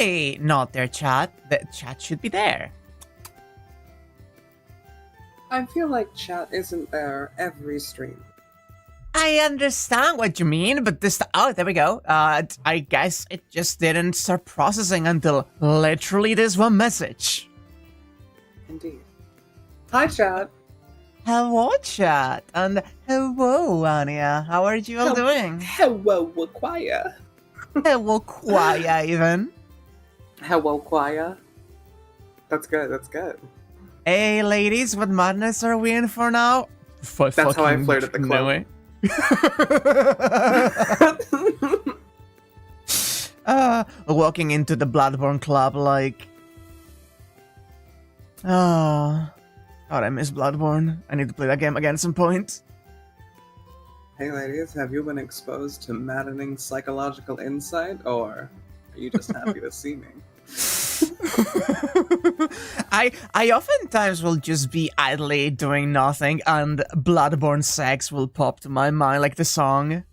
why not there, chat? The chat should be there. I feel like chat isn't there every stream. I understand what you mean, but this... Oh, there we go. I guess it just didn't start processing until literally this one message. Indeed. Hi, chat. Hello, chat. And hello, Anya. How are you all doing? Hello, choir. Hello, Kwaya, even. Hello, choir. That's good, that's good. Hey, ladies, what madness are we in for now? That's how I flirt at the club. Walking into the Bloodborne club like... Oh... God, I miss Bloodborne. I need to play that game again at some point. Hey ladies, have you been exposed to maddening psychological insight, or are you just happy to see me? I oftentimes will just be idly doing nothing and Bloodborne sex will pop to my mind like the song.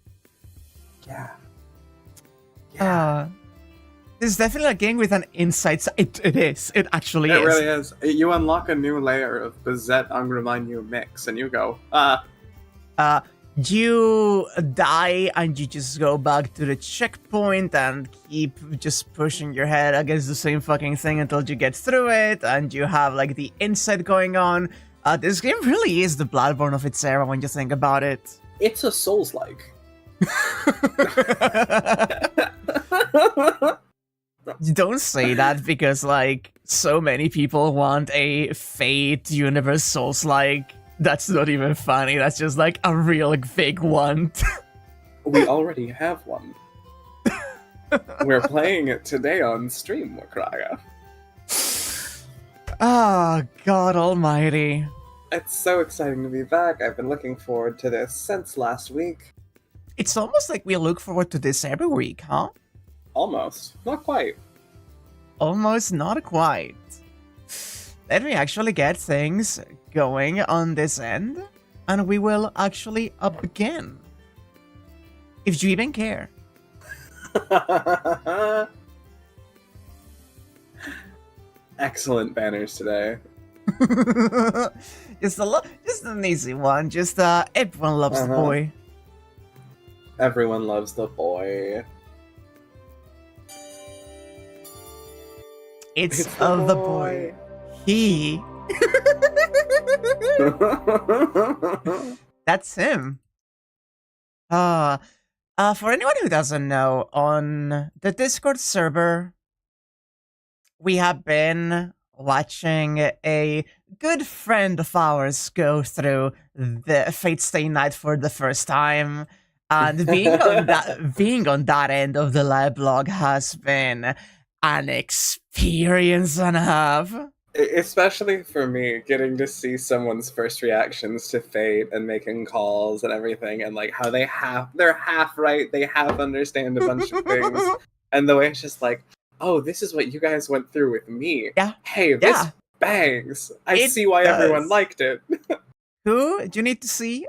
Yeah. This is definitely a game with an insight. It is. It actually is. It really is. You unlock a new layer of Bazette Angremagnu mix, and you go, you die and you just go back to the checkpoint and keep just pushing your head against the same fucking thing until you get through it, and you have like the insight going on. This game really is the Bloodborne of its era when you think about it. It's a Souls-like. You don't say that because, like, so many people want a Fate Universe Souls-like. That's not even funny, that's just, like, a real big want. We already have one. We're playing it today on stream, Wakraya. Ah, God almighty. It's so exciting to be back. I've been looking forward to this since last week. It's almost like we look forward to this every week, huh? Almost. Not quite. Almost, not quite. Let me actually get things going on this end, and we will actually begin. If you even care. Excellent banners today. just an easy one. Just everyone loves the boy. Everyone loves the boy. It's the boy. He. That's him. For anyone who doesn't know, on the Discord server, we have been watching a good friend of ours go through the Fate Stay Night for the first time. And being on that end of the live blog has been an experience and a half. Especially for me, getting to see someone's first reactions to Fate and making calls and everything, and like how they're half right, they half understand a bunch of things, and the way it's just like, oh, this is what you guys went through with me. Yeah. Hey, this bangs. I see why everyone liked it. Who do you need to see?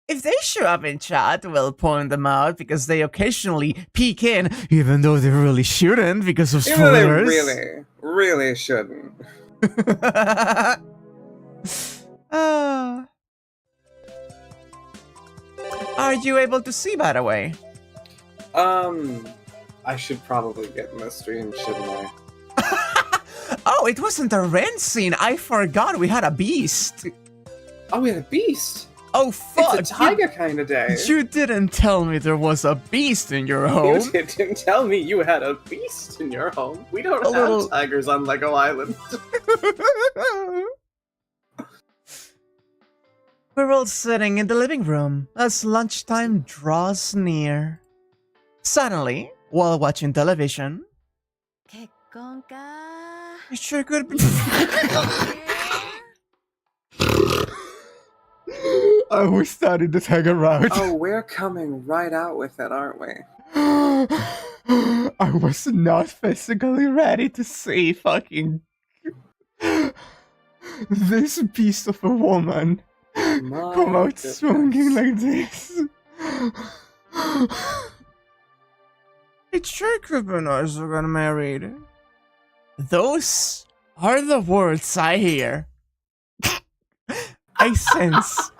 If they show up in chat, we'll point them out because they occasionally peek in, even though they really shouldn't because of spoilers. They really shouldn't. Are you able to see, by the way? I should probably get in the stream, shouldn't I? Oh, it wasn't a rent scene. I forgot we had a beast. Oh, we had a beast. Oh, fuck! It's a tiger kind of day. You didn't tell me there was a beast in your home. You didn't tell me you had a beast in your home. We don't have tigers on Lego Island. We're all sitting in the living room as lunchtime draws near. Suddenly, while watching television... It sure could be... I was starting to hang around. Oh, we're coming right out with it, aren't we? I was not physically ready to see fucking... this beast of a woman come out swinging like this. It sure could be nice to get married. Those are the words I hear. I sense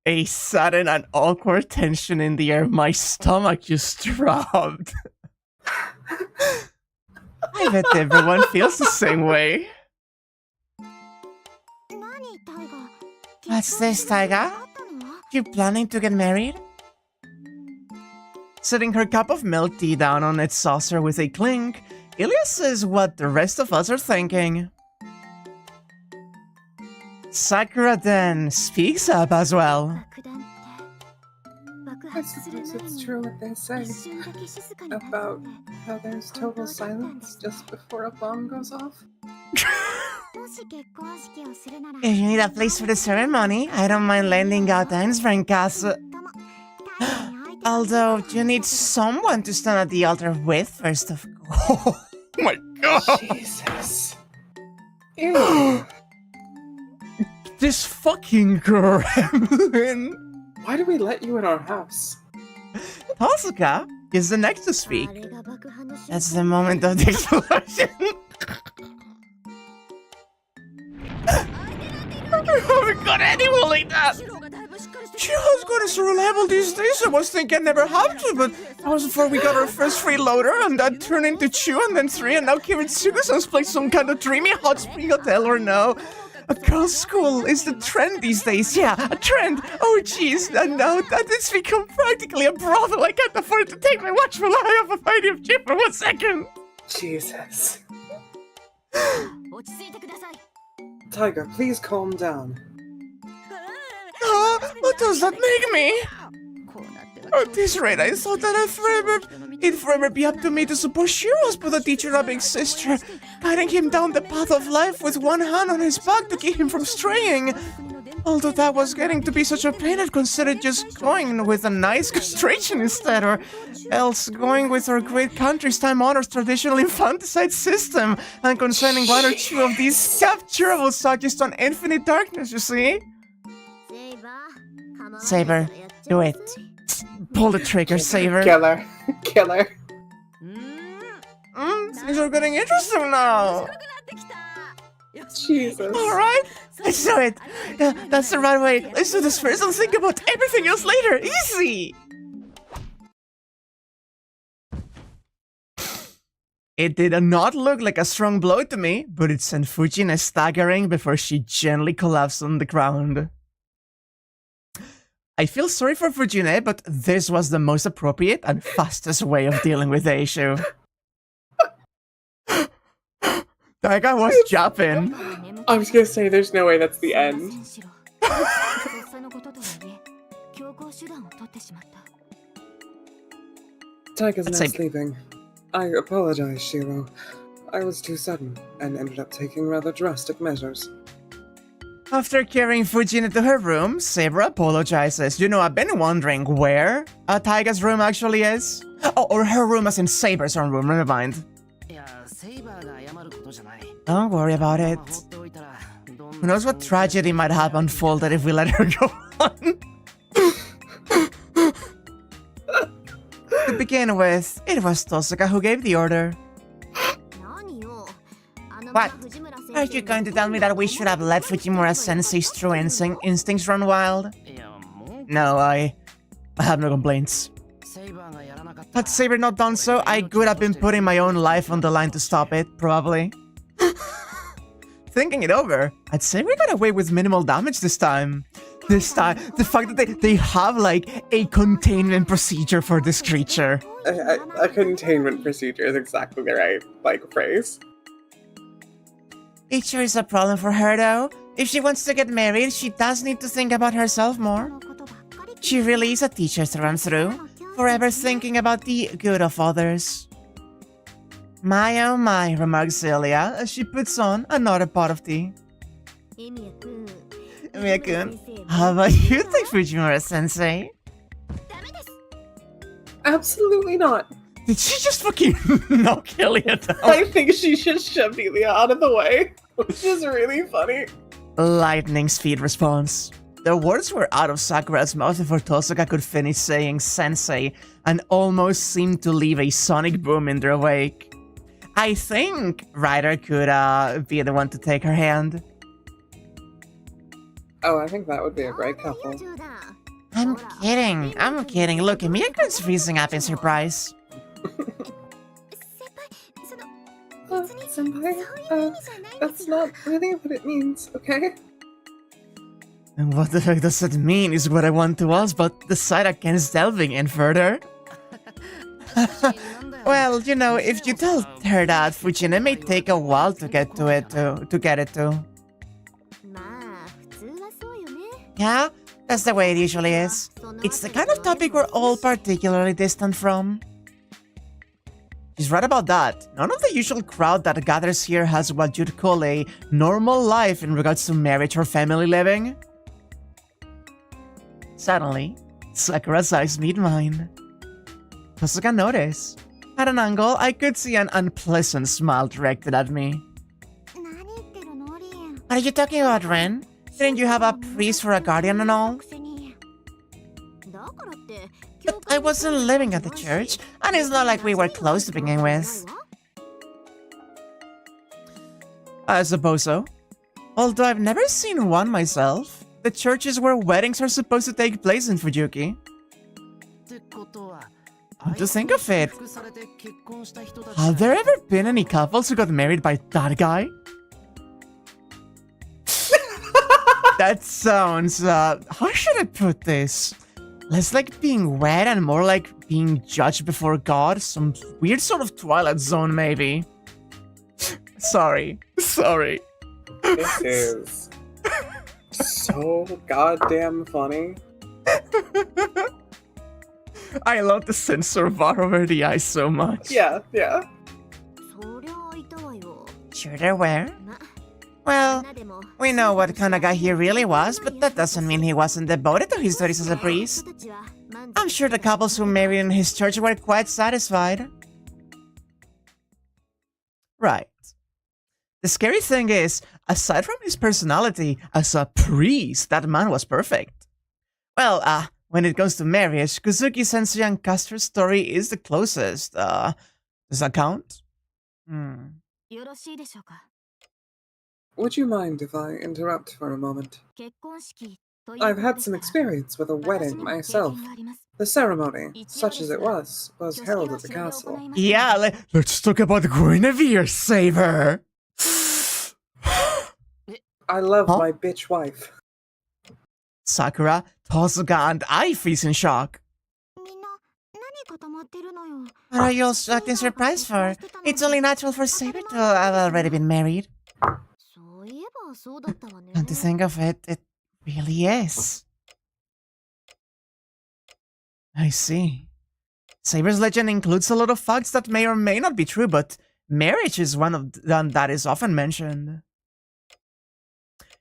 a sudden and awkward tension in the air. My stomach just dropped. I bet everyone feels the same way. What's this, Taiga? You planning to get married? Setting her cup of milk tea down on its saucer with a clink, Emiya says what the rest of us are thinking. Sakura then speaks up as well. I suppose it's true what they say about how there's total silence just before a bomb goes off. If you need a place for the ceremony, I don't mind lending out Einstein Castle. Although, you need someone to stand at the altar with, first of all. Oh my god! Jesus. Ew. This fucking gremlin! Why do we let you in our house? Tasuka is the next to speak. That's the moment of the explosion. I haven't got anyone like that! She has got us reliable these days. I was thinking I'd never have to, but that was before we got our first freeloader, and that turned into 2 and then 3, and now Kiritsuga-san's place some kind of dreamy hot spring hotel or no. A girls' school is the trend these days, yeah, a trend! Oh jeez, and now that it's become practically a brothel, I can't afford to take my watchful eye off a fighting of chip for 1 second! Jesus. Taiga, please calm down. What does that make me? At this rate, I thought that it'd forever be up to me to support Shiro's but the teacher a big sister, guiding him down the path of life with one hand on his back to keep him from straying. Although that was getting to be such a pain, I'd considered just going with a nice castration instead, or else going with our great country's time-honored traditional infanticide system, and consigning 1 or 2 of these capturable Psyches on infinite darkness, you see? Saber, do it. Pull the trigger, Saber. Killer. Killer. Things are getting interesting now. Jesus. Alright, let's do it. That's the right way. Let's do this first and think about everything else later. Easy. It did not look like a strong blow to me, but it sent Fujine staggering before she gently collapsed on the ground. I feel sorry for Fujine, but this was the most appropriate and fastest way of dealing with the issue. That guy was jumping. I was gonna say, there's no way that's the end. Taiga's not sleeping. I apologize, Shiro. I was too sudden, and ended up taking rather drastic measures. After carrying Fujine to her room, Saber apologizes. You know, I've been wondering where Taiga's room actually is. Oh, or her room as in Saber's own room, never mind. Don't worry about it. Who knows what tragedy might have unfolded if we let her go on. To begin with, it was Tosuka who gave the order. What? Are you going to tell me that we should have let Fujimura-sensei's true instincts run wild? No, I have no complaints. Had Saber not done so, I could have been putting my own life on the line to stop it, probably. Thinking it over, I'd say we got away with minimal damage this time. This time, the fact that they have, like, a containment procedure for this creature. A containment procedure is exactly the right, phrase. It sure is a problem for her, though. If she wants to get married, she does need to think about herself more. She really is a teacher through and through, forever thinking about the good of others. My oh my, remarks Celia as she puts on another pot of tea. Emiya-kun, how about you think, Fujimura-sensei? Absolutely not. Did she just fucking knock Elia down? I think she should shove Elia out of the way, which is really funny. Lightning speed response. The words were out of Sakura's mouth before Tosuka could finish saying sensei and almost seemed to leave a sonic boom in their wake. I think Ryder could be the one to take her hand. Oh, I think that would be a great couple. I'm kidding. Look, Emiya-kun's freezing up in surprise. Senpai, that's not really what it means, okay? And what the heck does that mean is what I want to ask, but decide against delving in further. Well, you know, if you tell her that, Fujine may take a while to get to it to get it to. Yeah, that's the way it usually is. It's the kind of topic we're all particularly distant from. She's right about that. None of the usual crowd that gathers here has what you'd call a normal life in regards to marriage or family living. Suddenly, Sakura's eyes meet mine. Tosuka noticed. At an angle, I could see an unpleasant smile directed at me. Are you talking about Ren? Didn't you have a priest for a guardian and all? But I wasn't living at the church, and it's not like we were close to begin with. I suppose so. Although I've never seen one myself. The church is where weddings are supposed to take place in Fujuki. Come to think of it, have there ever been any couples who got married by that guy? That sounds, how should I put this? Less like being wed and more like being judged before God. Some weird sort of Twilight Zone, maybe. Sorry. This is so goddamn funny. I love the censor bar over the eyes so much. Yeah. Sure there were. Well, we know what kind of guy he really was, but that doesn't mean he wasn't devoted to his duties as a priest. I'm sure the couples who married in his church were quite satisfied. Right. The scary thing is, aside from his personality, as a priest, that man was perfect. Well, when it comes to marriage, Kuzuki Sensei and Castor's story is the closest. Does that count? Would you mind if I interrupt for a moment? I've had some experience with a wedding myself. The ceremony, such as it was held at the castle. Yeah, let's talk about Guinevere, Saber! I love my bitch wife. Sakura, Tosuka, and I freeze in shock. What are you all acting surprised for? It's only natural for Saber to have already been married. And to think of it, it really is. I see. Saber's legend includes a lot of facts that may or may not be true, but marriage is one of them that is often mentioned.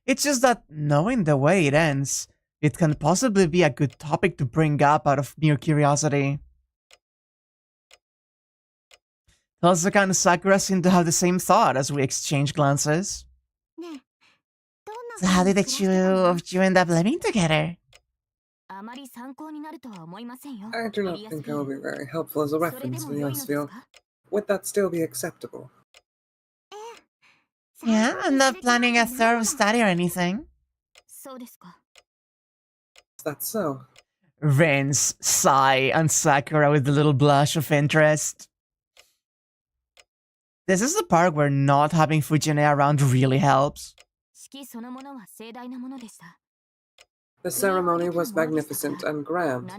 It's just that knowing the way it ends, it can possibly be a good topic to bring up out of mere curiosity. Tosuka and Sakura seem to have the same thought as we exchange glances. So how did the two of you end up living together? I do not think I will be very helpful as a reference for the Iceville. Would that still be acceptable? Yeah, I'm not planning a thorough study or anything. That's so. Rinse, sigh, and Sakura with a little blush of interest. This is the part where not having Fujine around really helps. The ceremony was magnificent and grand.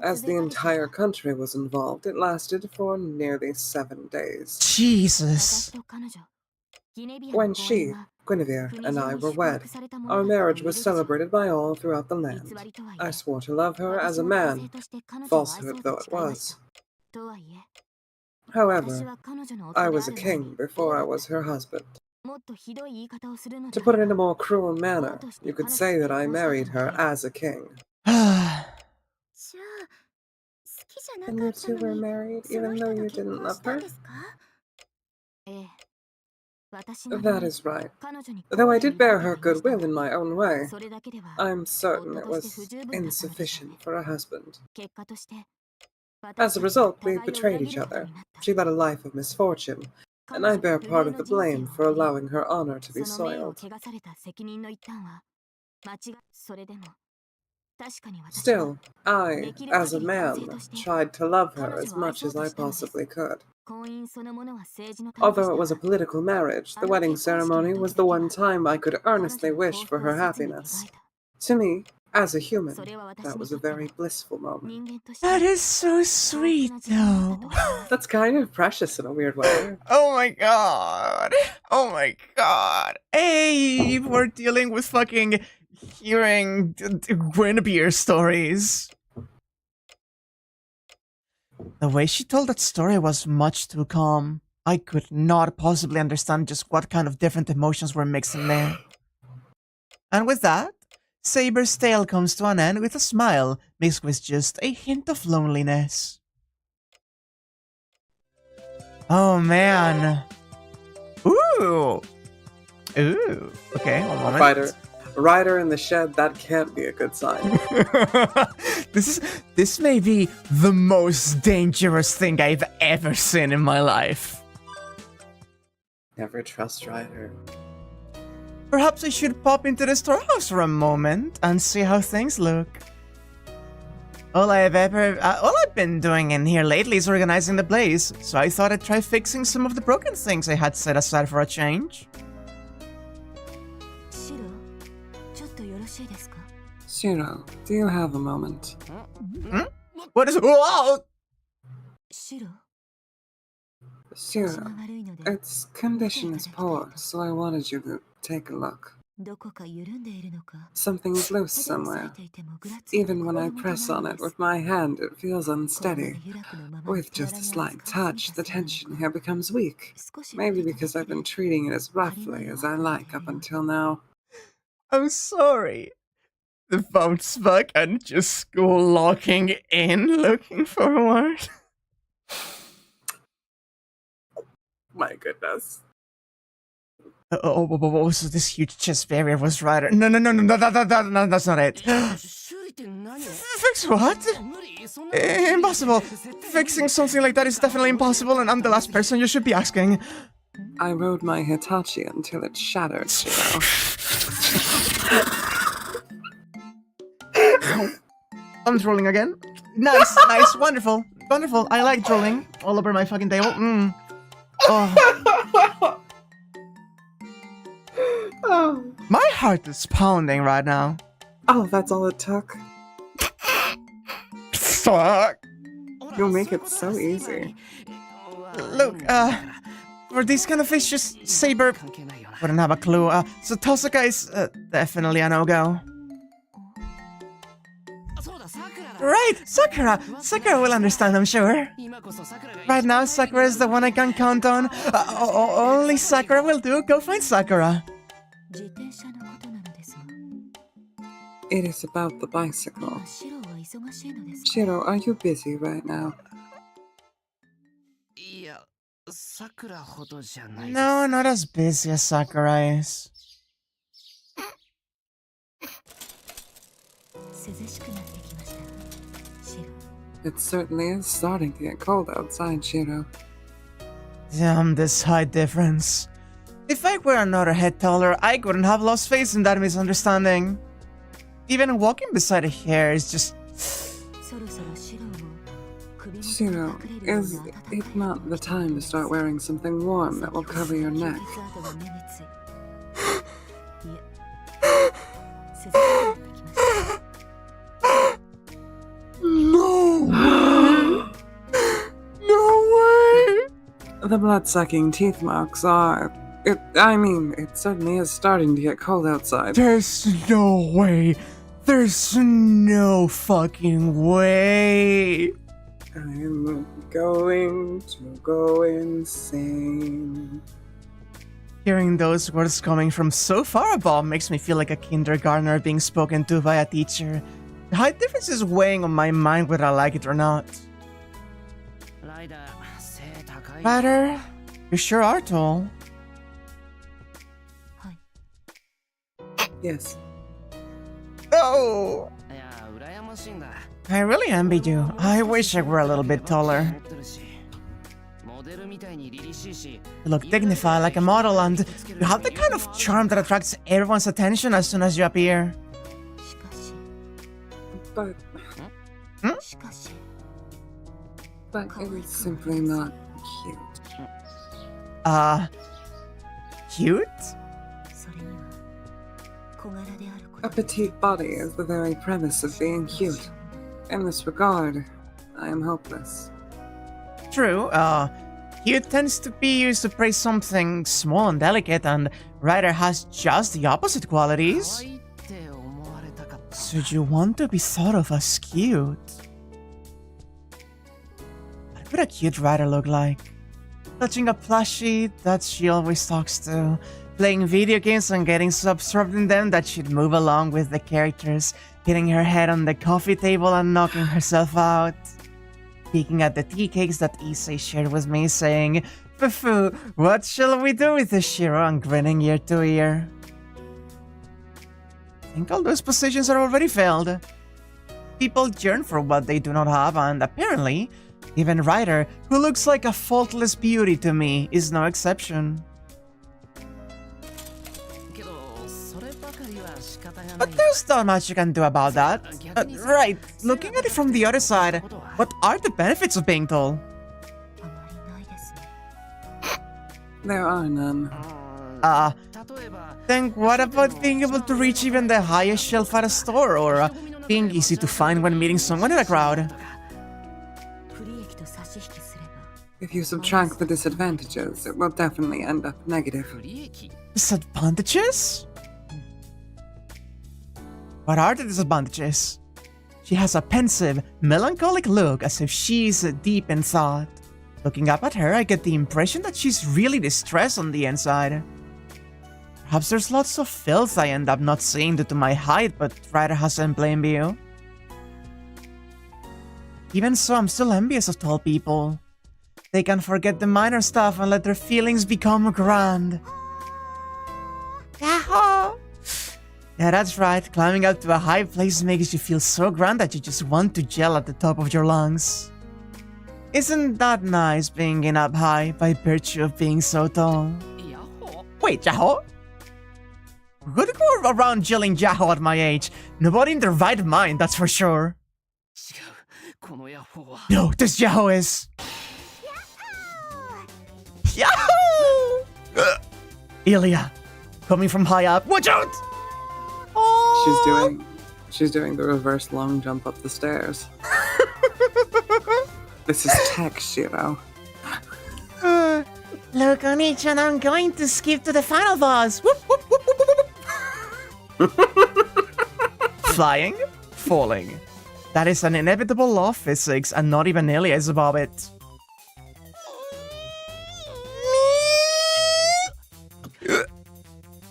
As the entire country was involved, it lasted for nearly 7 days. Jesus. When she, Guinevere, and I were wed, our marriage was celebrated by all throughout the land. I swore to love her as a man, falsehood though it was. However, I was a king before I was her husband. To put it in a more cruel manner, you could say that I married her as a king. And you two were married even though you didn't love her? That is right. Though I did bear her goodwill in my own way, I'm certain it was insufficient for a husband. As a result, we betrayed each other. She led a life of misfortune, and I bear part of the blame for allowing her honor to be soiled. Still, I, as a man, tried to love her as much as I possibly could. Although it was a political marriage, the wedding ceremony was the one time I could earnestly wish for her happiness. To me, as a human, that was a very blissful moment. That is so sweet, though. That's kind of precious in a weird way. Oh my god. Oh my god. Hey, we're dealing with fucking hearing Guinevere stories. The way she told that story was much too calm. I could not possibly understand just what kind of different emotions were mixing there. And with that, Saber's tale comes to an end with a smile mixed with just a hint of loneliness. Oh man. Ooh. Ooh. Okay, one moment. Rider in the shed, that can't be a good sign. This may be the most dangerous thing I've ever seen in my life. Never trust Rider. Perhaps I should pop into the storehouse for a moment and see how things look. All I've been doing in here lately is organizing the place, so I thought I'd try fixing some of the broken things I had set aside for a change. Shiro, do you have a moment? Hmm? What is— Whoa! Shiro, its condition is poor, so I wanted you to take a look. Something's loose somewhere. Even when I press on it with my hand, it feels unsteady. With just a slight touch, the tension here becomes weak. Maybe because I've been treating it as roughly as I like up until now. I'm sorry. The phone's back and just go locking in, looking forward. My goodness. Oh, so this huge chest barrier was Rider. No, that's not it. Fix what? Impossible. Fixing something like that is definitely impossible, and I'm the last person you should be asking. I rode my Hitachi until it shattered, Shiro. I'm drooling again. Nice, wonderful. I like drooling all over my fucking table. Oh. Oh. My heart is pounding right now. Oh, that's all it took? Fuck. You'll make it so easy. Look, for these kind of fish, just Saber wouldn't have a clue. So Tosaka is definitely a no-go. Right, Sakura! Sakura will understand, I'm sure. Right now, Sakura is the one I can count on. Only Sakura will do. Go find Sakura. It is about the bicycle. Shiro, are you busy right now? No, not as busy as Sakura is. It certainly is starting to get cold outside, Shiro. Damn, this height difference. If I were another head taller, I wouldn't have lost face in that misunderstanding. Even walking beside a hair is just... Shiro, is it not the time to start wearing something warm that will cover your neck? No way! No way! The blood-sucking teeth marks are... it certainly is starting to get cold outside. There's no way! There's no fucking way! I'm going to go insane. Hearing those words coming from so far above makes me feel like a kindergartner being spoken to by a teacher. The height difference is weighing on my mind whether I like it or not. Ryder, you sure are tall. Yes. Oh! I really envy you. I wish I were a little bit taller. You look dignified like a model, and you have the kind of charm that attracts everyone's attention as soon as you appear. But... Hmm? But it's simply not cute. Cute? A petite body is the very premise of being cute. In this regard, I am hopeless. True, cute tends to be used to praise something small and delicate, and Ryder has just the opposite qualities. So you want to be thought of as cute? What would a cute Ryder look like? Touching a plushie that she always talks to, playing video games and getting so absorbed in them that she'd move along with the characters, hitting her head on the coffee table and knocking herself out. Peeking at the tea cakes that Issei shared with me, saying, "Fufu, what shall we do with this Shiro?" and grinning ear to ear. I think all those positions are already filled. People yearn for what they do not have, and apparently, even Ryder, who looks like a faultless beauty to me, is no exception. But there's not much you can do about that. Right, looking at it from the other side, what are the benefits of being tall? There are none. Then what about being able to reach even the highest shelf at a store, or being easy to find when meeting someone in a crowd? If you subtract the disadvantages, it will definitely end up negative. Disadvantages? What are the disadvantages? She has a pensive, melancholic look as if she's deep in thought. Looking up at her, I get the impression that she's really distressed on the inside. Perhaps there's lots of filth I end up not seeing due to my height, but Ryder hasn't blamed you. Even so, I'm still envious of tall people. They can forget the minor stuff and let their feelings become grand. Yahoo! Yeah, that's right. Climbing up to a high place makes you feel so grand that you just want to yell at the top of your lungs. Isn't that nice, being up high by virtue of being so tall? Wait, Yahoo? Who could go around yelling Yahoo at my age? Nobody in their right mind, that's for sure. No, this Yahoo is... Yahoo! Emiya, coming from high up, watch out! She's doing the reverse long jump up the stairs. This is tech, Shiro. Look, Oni-chan, I'm going to skip to the final boss. Whoop, whoop, whoop, whoop, whoop. Flying, falling. That is an inevitable law of physics, and not even Emiya is above it.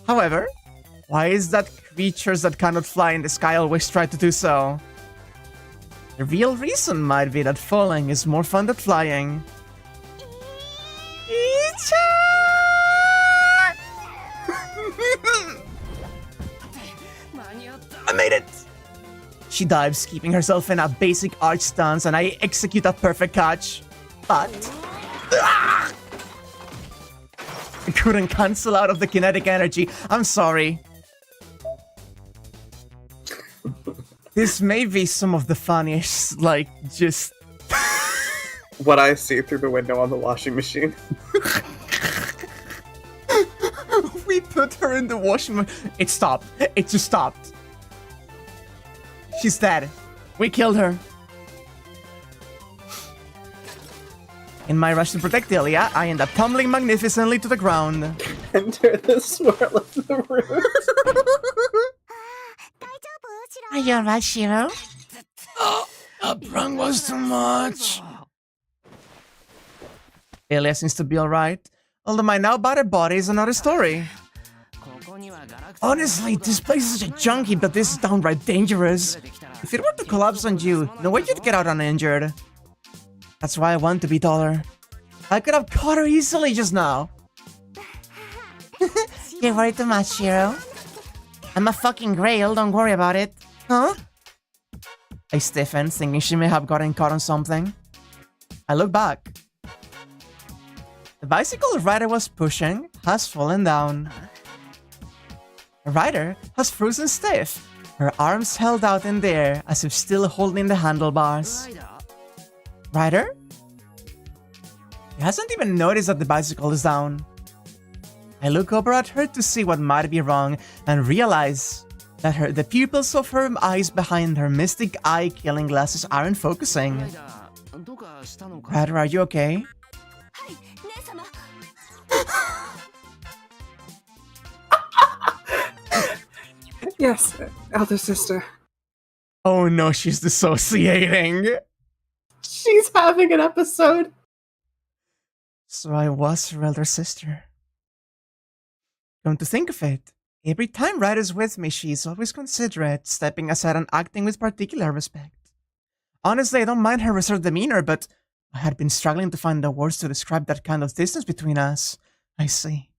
However, why is that creatures that cannot fly in the sky always try to do so? The real reason might be that falling is more fun than flying. I made it! She dives, keeping herself in a basic arch stance, and I execute a perfect catch. But... I couldn't cancel out of the kinetic energy. I'm sorry. This may be some of the funniest, like, just... What I see through the window on the washing machine. We put her in the washing machine. It stopped. It just stopped. She's dead. We killed her. In my rush to protect Emiya, I end up tumbling magnificently to the ground. Enter the swirl of the root. Are you alright, Shiro? Oh, a prong was too much. Emiya seems to be alright, although my now battered body is another story. Honestly, this place is such a junk heap that this is downright dangerous. If it were to collapse on you, no way you'd get out uninjured. That's why I want to be taller. I could have caught her easily just now. You're worried too much, Shiro. I'm a fucking grail, don't worry about it. Huh? I stiffen, thinking she may have gotten caught on something. I look back. The bicycle the rider was pushing has fallen down. The rider has frozen stiff, her arms held out in the air as if still holding the handlebars. Rider? He hasn't even noticed that the bicycle is down. I look over at her to see what might be wrong and realize that the pupils of her eyes behind her mystic eye-killing glasses aren't focusing. Rider, are you okay? Yes, elder sister. Oh no, she's dissociating. She's having an episode. So I was her elder sister. Come to think of it, every time Ryder's with me, she's always considerate, stepping aside and acting with particular respect. Honestly, I don't mind her reserved demeanor, but I had been struggling to find the words to describe that kind of distance between us. I see.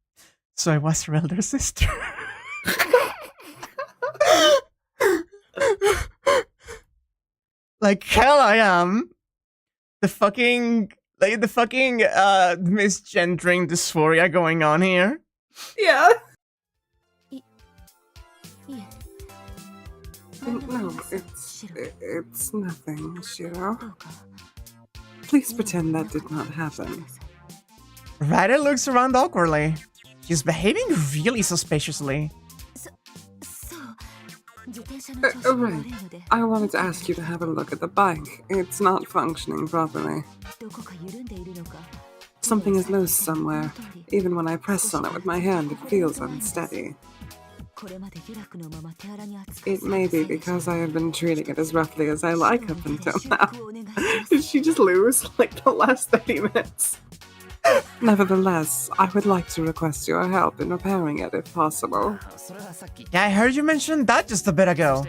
So I was her elder sister. Like hell I am. The fucking misgendering dysphoria going on here. Yeah. No, it's nothing, Shiro. Please pretend that did not happen. Ryder looks around awkwardly. She's behaving really suspiciously. Right. I wanted to ask you to have a look at the bike. It's not functioning properly. Something is loose somewhere. Even when I press on it with my hand, it feels unsteady. It may be because I have been treating it as roughly as I like up until now. Did she just lose, like, the last 30 minutes? Nevertheless, I would like to request your help in repairing it if possible. Yeah, I heard you mention that just a bit ago.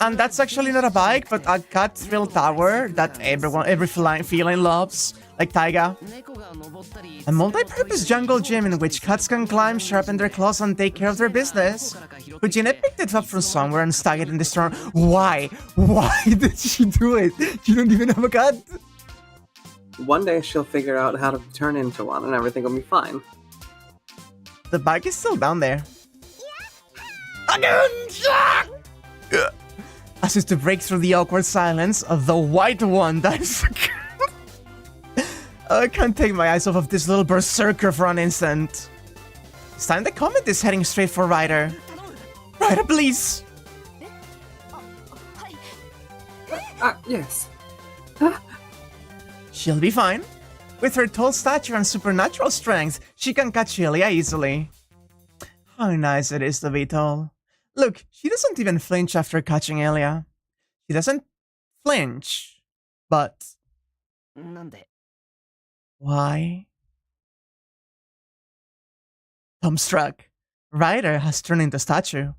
And that's actually not a bike, but a cat thrill tower that every feline loves, like Taiga. A multi-purpose jungle gym in which cats can climb, sharpen their claws, and take care of their business. Regina picked it up from somewhere and stuck it in the storm. Why? Why did she do it? You don't even have a cat? One day she'll figure out how to turn into one and everything will be fine. The bike is still down there. Again! As if to break through the awkward silence, the white one dives. I can't take my eyes off of this little berserker for an instant. It's time the comet is heading straight for Ryder. Ryder, please! Yes. She'll be fine. With her tall stature and supernatural strength, she can catch Emiya easily. How nice it is to be tall. Look, she doesn't even flinch after catching Emiya. She doesn't flinch, but... Why? Dumbstruck, Ryder has turned into statue.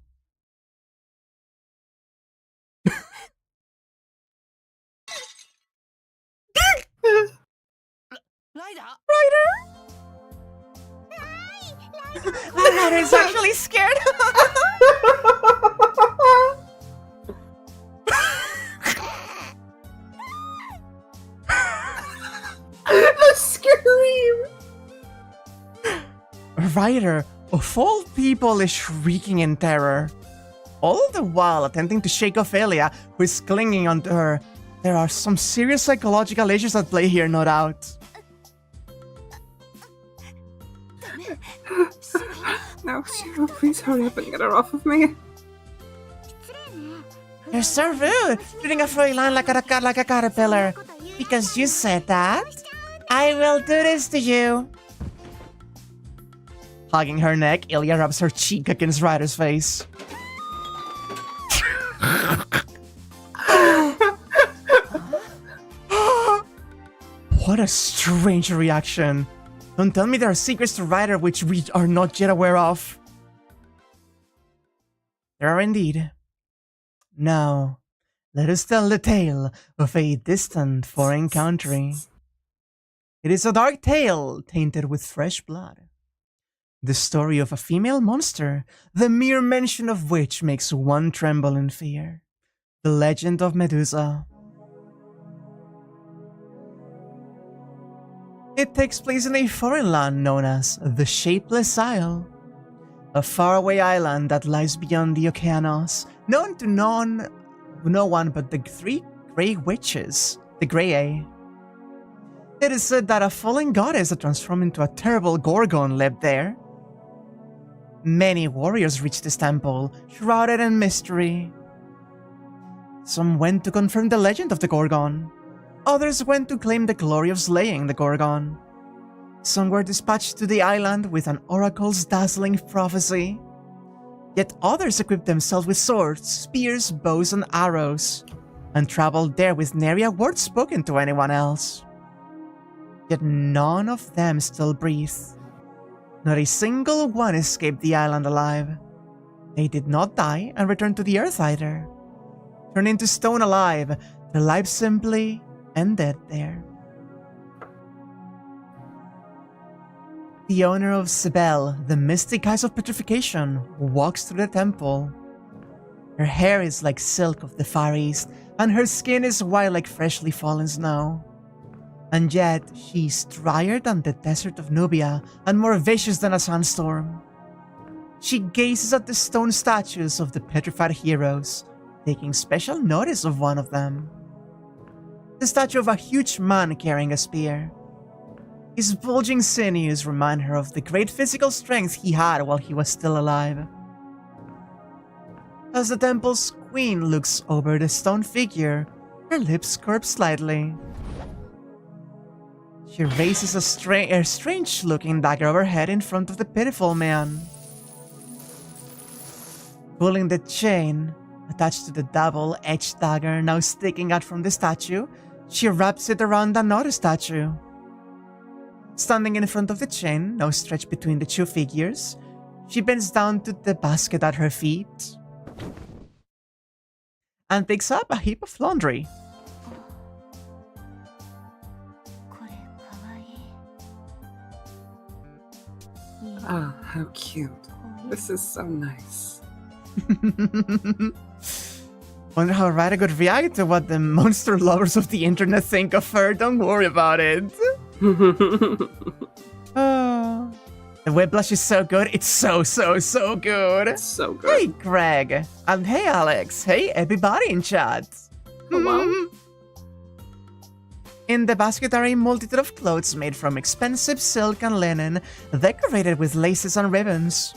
Ryder is actually scared. The scream! Ryder, of all people, is shrieking in terror. All the while attempting to shake off Emiya, who is clinging onto her. There are some serious psychological issues at play here, no doubt. No, Shiro, please hurry up and get her off of me. You're so rude, treating a froilan like a caterpillar. Because you said that, I will do this to you. Hugging her neck, Emiya rubs her cheek against Ryder's face. What a strange reaction. Don't tell me there are secrets to Ryder which we are not yet aware of. There are indeed. Now, let us tell the tale of a distant foreign country. It is a dark tale tainted with fresh blood. The story of a female monster, the mere mention of which makes one tremble in fear. The legend of Medusa. It takes place in a foreign land known as the Shapeless Isle, a faraway island that lies beyond the Oceanos, known to no one but the three Grey Witches, the Grey. It is said that a fallen goddess that transformed into a terrible gorgon lived there. Many warriors reached this temple, shrouded in mystery. Some went to confirm the legend of the gorgon. Others went to claim the glory of slaying the gorgon. Some were dispatched to the island with an oracle's dazzling prophecy. Yet others equipped themselves with swords, spears, bows, and arrows, and traveled there with nary a word spoken to anyone else. Yet none of them still breathe. Not a single one escaped the island alive. They did not die and return to the earth either. Turned into stone alive, their lives simply ended there. The owner of Sibel, the mystic eyes of petrification, walks through the temple. Her hair is like silk of the Far East, and her skin is white like freshly fallen snow. And yet, she's drier than the desert of Nubia and more vicious than a sandstorm. She gazes at the stone statues of the petrified heroes, taking special notice of one of them. The statue of a huge man carrying a spear. His bulging sinews remind her of the great physical strength he had while he was still alive. As the temple's queen looks over the stone figure, her lips curve slightly. She raises a strange-looking dagger over her head in front of the pitiful man. Pulling the chain attached to the double-edged dagger now sticking out from the statue, she wraps it around another statue. Standing in front of the chain, now stretched between the two figures, she bends down to the basket at her feet and picks up a heap of laundry. Ah, how cute. This is so nice. Wonder how Ryder would react to what the monster lovers of the internet think of her. Don't worry about it. Oh. The whiplash is so good. It's so good. It's so good. Hey, Greg. And hey, Alex. Hey, everybody in chat. Hello. In the basket are a multitude of clothes made from expensive silk and linen, decorated with laces and ribbons.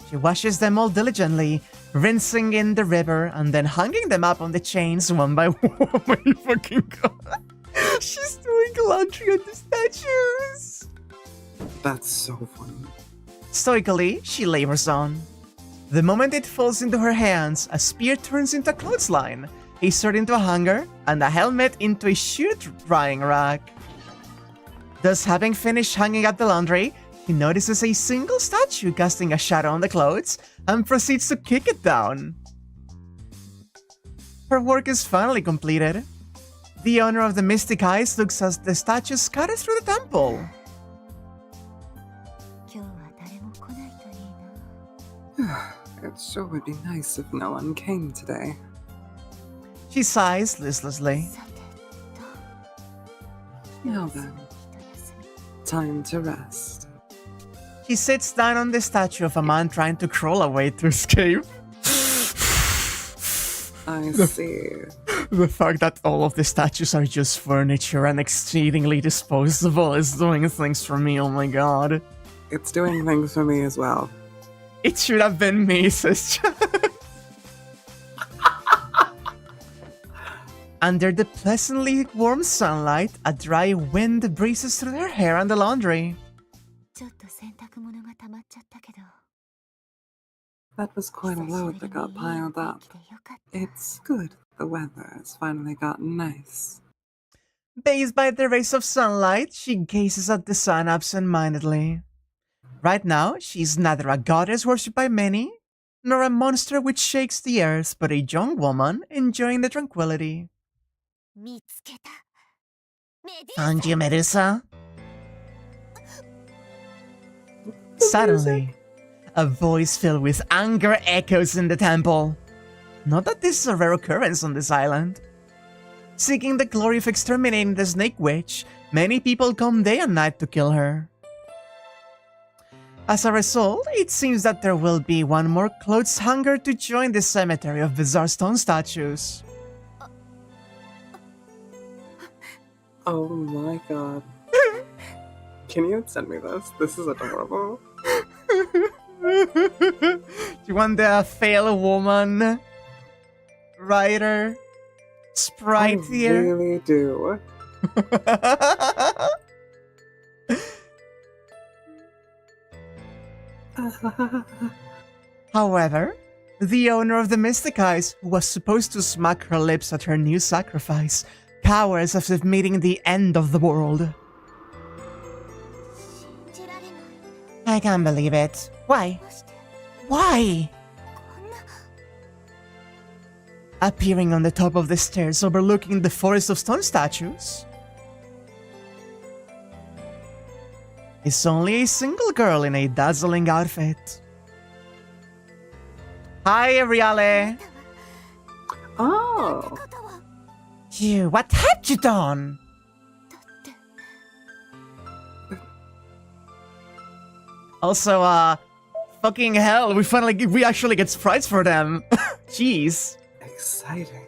She washes them all diligently, rinsing in the river and then hanging them up on the chains one by one. Oh my fucking god. She's doing laundry on the statues. That's so funny. Stoically, she labors on. The moment it falls into her hands, a spear turns into a clothesline, a sword into a hanger, and a helmet into a shoe drying rack. Thus, having finished hanging up the laundry, he notices a single statue casting a shadow on the clothes and proceeds to kick it down. Her work is finally completed. The owner of the mystic eyes looks as the statue scatters through the temple. It sure would be nice if no one came today. She sighs listlessly. Now then, time to rest. She sits down on the statue of a man trying to crawl away to escape. I see. The fact that all of the statues are just furniture and exceedingly disposable is doing things for me, oh my god. It's doing things for me as well. It should have been me, sis. Under the pleasantly warm sunlight, a dry wind breezes through her hair and the laundry. That was quite a load that got piled up. It's good the weather has finally gotten nice. Bathed by the rays of sunlight, she gazes at the sun absent-mindedly. Right now, she's neither a goddess worshipped by many, nor a monster which shakes the earth, but a young woman enjoying the tranquility. Found you, Medusa? Suddenly, a voice filled with anger echoes in the temple. Not that this is a rare occurrence on this island. Seeking the glory of exterminating the Snake Witch, many people come day and night to kill her. As a result, it seems that there will be one more clothes hanger to join the cemetery of bizarre stone statues. Oh my god. Can you send me this? This is adorable. You want the fail woman writer sprite I here? really do. However, the owner of the Mystic Eyes, who was supposed to smack her lips at her new sacrifice, cowers as if meeting the end of the world. I can't believe it. Why? Why? Appearing on the top of the stairs overlooking the forest of stone statues is only a single girl in a dazzling outfit. Hi, Ariale. Oh. You, what have you done? Also, fucking hell, we actually get sprites for them. Jeez. Exciting.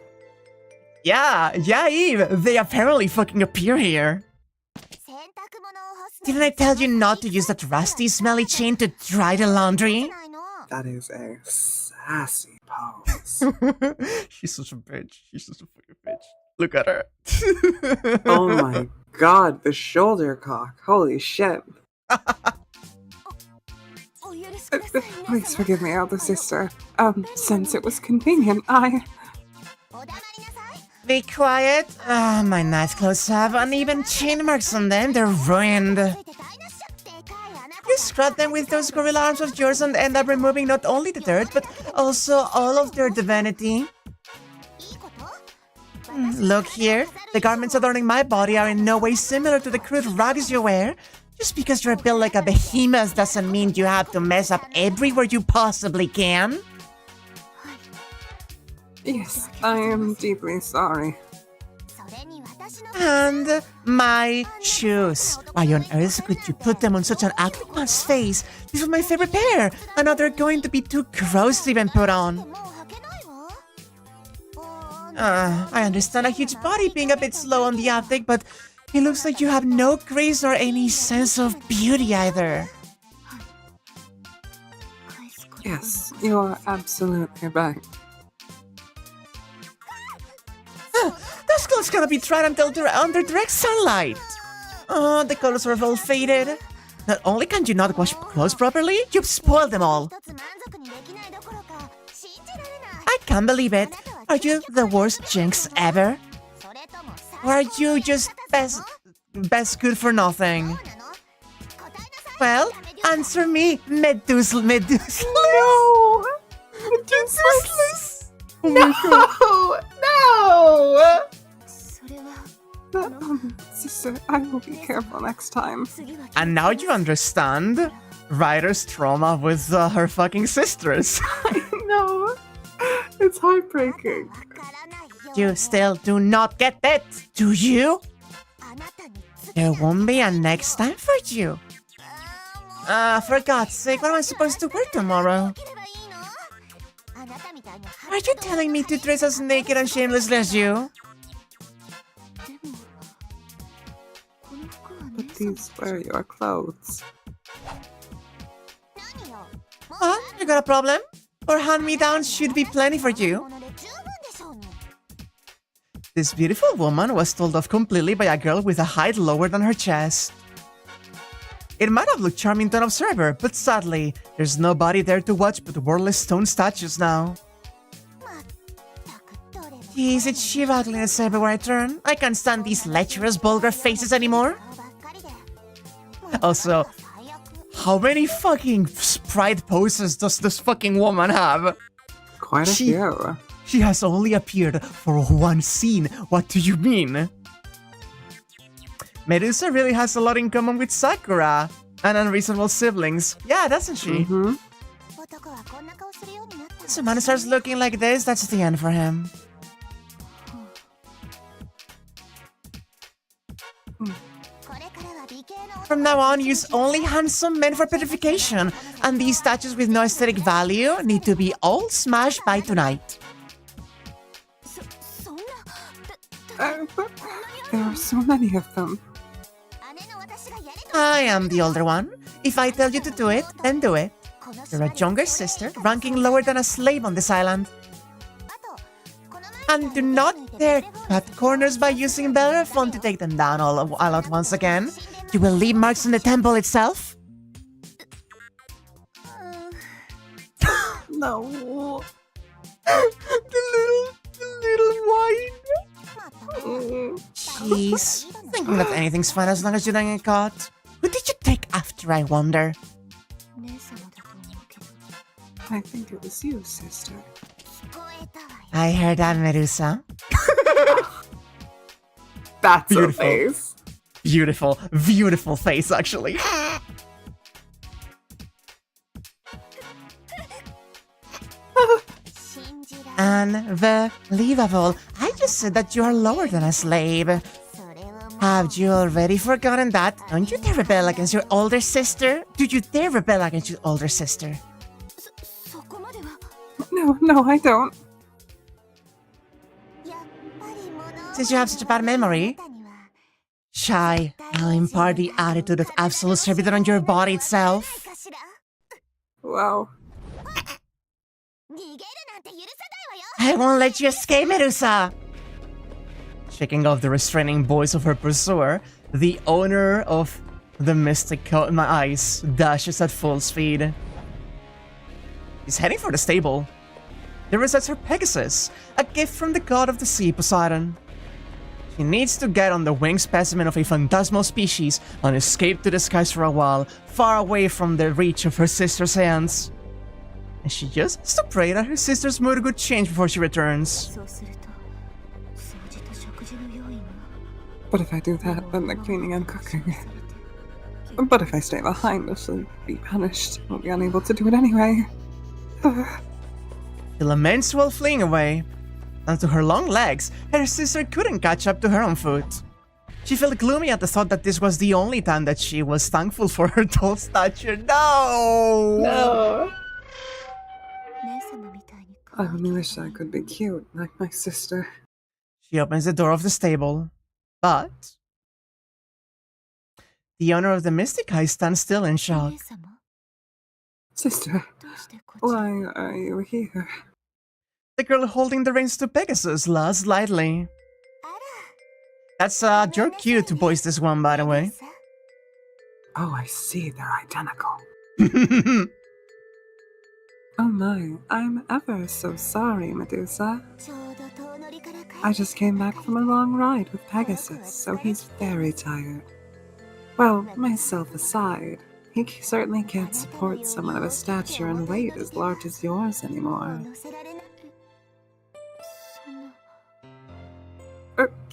Yeah, Eve, they apparently fucking appear here. Didn't I tell you not to use that rusty, smelly chain to dry the laundry? That is a sassy pose. She's such a bitch. She's such a fucking bitch. Look at her. Oh my god, the shoulder cock. Holy shit. Please forgive me, elder sister. Since it was convenient, Be quiet. Ah, my nice clothes have uneven chain marks on them. They're ruined. You scrub them with those gorilla arms of yours and end up removing not only the dirt, but also all of their divinity. Look here. The garments adorning my body are in no way similar to the crude rags you wear. Just because you're built like a behemoth doesn't mean you have to mess up everywhere you possibly can. yes, I am deeply sorry. And my shoes. Why on earth could you put them on such an ugly one's face? These are my favorite pair, and now they're going to be too gross to even put on. I understand a huge body being a bit slow on the uptake, but it looks like you have no grace or any sense of beauty either. Yes, you are absolutely right. Those clothes cannot be dried until they're under direct sunlight. The colors are all faded. Not only can you not wash clothes properly, you've spoiled them all. I can't believe it. Are you the worst jinx ever? Or are you just best good for nothing? Well, answer me, Medusa. No! Medusaless. No! Sister, I will be careful next time. And now you understand Ryder's trauma with her fucking sisters. I know. It's heartbreaking. You still do not get it, do you? There won't be a next time for you. For God's sake, what am I supposed to wear tomorrow? Are you telling me to dress as naked and shamelessly as you? But these were your clothes. Huh? You got a problem? Or hand-me-downs should be plenty for you. This beautiful woman was told off completely by a girl with a height lower than her chest. It might have looked charming to an observer, but sadly, there's nobody there to watch but wordless stone statues now. Jeez, it's sheer ugliness everywhere I turn. I can't stand these lecherous, vulgar faces anymore. Also, how many fucking sprite poses does this fucking woman have? Quite a few. She has only appeared for one scene. What do you mean? Medusa really has a lot in common with Sakura. and unreasonable siblings. Yeah, doesn't she? Mm-hmm. So man starts looking like this, that's the end for him. From now on, use only handsome men for purification, and these statues with no aesthetic value need to be all smashed by tonight. But there are so many of them. I am the older one. If I tell you to do it, then do it. You're a younger sister, ranking lower than a slave on this island. And do not dare cut corners by using Bellerophon to take them down all at once again. You will leave marks on the temple itself. No. the little wine. Jeez. Thinking that anything's fine as long as you don't get caught. Who did you take after, I wonder? I think it was you, sister. I heard that, Medusa. That's Beautiful. a face. Beautiful, beautiful face, actually. Unbelievable. I just said that you are lower than a slave. Have you already forgotten that? Don't you dare rebel against your older sister? Do you dare rebel against your older sister? No, I don't. Since you have such a bad memory, Shy, I'll impart the attitude of absolute servitude on your body itself. Wow. I won't let you escape, Medusa! Shaking off the restraining voice of her pursuer, the owner of the mystic coat in my eyes dashes at full speed. He's heading for the stable. There resides her Pegasus, a gift from the god of the sea, Poseidon. She needs to get on the winged specimen of a phantasmal species and escape to the skies for a while, far away from the reach of her sister's hands. And she just has to pray that her sister's mood would change before she returns. But if I do that, then the cleaning and cooking. But if I stay behind, she'll be punished. I'll be unable to do it anyway. She laments while fleeing away. And to her long legs, her sister couldn't catch up to her on foot. She felt gloomy at the thought that this was the only time that she was thankful for her tall stature. No! I only wish I could be cute like my sister. She opens the door of the stable, but the owner of the Mystic Eye stands still in shock. Sister, why are you here? The girl holding the reins to Pegasus laughs lightly. That's your cue to voice this one, by the way. Oh, I see, they're identical. Oh my, I'm ever so sorry, Medusa. I just came back from a long ride with Pegasus, so he's very tired. Well, myself aside, he certainly can't support someone of a stature and weight as large as yours anymore.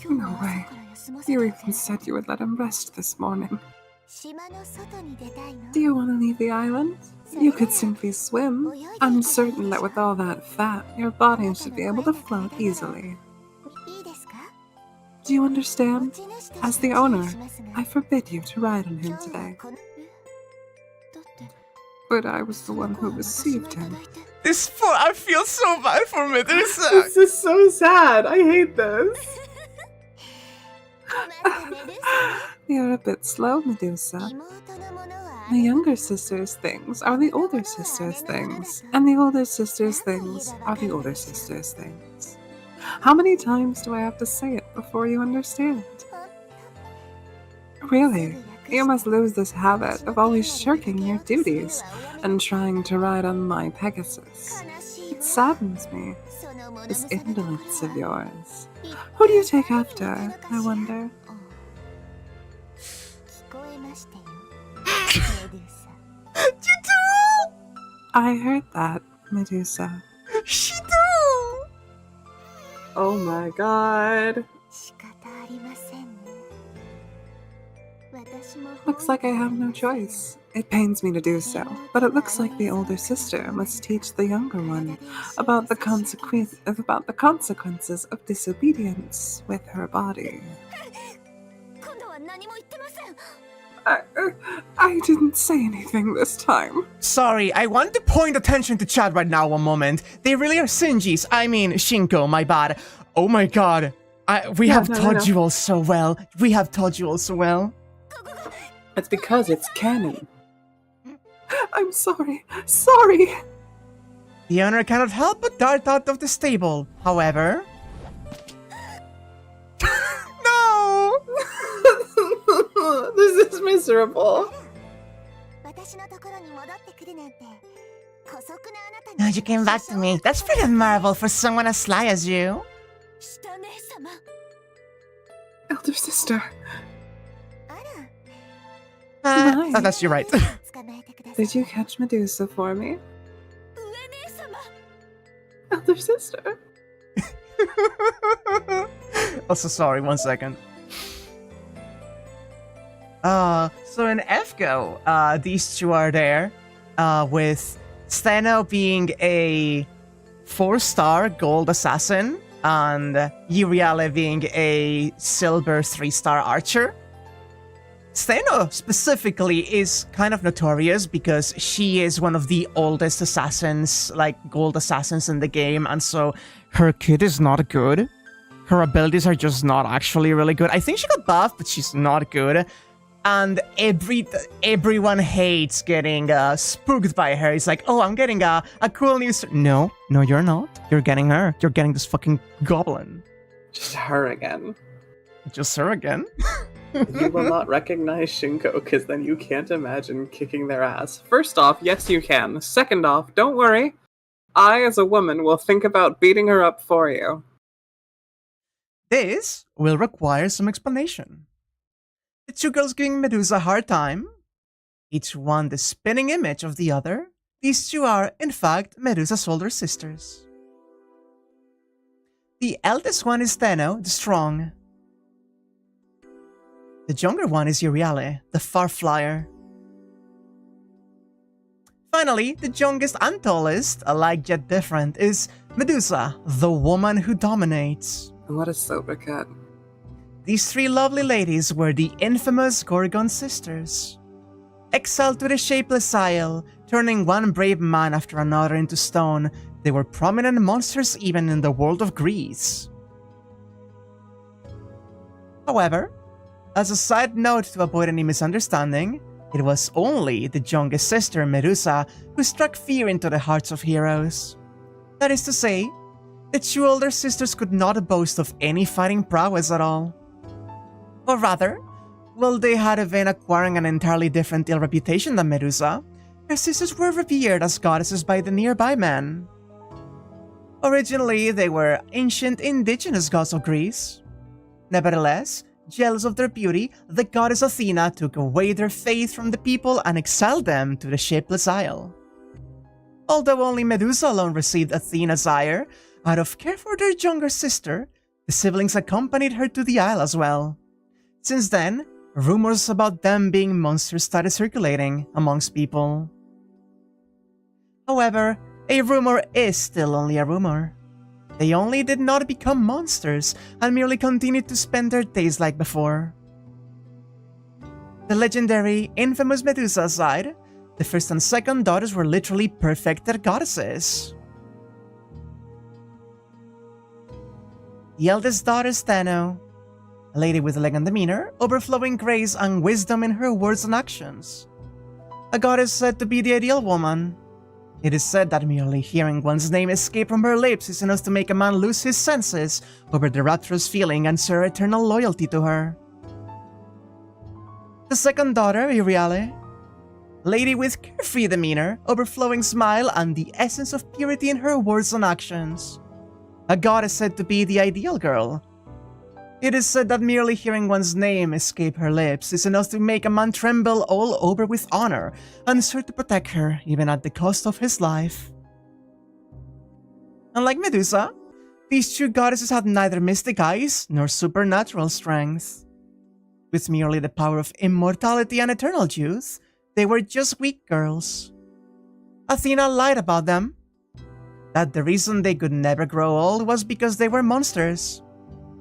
No way. You even said you would let him rest this morning. Do you want to leave the island? You could simply swim. I'm certain that with all that fat, your body should be able to float easily. Do you understand? As the owner, I forbid you to ride on him today. But I was the one who received him. I feel so bad for Medusa. This is so sad. I hate this. You're a bit slow, Medusa. The younger sister's things are the older sister's things, and the older sister's things are the older sister's things. How many times do I have to say it before you understand? Really, you must lose this habit of always shirking your duties and trying to ride on my Pegasus. It saddens me, this indolence of yours. Who do you take after, I wonder? You do? I heard that, Medusa. She do! Oh my god. Looks like I have no choice. It pains me to do so, but it looks like the older sister must teach the younger one about the consequences of disobedience with her body. I didn't say anything this time. Sorry, I want to point attention to chat right now one moment. They really are Shinjis. I mean, Shinko, my bad. Oh my god. We have taught you all so well. We have taught you all so well. It's because it's canon. I'm sorry. Sorry. The owner cannot help but dart out of the stable. However... No! This is miserable. You came back to me. That's pretty admirable for someone as sly as you. Elder sister. Oh, that's you right. Did you catch Medusa for me? Elder sister. Also, sorry, 1 second. So in FGO, these two are there, with Steno being a 4-star gold assassin, and Uriale being a silver 3-star archer. Steno specifically is kind of notorious because she is one of the oldest assassins, like gold assassins in the game, and so her kit is not good. Her abilities are just not actually really good. I think she got buffed, but she's not good. And everyone hates getting spooked by her. It's like, oh, I'm getting a cool news. No, you're not. You're getting her. You're getting this fucking goblin. Just her again. Just her again? You will not recognize Shinko, because then you can't imagine kicking their ass. First off, yes you can. Second off, don't worry. I, as a woman, will think about beating her up for you. This will require some explanation. The two girls giving Medusa a hard time, each one the spinning image of the other. These two are, in fact, Medusa's older sisters. The eldest one is Steno, the strong. The younger one is Uriale, the far flyer. Finally, the youngest and tallest, alike yet different, is Medusa, the woman who dominates. What a sober cat. These three lovely ladies were the infamous Gorgon sisters. Exiled to the shapeless isle, turning one brave man after another into stone, they were prominent monsters even in the world of Greece. However, as a side note to avoid any misunderstanding, it was only the youngest sister, Medusa, who struck fear into the hearts of heroes. That is to say, the two older sisters could not boast of any fighting prowess at all. Or rather, while they had been acquiring an entirely different ill reputation than Medusa, her sisters were revered as goddesses by the nearby men. Originally, they were ancient indigenous gods of Greece. Nevertheless, jealous of their beauty, the goddess Athena took away their faith from the people and exiled them to the shapeless isle. Although only Medusa alone received Athena's ire, out of care for their younger sister, the siblings accompanied her to the isle as well. Since then, rumors about them being monsters started circulating amongst people. However, a rumor is still only a rumor. They only did not become monsters and merely continued to spend their days like before. The legendary, infamous Medusa aside, the first and second daughters were literally perfected goddesses. The eldest daughter, Steno, a lady with elegant demeanor, overflowing grace and wisdom in her words and actions. A goddess said to be the ideal woman. It is said that merely hearing one's name escape from her lips is enough to make a man lose his senses over the rapturous feeling and swear eternal loyalty to her. The second daughter, Uriale, a lady with carefree demeanor, overflowing smile, and the essence of purity in her words and actions. A goddess said to be the ideal girl. It is said that merely hearing one's name escape her lips is enough to make a man tremble all over with honor and swear to protect her even at the cost of his life. Unlike Medusa, these two goddesses had neither mystic eyes nor supernatural strength. With merely the power of immortality and eternal youth, they were just weak girls. Athena lied about them. That the reason they could never grow old was because they were monsters.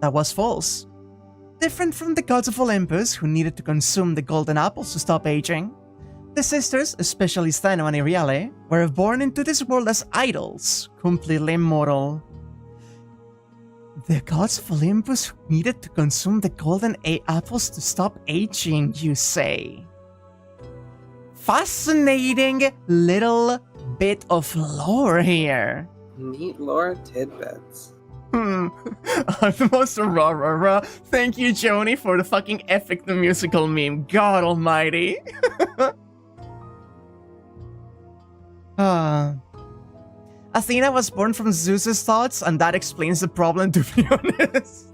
That was false. Different from the gods of Olympus, who needed to consume the golden apples to stop aging, the sisters, especially Steno and Iriale, were born into this world as idols, completely immortal. The gods of Olympus needed to consume the golden apples to stop aging, you say? Fascinating little bit of lore here. Neat lore tidbits. The most rah. Thank you, Joni, for the fucking epic the musical meme. God almighty. Athena was born from Zeus's thoughts, and that explains the problem, to be honest.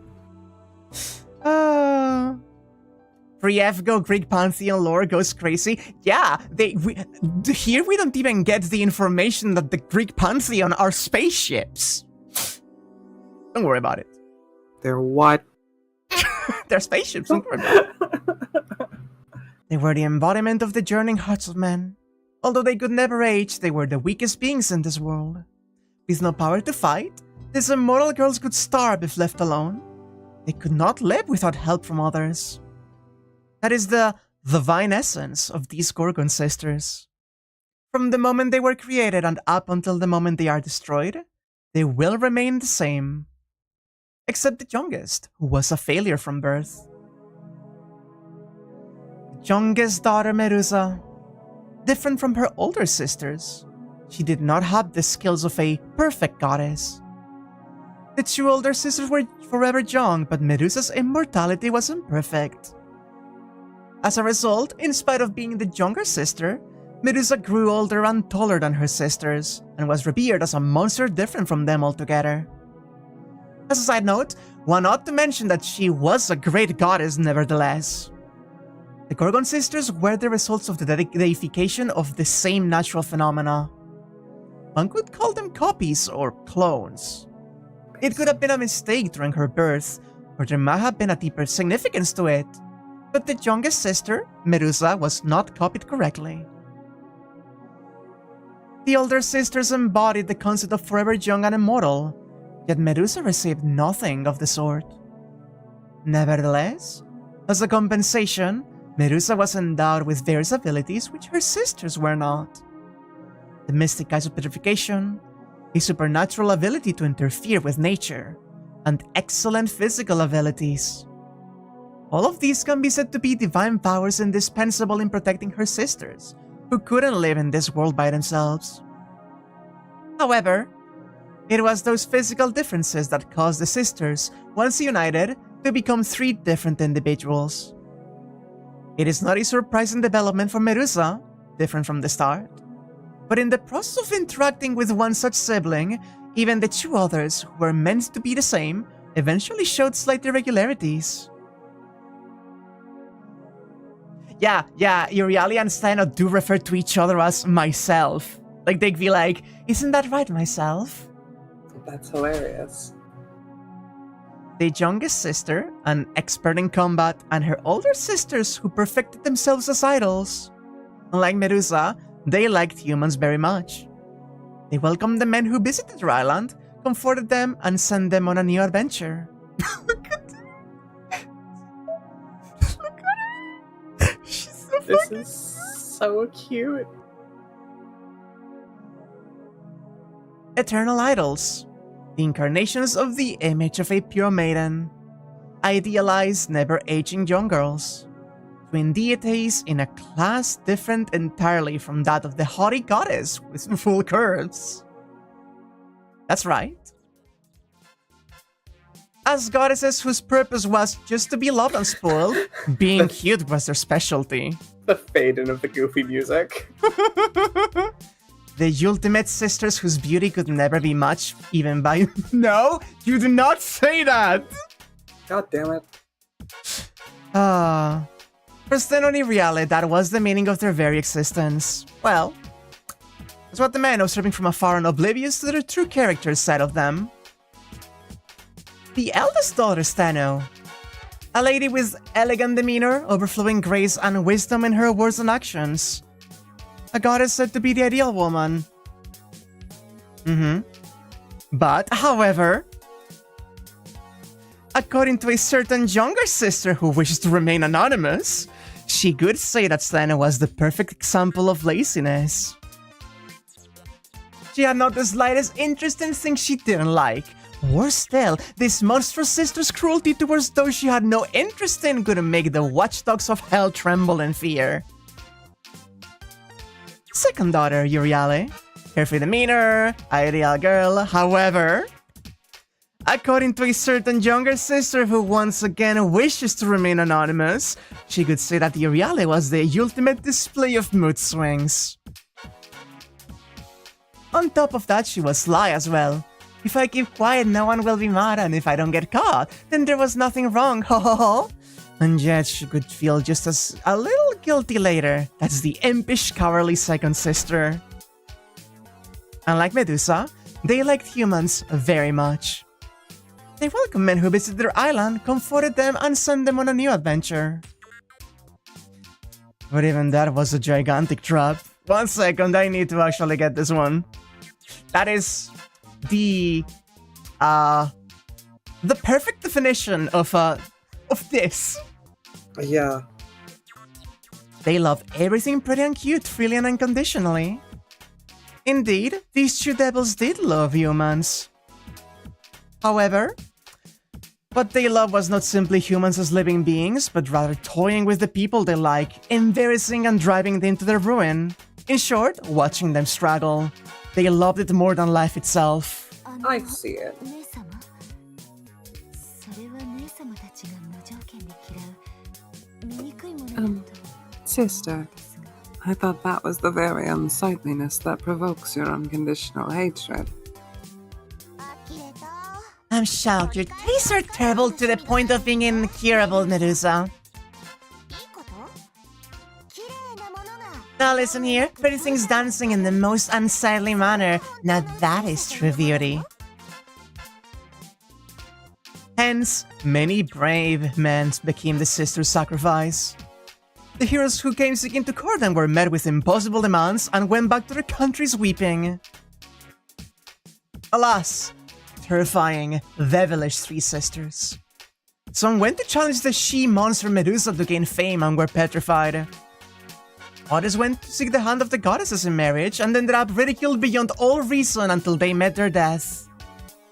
Pre-Evgo Greek pantheon lore goes crazy. Yeah, here we don't even get the information that the Greek pantheon are spaceships. Don't worry about it. They're what? They're spaceships, don't worry about it. They were the embodiment of the yearning hearts of men. Although they could never age, they were the weakest beings in this world. With no power to fight, these immortal girls could starve if left alone. They could not live without help from others. That is the divine essence of these Gorgon sisters. From the moment they were created and up until the moment they are destroyed, they will remain the same. Except the youngest, who was a failure from birth. The youngest daughter, Medusa, different from her older sisters, she did not have the skills of a perfect goddess. The two older sisters were forever young, but Medusa's immortality was imperfect. As a result, in spite of being the younger sister, Medusa grew older and taller than her sisters, and was revered as a monster different from them altogether. As a side note, one ought to mention that she was a great goddess nevertheless. The Gorgon sisters were the results of the deification of the same natural phenomena. One could call them copies or clones. It could have been a mistake during her birth, or there might have been a deeper significance to it, but the youngest sister, Medusa, was not copied correctly. The older sisters embodied the concept of forever young and immortal, yet Medusa received nothing of the sort. Nevertheless, as a compensation, Medusa was endowed with various abilities which her sisters were not. The mystic eyes of petrification, a supernatural ability to interfere with nature, and excellent physical abilities. All of these can be said to be divine powers indispensable in protecting her sisters, who couldn't live in this world by themselves. However, it was those physical differences that caused the sisters, once united, to become three different individuals. It is not a surprising development for Medusa, different from the start. But in the process of interacting with one such sibling, even the two others, who were meant to be the same, eventually showed slight irregularities. Yeah, Iriali and Steno do refer to each other as myself. Like, they'd be like, isn't that right, myself? That's hilarious. The youngest sister, an expert in combat, and her older sisters who perfected themselves as idols. Unlike Medusa, they liked humans very much. They welcomed the men who visited their island, comforted them, and sent them on a new adventure. Look at her! Look at her! She's so This fucking is so cute. Eternal idols. The incarnations of the image of a pure maiden. Idealized, never-aging young girls. Twin deities in a class different entirely from that of the haughty goddess with full curves. That's right. As goddesses whose purpose was just to be loved and spoiled, being cute was their specialty. The fade-in of the goofy music. The ultimate sisters whose beauty could never be matched even by... No, you do not say that! God damn it. For Steno and Iriale, that was the meaning of their very existence. Well, it's what the men observing from afar and oblivious to their true characters said of them. The eldest daughter, Steno. A lady with elegant demeanor, overflowing grace and wisdom in her words and actions. A goddess said to be the ideal woman. But, however, according to a certain younger sister who wishes to remain anonymous, she could say that Selena was the perfect example of laziness. She had not the slightest interest in things she didn't like. Worse still, this monstrous sister's cruelty towards those she had no interest in could make the watchdogs of hell tremble in fear. Second daughter, Uriale. Carefree demeanor, ideal girl, however, according to a certain younger sister who once again wishes to remain anonymous, she could say that Uriale was the ultimate display of mood swings. On top of that, she was sly as well. If I keep quiet, no one will be mad, and if I don't get caught, then there was nothing wrong, ho ho ho. And yet she could feel just as a little guilty later. That's the impish, cowardly second sister. Unlike Medusa, they liked humans very much. They welcomed men who visited their island, comforted them, and sent them on a new adventure. But even that was a gigantic trap. 1 second, I need to actually get this one. That is the perfect definition of this. Yeah. They love everything pretty and cute, freely and unconditionally. Indeed, these two devils did love humans. However, what they loved was not simply humans as living beings, but rather toying with the people they like, embarrassing and driving them to their ruin. In short, watching them struggle. They loved it more than life itself. I see it. Sister, I thought that was the very unsightliness that provokes your unconditional hatred. I'm shocked. Your tastes are terrible to the point of being incurable, Medusa. Now listen here, pretty things dancing in the most unsightly manner. Now that is true beauty. Hence, many brave men became the sister's sacrifice. The heroes who came seeking to court them were met with impossible demands and went back to their countries weeping. Alas, terrifying, devilish 3 sisters. Some went to challenge the she-monster Medusa to gain fame and were petrified. Others went to seek the hand of the goddesses in marriage and ended up ridiculed beyond all reason until they met their death.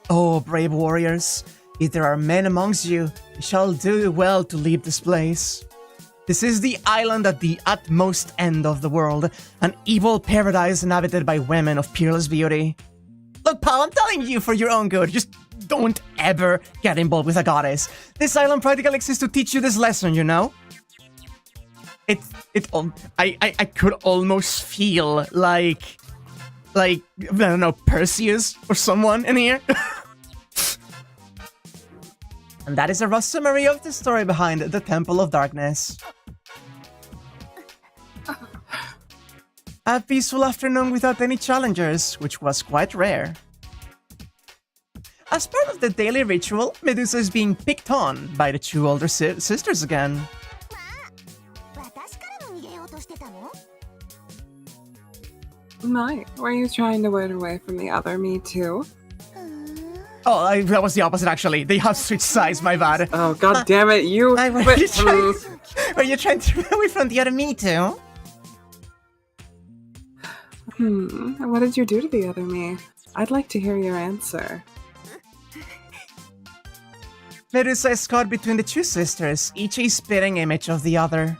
Oh, brave warriors, if there are men amongst you, you shall do well to leave this place. This is the island at the utmost end of the world, an evil paradise inhabited by women of peerless beauty. Look, pal, I'm telling you for your own good, just don't ever get involved with a goddess. This island practically exists to teach you this lesson, you know? I could almost feel like, I don't know, Perseus or someone in here. And that is a rough summary of the story behind the Temple of Darkness. A peaceful afternoon without any challengers, which was quite rare. As part of the daily ritual, Medusa is being picked on by the 2 older sisters again. My, were you trying to ward away from the other me too? Oh, that was the opposite actually. They have switched sides, my bad. Oh, god damn it, you... Were you trying to run away from the other me too? What did you do to the other me? I'd like to hear your answer. Medusa is caught between the 2 sisters, each a spitting image of the other.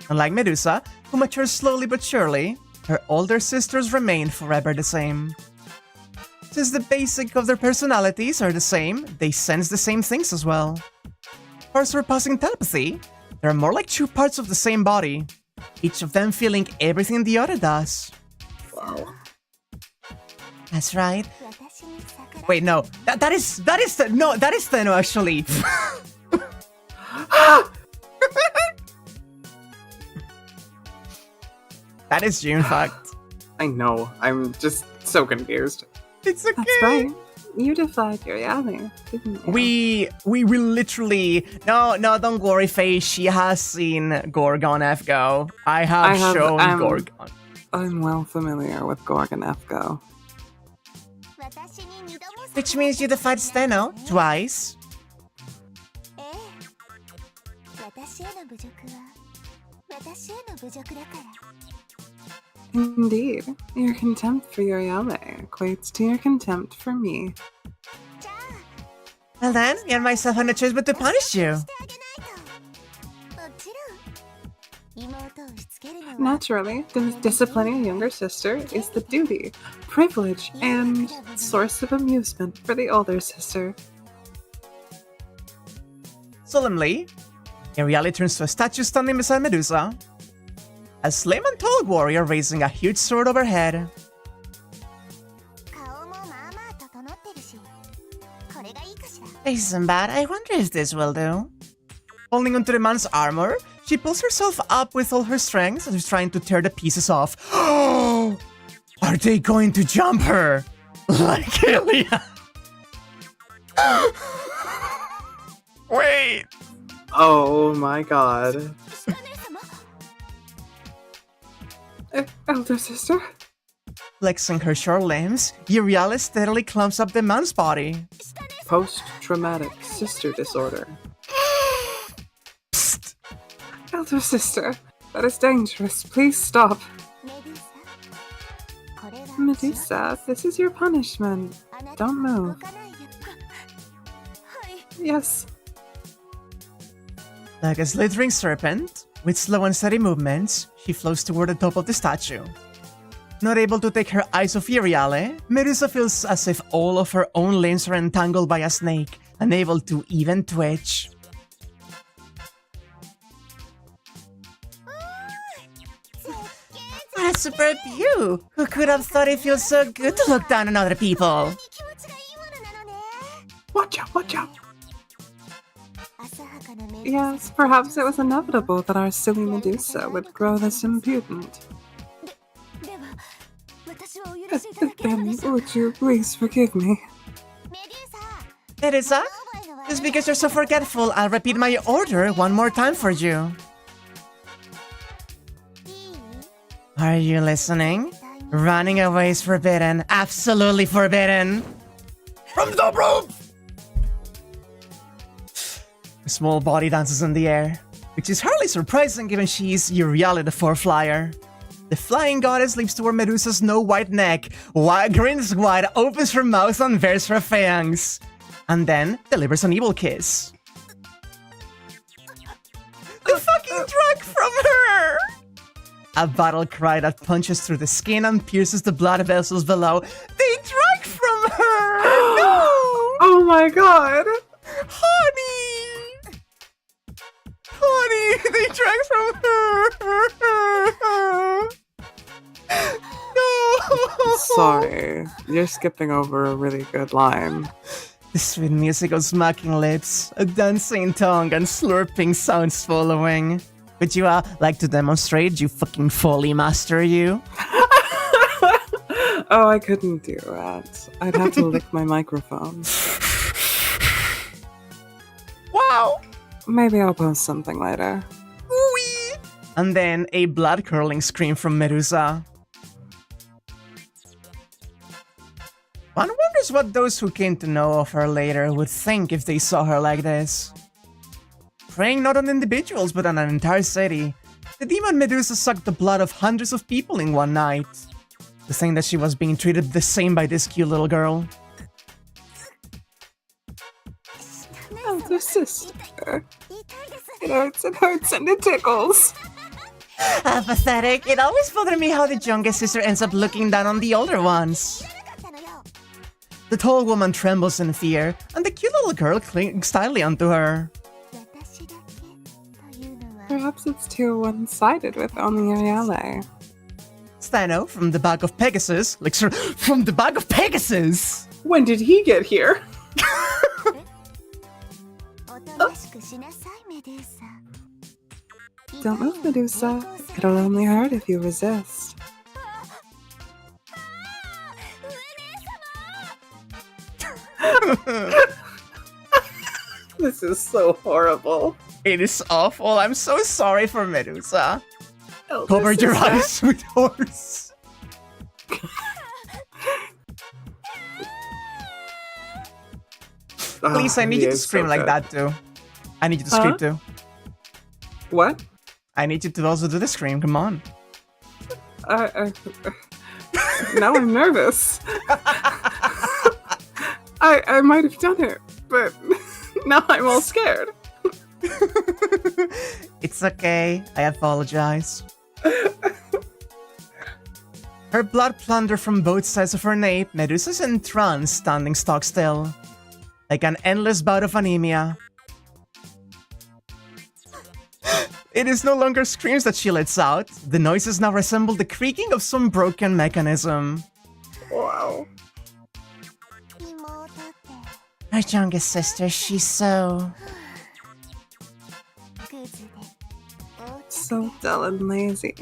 Unlike Medusa, who matures slowly but surely, her older sisters remain forever the same. Since the basic of their personalities are the same, they sense the same things as well. For surpassing telepathy, they are more like 2 parts of the same body, each of them feeling everything the other does. Wow. That's right. Wait, no. That is Theno actually. That is you, in fact. I know, I'm just so confused. It's okay. That's right. You defied your Yami, didn't you? We literally no, don't worry, Faye. She has seen Gorgon F-Go. I have shown Gorgon. I'm well familiar with Gorgon F-Go. Which means you defied Steno twice. Indeed, your contempt for Yoriame equates to your contempt for me. Well then, you and myself had no choice but to punish you. Naturally, disciplining a younger sister is the duty, privilege, and source of amusement for the older sister. Solemnly, Iriale turns to a statue standing beside Medusa. A slim and tall warrior raising a huge sword overhead. Isn't bad. I wonder if this will do. Holding onto the man's armor, she pulls herself up with all her strength as she's trying to tear the pieces off. Oh! Are they going to jump her? Like Emiya? Wait! Oh my god. Elder sister? Flexing her short limbs, Iriale steadily clumps up the man's body. Post-traumatic sister disorder. Psst. Elder sister, that is dangerous. Please stop. Medusa, this is your punishment. Don't move. Yes. Like a slithering serpent, with slow and steady movements, she floats toward the top of the statue. Not able to take her eyes off Iriale, Medusa feels as if all of her own limbs are entangled by a snake, unable to even twitch. What a superb view! Who could have thought it feels so good to look down on other people? Watch out, watch out! Yes, perhaps it was inevitable that our silly Medusa would grow this impudent. Then would you please forgive me? Medusa? Just because you're so forgetful, I'll repeat my order one more time for you. Are you listening? Running away is forbidden. Absolutely forbidden. From the roof! A small body dances in the air, which is hardly surprising given she's Iriale the Four Flyer. The flying goddess leaps toward Medusa's snow-white neck, grins wide, opens her mouth and bares her fangs, and then delivers an evil kiss. The fucking drug from her! A battle cry that punches through the skin and pierces the blood vessels below. They drank from her! No! Oh my god! Honey! Honey, they drank from her! No! Sorry, you're skipping over a really good line. The sweet music of smacking lips, a dancing tongue, and slurping sounds following. Would you like to demonstrate, you fucking Foley master, you? Oh, I couldn't do that. I'd have to lick my microphone. Wow! Maybe I'll post something later. Whee! And then a blood-curdling scream from Medusa. One wonders what those who came to know of her later would think if they saw her like this. Preying not on individuals but on an entire city, the demon Medusa sucked the blood of hundreds of people in one night. To think that she was being treated the same by this cute little girl. Elder sister. It hurts, and it tickles. Pathetic. It always bothered me how the youngest sister ends up looking down on the older ones. The tall woman trembles in fear, and the cute little girl clings tightly onto her. Perhaps it's too one-sided with only Iriale. Steno, from the back of Pegasus, licks her from the back of Pegasus! When did he get here? Don't move, Medusa. It'll only hurt if you resist. This is so horrible. It is awful. I'm so sorry for Medusa. Elder Cover your sister. eyes with horse. Please, I need he you to is scream so like good. that too. I need you to scream Huh? too. What? I need you to also do the scream. Come on. Now I'm nervous. I might have done it, but now I'm all scared. It's okay. I apologize. Her blood plundered from both sides of her nape. Medusa's entranced, standing stock still, like an endless bout of anemia. It is no longer screams that she lets out. The noises now resemble the creaking of some broken mechanism. Wow. Her youngest sister, she's so... So dull and lazy.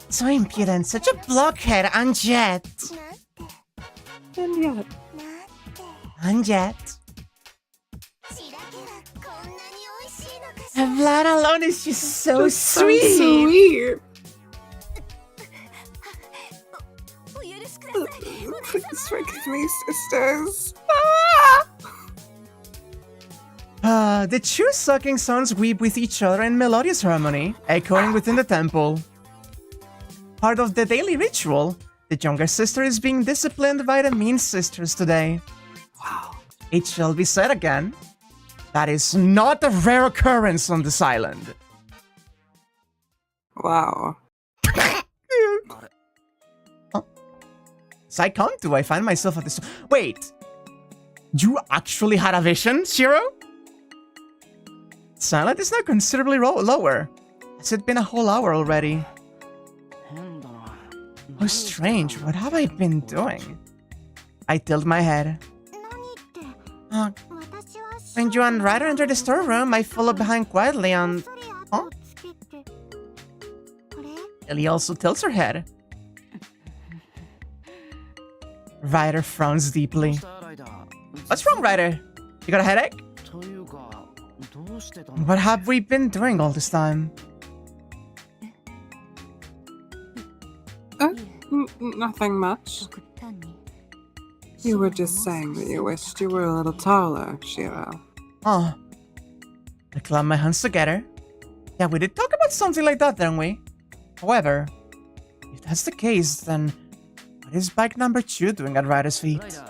so impudent, such a blockhead, and yet... And yet, And yet... Her blood alone is just so just so sweet! sweet. Please forgive me, sisters. The two sucking sons weep with each other in melodious harmony, echoing within the temple. Part of the daily ritual, the younger sister is being disciplined by the mean sisters today. Wow. It shall be said again, that is not a rare occurrence on this island. Wow. As I come to, I find myself at this... Wait! You actually had a vision, Shiro? Silent is now considerably lower. Has it been a whole hour already? Oh, strange. What have I been doing? I tilt my head. When you and Ryder entered the storeroom, I followed behind quietly and... Huh? Ellie also tilts her head. Ryder frowns deeply. What's wrong, Ryder? You got a headache? What have we been doing all this time? Nothing much. You were just saying that you wished you were a little taller, Shiro. Oh. I clamp my hands together. Yeah, we did talk about something like that, didn't we? However, if that's the case, then what is bike number 2 doing at Ryder's feet?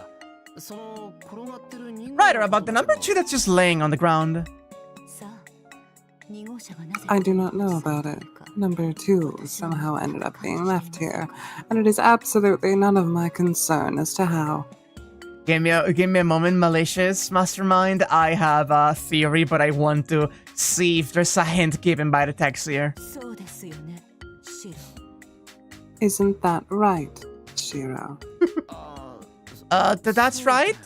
Ryder, about the number 2 that's just laying on the ground. I do not know about it. Number 2 somehow ended up being left here, and it is absolutely none of my concern as to how. Give me a moment, malicious mastermind. I have a theory, but I want to see if there's a hint given by the text here. Isn't that right, Shiro? That's right.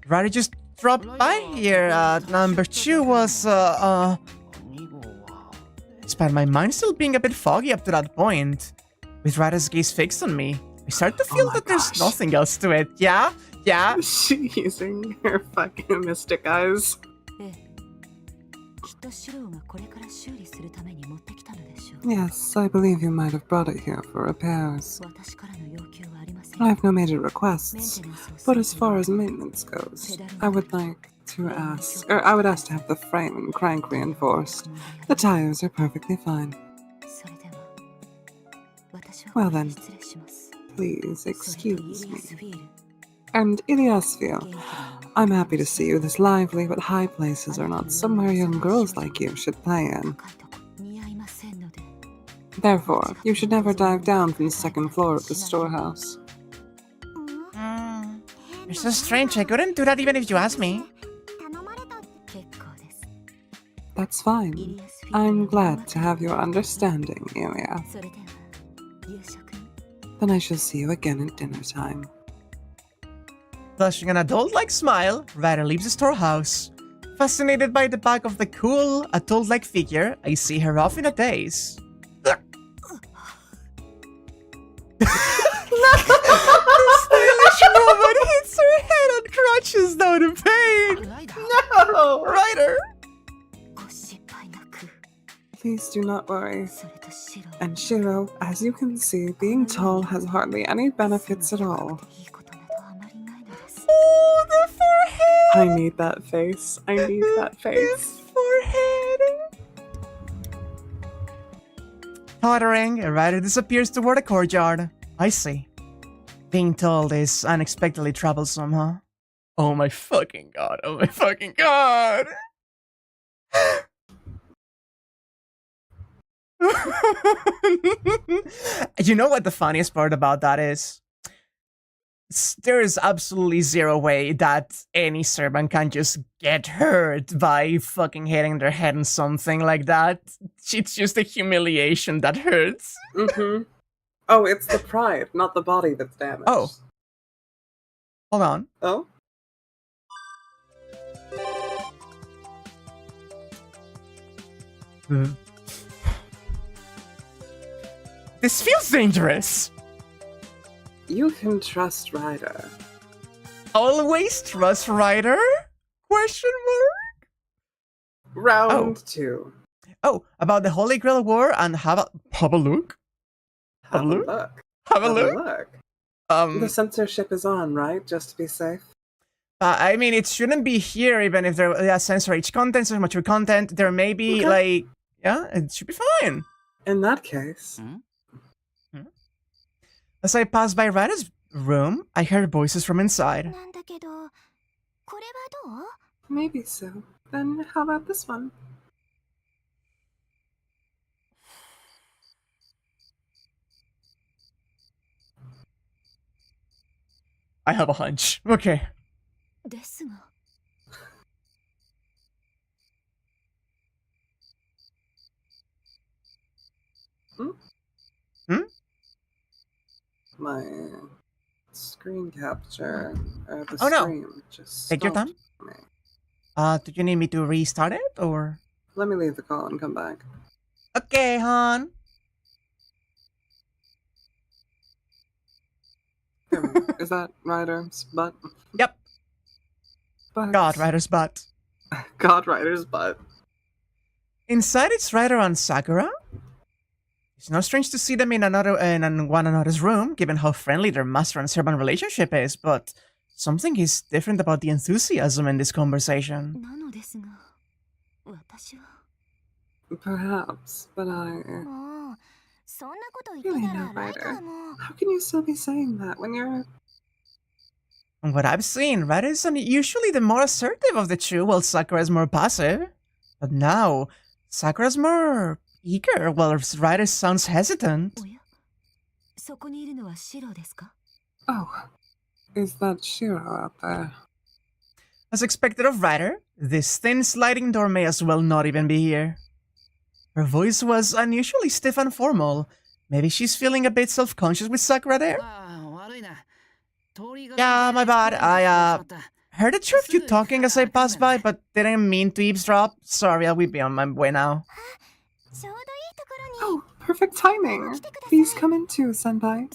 Ryder just dropped by here. Number 2 was, Despite my mind still being a bit foggy up to that point, with Ryder's gaze fixed on me, I start to feel that there's nothing else to it. Yeah? Yeah? She using her fucking mystic eyes. Yes, I believe you might have brought it here for repairs. I have no major requests, but as far as maintenance goes, I would ask to have the frame and crank reinforced. The tires are perfectly fine. Well then, please excuse me. And Iliasville, I'm happy to see you this lively, but high places are not somewhere young girls like you should play in. Therefore, you should never dive down from the second floor of the storehouse. You're so strange. I couldn't do that even if you asked me. That's fine. I'm glad to have your understanding, Emiya. Then I shall see you again at dinner time. Blushing an adult-like smile, Ryder leaves the storehouse. Fascinated by the back of the cool, adult-like figure, I see her off in a daze. The stylish Robot hits her head on crutches down in pain. No! Ryder. Please do not worry. And Shiro, as you can see, being tall has hardly any benefits at all. Oh, the forehead. I need that face. I need that face. Forehead. Tottering, Ryder disappears toward a courtyard. I see. Being told is unexpectedly troublesome, huh? Oh my fucking god. Oh my fucking god. You know what the funniest part about that is? There is absolutely zero way that any servant can just get hurt by fucking hitting their head on something like that. It's just a humiliation that hurts. Mm-hmm. Oh, it's the pride, not the body that's damaged. Oh. Hold on. Oh? This feels dangerous. You can trust Ryder. Always trust Ryder? Question mark? Round 2. Oh, about the Holy Grail War and have a look? Have a look? look. Have a Have look? a look. The The censorship is on, right? Just to be safe. I mean, it shouldn't be here even if there censor age content, so mature content. There may be, Okay. like, yeah, it should be fine. In that case, As I passed by Ryder's room, I heard voices from inside. maybe so. Then how about this one? I have a hunch. Okay. My screen capture, the Oh, no. stream just Take your stopped time. me. Do you need me to restart it, or? Let me leave the call and come back. Okay, hon. Here we go. Is that Ryder's butt? Yep. But God, Ryder's butt. God Ryder's butt. Inside, it's Ryder and Sakura. It's not strange to see them in one another's room, given how friendly their master and servant relationship is, but something is different about the enthusiasm in this conversation. Perhaps, but I really not Ryder. How can you still be saying that when you're... From what I've seen, Ryder is usually the more assertive of the two, while Sakura is more passive. But now, Sakura's more eager, while Ryder sounds hesitant. Oh, is that Shiro out there? As expected of Ryder, this thin sliding door may as well not even be here. Her voice was unusually stiff and formal. Maybe she's feeling a bit self-conscious with Sakura there? Yeah, my bad. I heard the two of you talking as I passed by, but didn't mean to eavesdrop. Sorry, I'll be on my way now. Oh, perfect timing. Please come in too, Senpai.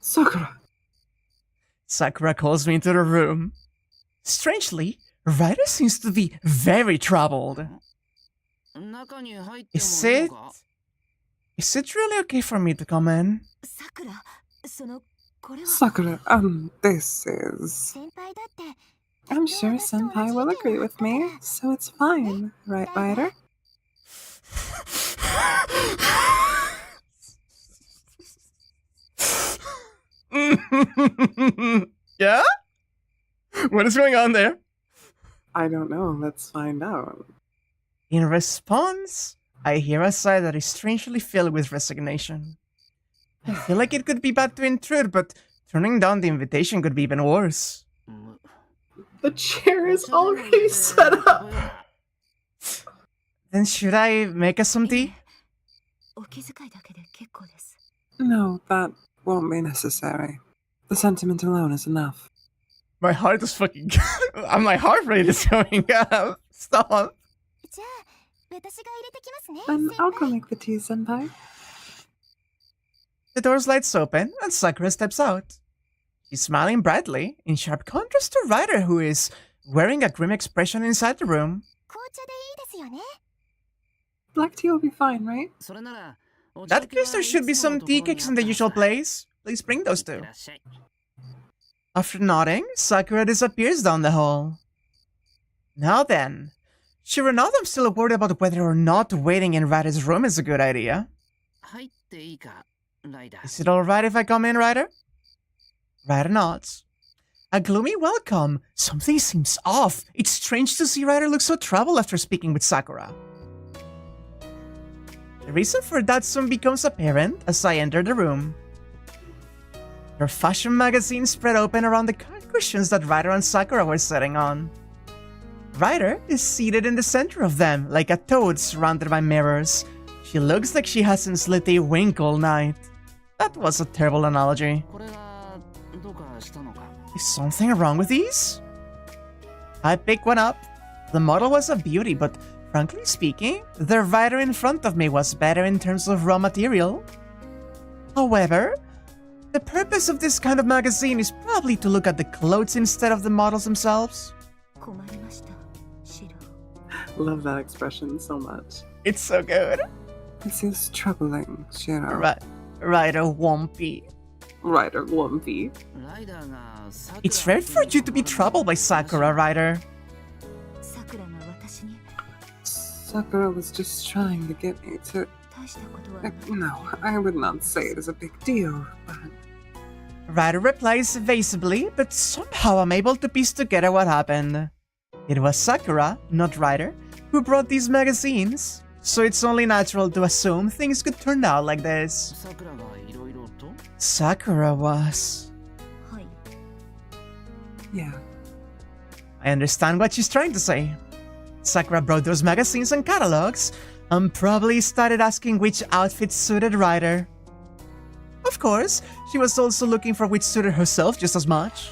Sakura. Sakura calls me into the room. Strangely, Ryder seems to be very troubled. Is it really okay for me to come in? Sakura, this is... I'm sure Senpai will agree with me, so it's fine, right, Ryder? Yeah? What is going on there? I don't know, let's find out. In response, I hear a sigh that is strangely filled with resignation. I feel like it could be bad to intrude, but turning down the invitation could be even worse. The chair is already set up! Then should I make us some tea? No, that won't be necessary. The sentiment alone is enough. My heart is fucking... my heart rate is going up. Stop. Then I'll go make the tea, Senpai. The door slides open, and Sakura steps out. She's smiling brightly, in sharp contrast to Ryder, who is wearing a grim expression inside the room. Black tea will be fine, right? In that case, there should be some tea cakes in the usual place. Please bring those two. After nodding, Sakura disappears down the hall. Now then, sure enough, I'm still worried about whether or not waiting in Ryder's room is a good idea. Is it alright if I come in, Ryder? Ryder nods. A gloomy welcome. Something seems off. It's strange to see Ryder look so troubled after speaking with Sakura. The reason for that soon becomes apparent as I enter the room. There are fashion magazines spread open around the cushions that Ryder and Sakura were sitting on. Ryder is seated in the center of them, like a toad surrounded by mirrors. She looks like she hasn't slept a wink all night. That was a terrible analogy. Is something wrong with these? I pick one up. The model was a beauty, but frankly speaking, the Ryder in front of me was better in terms of raw material. However, the purpose of this kind of magazine is probably to look at the clothes instead of the models themselves. Love that expression so much. It's so good. This is troubling, Shiro. Ryder Wumpy. Ryder Lumpy. It's rare for you to be troubled by Sakura, Ryder. Sakura was just trying to get me to... No, I would not say it is a big deal, but... Ryder replies evasively, but somehow I'm able to piece together what happened. It was Sakura, not Ryder, who brought these magazines, so it's only natural to assume things could turn out like this. Sakura was... Yeah. I understand what she's trying to say. Sakura brought those magazines and catalogs, and probably started asking which outfit suited Ryder. Of course, she was also looking for which suited herself just as much.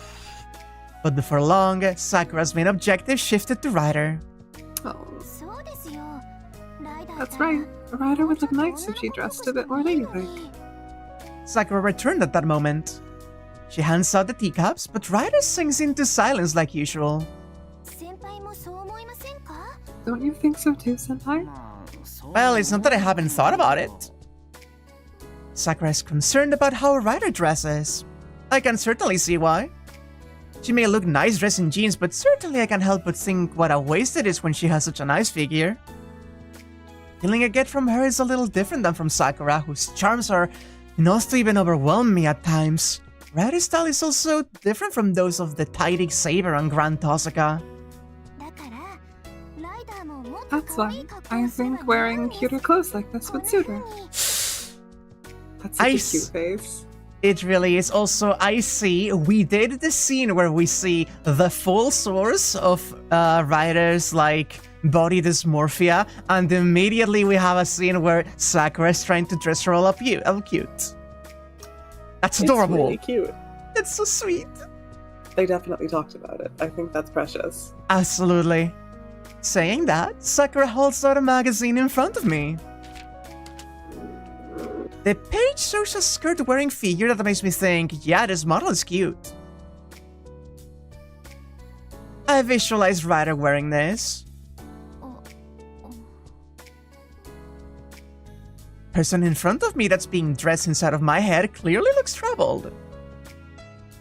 But before long, Sakura's main objective shifted to Ryder. Oh. That's right. Ryder would look nice if she dressed a bit more ladylike. Sakura returned at that moment. She hands out the teacups, but Ryder sinks into silence like usual. Don't you think so too, Senpai? Well, it's not that I haven't thought about it. Sakura is concerned about how Ryder dresses. I can certainly see why. She may look nice dressed in jeans, but certainly I can't help but think what a waste it is when she has such a nice figure. Feeling I get from her is a little different than from Sakura, whose charms are enough to even overwhelm me at times. Ryder's style is also different from those of the tidy Saber and Grand Tosaka. That's why I think wearing cuter clothes like this would suit her. That's such a cute face. It really is. Also, I see we did the scene where we see the full source of Ryder's like body dysmorphia, and immediately we have a scene where Sakura is trying to dress her all up cute. That's adorable. It's really cute. It's so sweet. They definitely talked about it. I think that's precious. Absolutely. Saying that, Sakura holds out a magazine in front of me. The page shows a skirt-wearing figure that makes me think, yeah, this model is cute. I visualize Ryder wearing this. Person in front of me that's being dressed inside of my head clearly looks troubled.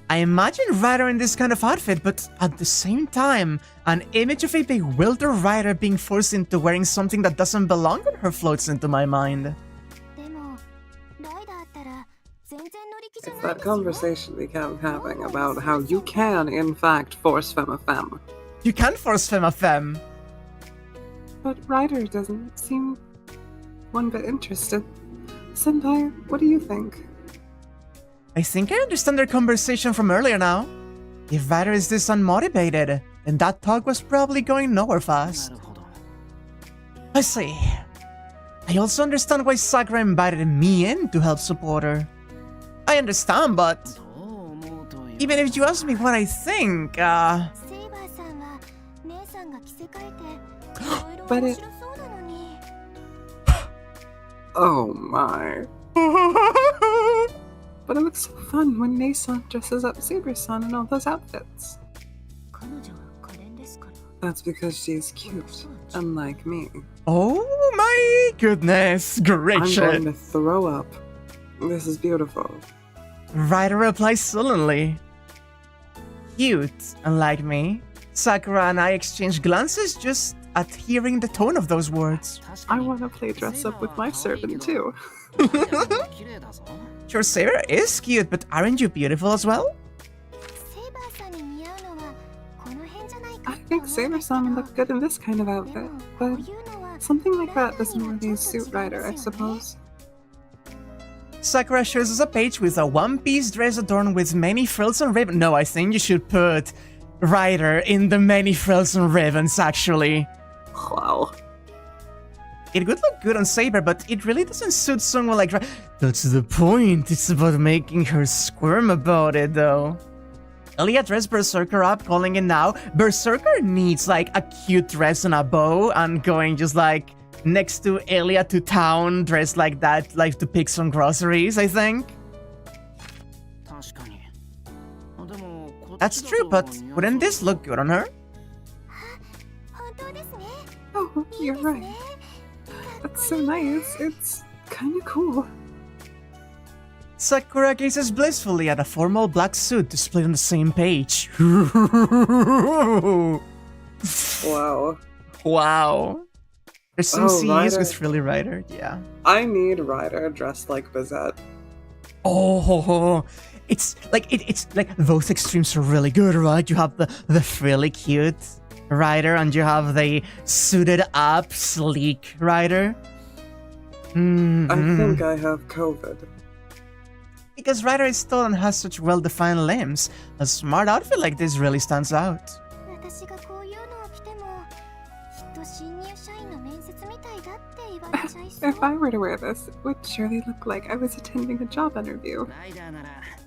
I imagine Ryder in this kind of outfit, but at the same time, an image of a bewildered Ryder being forced into wearing something that doesn't belong on her floats into my mind. It's that conversation we kept having about how you can, in fact, force femme a femme. You can force femme a femme. But Ryder doesn't seem one bit interested. Senpai, what do you think? I think I understand their conversation from earlier now. If Ryder is this unmotivated, then that talk was probably going nowhere fast. I see. I also understand why Sakura invited me in to help support her. I understand, but even if you ask me what I think, But it... Oh my. but it looks so fun when Nasa dresses up Saber-san in all those outfits. That's because she's cute, unlike me. Oh my goodness I'm going gracious. to throw up. This is beautiful. Ryder replies sullenly. Cute, unlike me. Sakura and I exchange glances just at hearing the tone of those words. I want to play dress up with my servant too. Sure, Saber is cute, but aren't you beautiful as well? I think Saber-san would look good in this kind of outfit, but something like that doesn't really suit Ryder, I suppose. Sakura shows us a page with a one-piece dress adorned with many frills and ribbons. No, I think you should put Ryder in the many frills and ribbons, actually. Wow. It would look good on Saber, but it really doesn't suit someone like Ryder. That's the point. It's about making her squirm about it, though. Emiya dressed Berserker up, calling it now. Berserker needs, like, a cute dress and a bow, and going just, like, next to Emiya to town, dressed like that, like to pick some groceries, I think. That's true, but wouldn't this look good on her? Oh, you're right. That's so nice. It's kinda cool. Sakura gazes blissfully at a formal black suit displayed on the same page. Wow. Wow. There's some Oh, C's Ryder. with Frilly Ryder, yeah. I need Ryder dressed like Bizette. Oh, it's like both extremes are really good, right? You have the frilly cute Ryder, and you have the suited up sleek Ryder. I think I have COVID. Because Ryder is tall and has such well-defined limbs, a smart outfit like this really stands out. If I were to wear this, it would surely look like I was attending a job interview.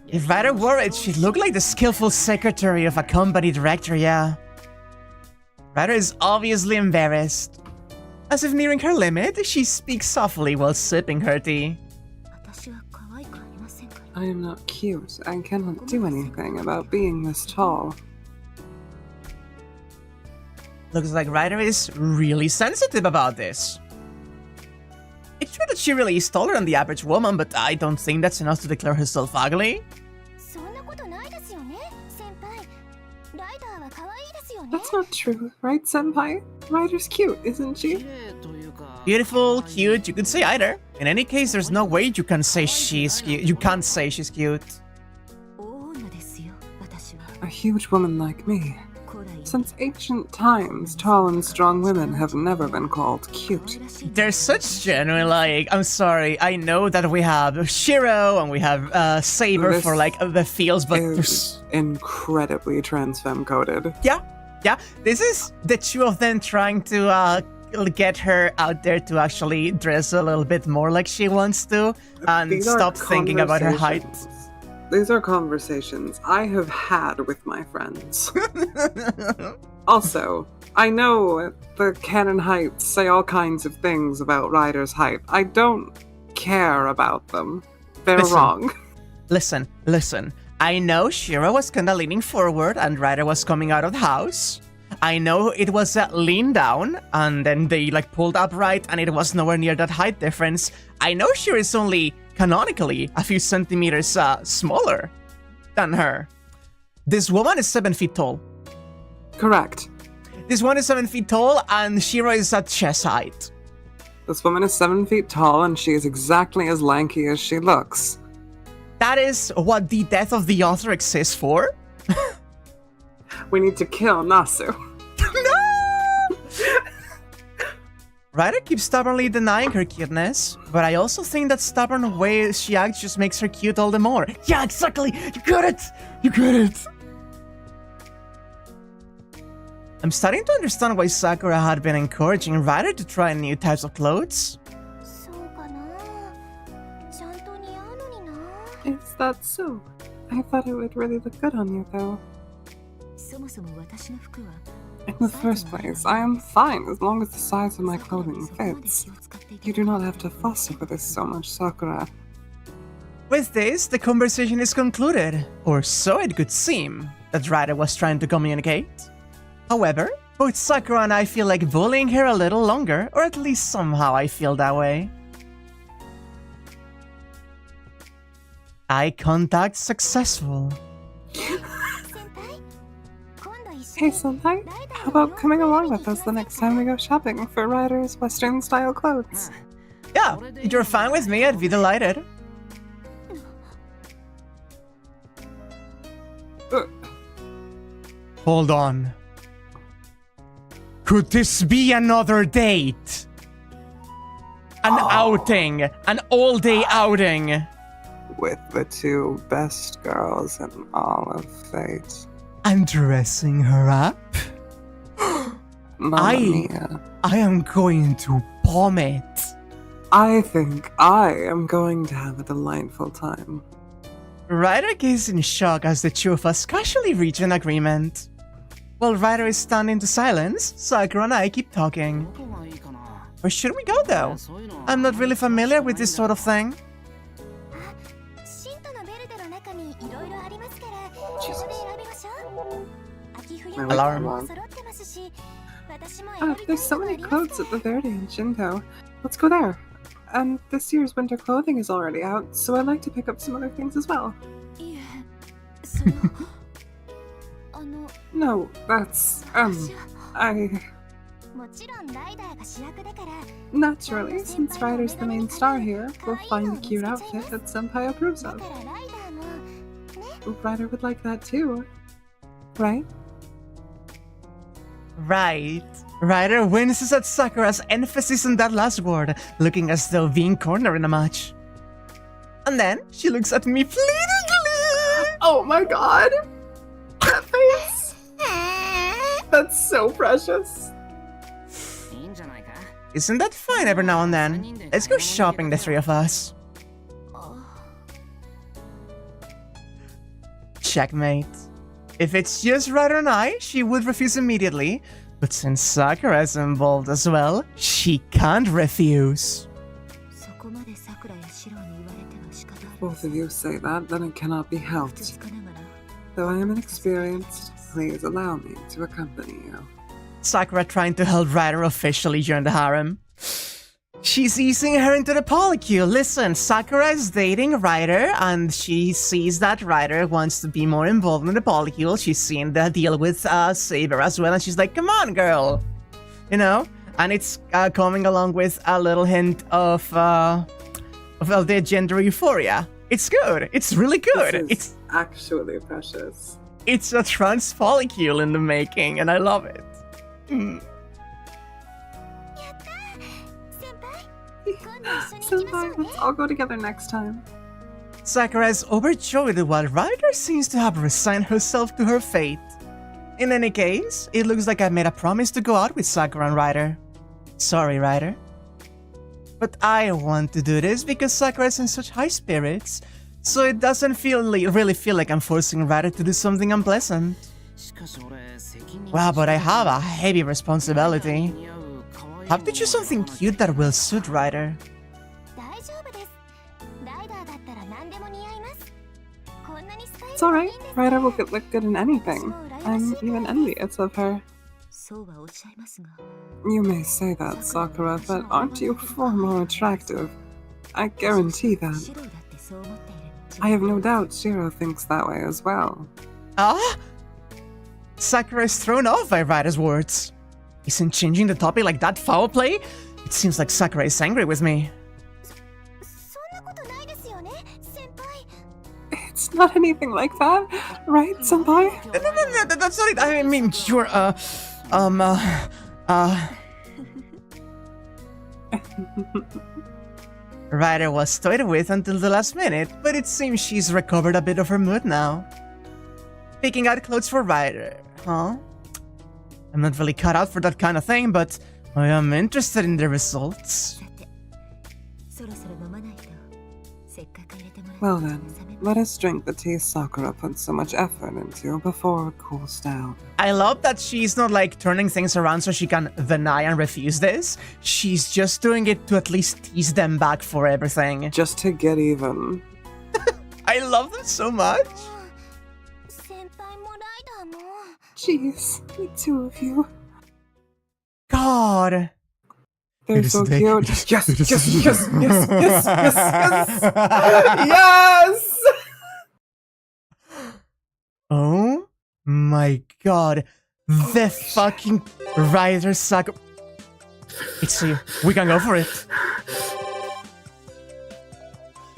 If Ryder wore it, she'd look like the skillful secretary of a company director, yeah. Ryder is obviously embarrassed. As if nearing her limit, she speaks softly while sipping her tea. I am not cute. I cannot do anything about being this tall. Looks like Ryder is really sensitive about this. It's true that she really is taller than the average woman, but I don't think that's enough to declare herself ugly. That's not true, right, Senpai? Ryder's cute, isn't she? Beautiful, cute, you could say either. In any case, there's no way you can say she's cute. You can't say she's cute. A huge woman like me. Since ancient times, tall and strong women have never been called cute. There's such genuine, like, I'm sorry, I know that we have Shiro and we have Saber This for, like, the feels, but Is there's... incredibly transfemme coded. Yeah, this is the two of them trying to get her out there to actually dress a little bit more like she wants to and These are stop thinking about her height. conversations. These are conversations I have had with my friends. Also, I know the canon heights say all kinds of things about Ryder's height. I don't care about them. They're Listen. wrong. Listen. I know Shiro was kinda leaning forward and Ryder was coming out of the house. I know it was lean down and then they like pulled upright and it was nowhere near that height difference. I know Shiro is only canonically a few centimeters smaller than her. This woman is 7 feet tall. Correct. This one is 7 feet tall and Shiro is at chest height. This woman is 7 feet tall and she is exactly as lanky as she looks. That is what the death of the author exists for. We need to kill Nasu. No! Ryder keeps stubbornly denying her cuteness, but I also think that stubborn way she acts just makes her cute all the more. Yeah, exactly! You got it! You got it! I'm starting to understand why Sakura had been encouraging Ryder to try new types of clothes. Is that so? I thought it would really look good on you, though. In the first place, I am fine as long as the size of my clothing fits. You do not have to fuss over this so much, Sakura. With this, the conversation is concluded, or so it could seem, that Ryder was trying to communicate. However, both Sakura and I feel like bullying her a little longer, or at least somehow I feel that way. Eye contact successful. Hey, Senpai, how about coming along with us the next time we go shopping for Ryder's Western-style clothes? Yeah, if you're fine with me, I'd be delighted. Hold on. Could this be another date? An outing. An all-day outing. With the two best girls in all of Fate. I'm dressing her up? Mamma mia. I am going to bomb it. I think I am going to have a delightful time. Ryder gazes in shock as the two of us casually reach an agreement. While Ryder is stunned into silence, Sakura and I keep talking. Where should we go though? I'm not really familiar with this sort of thing. Alarm. There's so many clothes at the Verde in Shinto. Let's go there. And this year's winter clothing is already out, so I'd like to pick up some other things as well. No, that's, Naturally, since Ryder's the main star here, we'll find a cute outfit that Senpai approves of. Ryder would like that too, right? Right. Ryder winces at Sakura's emphasis on that last word, looking as though being cornered in a match. And then she looks at me pleadingly. Oh my god! That face! That's so precious. Isn't that fine every now and then? Let's go shopping, the three of us. Checkmate. If it's just Ryder and I, she would refuse immediately. But since Sakura is involved as well, she can't refuse. If both of you say that, then it cannot be helped. Though I am inexperienced, please allow me to accompany you. Sakura trying to hold Ryder officially join the harem. She's easing her into the polycule. Listen, Sakura is dating Ryder, and she sees that Ryder wants to be more involved in the polycule. She's seen the deal with Saber as well, and she's like, come on, girl. You know? And it's coming along with a little hint of the gender euphoria. It's good. It's really good. It's actually precious. It's a trans polycule in the making, and I love it. Senpai, let's all go together next time. Sakura is overjoyed while Ryder seems to have resigned herself to her fate. In any case, it looks like I made a promise to go out with Sakura and Ryder. Sorry, Ryder. But I want to do this because Sakura is in such high spirits, so it doesn't really feel like I'm forcing Ryder to do something unpleasant. Wow, but I have a heavy responsibility. Have to choose something cute that will suit Ryder. It's alright, Ryder will look good in anything. I'm even envious of her. You may say that, Sakura, but aren't you far more attractive? I guarantee that. I have no doubt Shiro thinks that way as well. Ah? Sakura is thrown off by Ryder's words. Isn't changing the topic like that foul play? It seems like Sakura is angry with me. It's not anything like that, right, Senpai? No, that's not it. I mean, you're, Ryder was toyed with until the last minute, but it seems she's recovered a bit of her mood now. Picking out clothes for Ryder, huh? I'm not really cut out for that kind of thing, but I am interested in the results. Well then, let us drink the tea Sakura put so much effort into before it cools down. I love that she's not like turning things around so she can deny and refuse this. She's just doing it to at least tease them back for everything. Just to get even. I love them so much. Jeez, the two of you. God. They're It so is they- cute. it is- Yes, it is- yes, yes, yes, yes, yes, yes. Yes! Oh my god. The fucking Rider Sakura. It's you. We can go for it.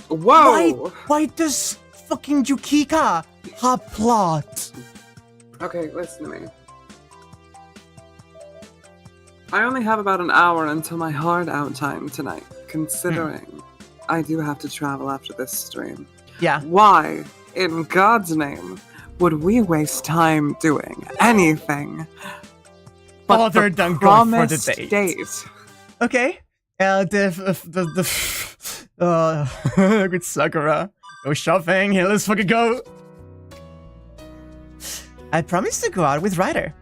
Whoa! Why does fucking Yukika have plot? Okay, listen to me. I only have about an hour until my hard out time tonight, considering I do have to travel after this stream. Yeah. Why, in God's name, would we waste time doing anything but Other the than going for the promised date? Okay. Good Sakura. Go shopping. Here, let's fucking go. I promised to go out with Ryder.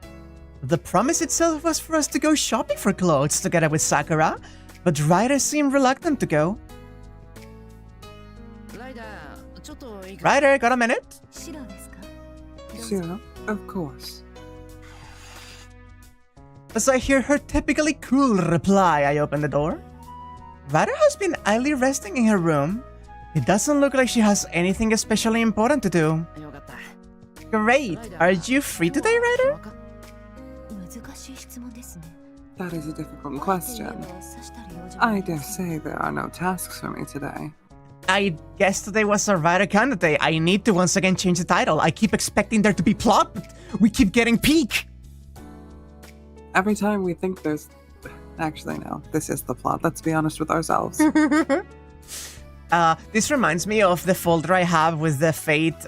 The promise itself was for us to go shopping for clothes together with Sakura, but Ryder seemed reluctant to go. Ryder, got a minute? Sure, of course. As I hear her typically cool reply, I open the door. Ryder has been idly resting in her room. It doesn't look like she has anything especially important to do. Great! Are you free today, Ryder? That is a difficult question. I dare say there are no tasks for me today. I guess today was a Ryder kind of day. I need to once again change the title. I keep expecting there to be plot, but we keep getting peak. Every time we think there's... Actually, no. This is the plot. Let's be honest with ourselves. This reminds me of the folder I have with the Fate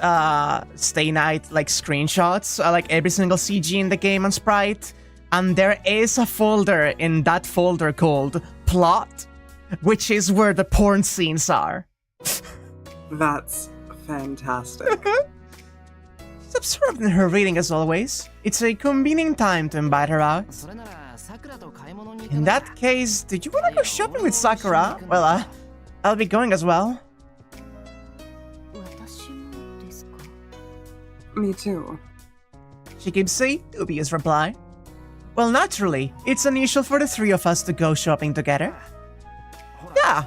Stay Night like screenshots, like every single CG in the game on Sprite. And there is a folder in that folder called Plot, which is where the porn scenes are. That's fantastic. She's absorbed in her reading as always. It's a convenient time to invite her out. In that case, did you want to go shopping with Sakura? Well, I'll be going as well. Me too. She gives a dubious reply. Well, naturally, it's unusual for the three of us to go shopping together. Yeah.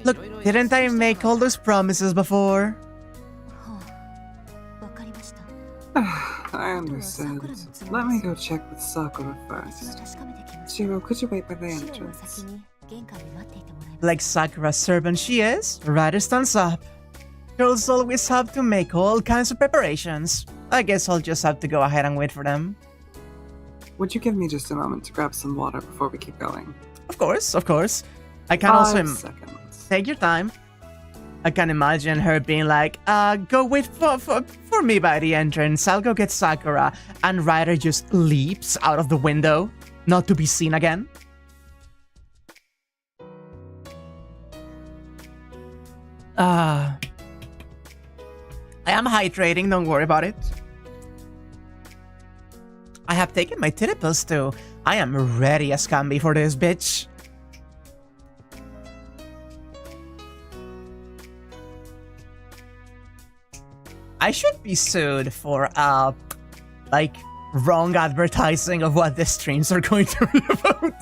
Look, didn't I make all those promises before? I understand. Let me go check with Sakura first. Shiro, could you wait by the entrance? Like Sakura's servant she is, Ryder stands up. Girls always have to make all kinds of preparations. I guess I'll just have to go ahead and wait for them. Would you give me just a moment to grab some water before we keep going? Of course, of course. I can also... 5 seconds. Take your time. I can imagine her being like, go wait for me by the entrance. I'll go get Sakura. And Ryder just leaps out of the window, not to be seen again. I am hydrating, don't worry about it. I have taken my titty pills too. I am ready as can be for this, bitch. I should be sued for, like, wrong advertising of what the streams are going to be about.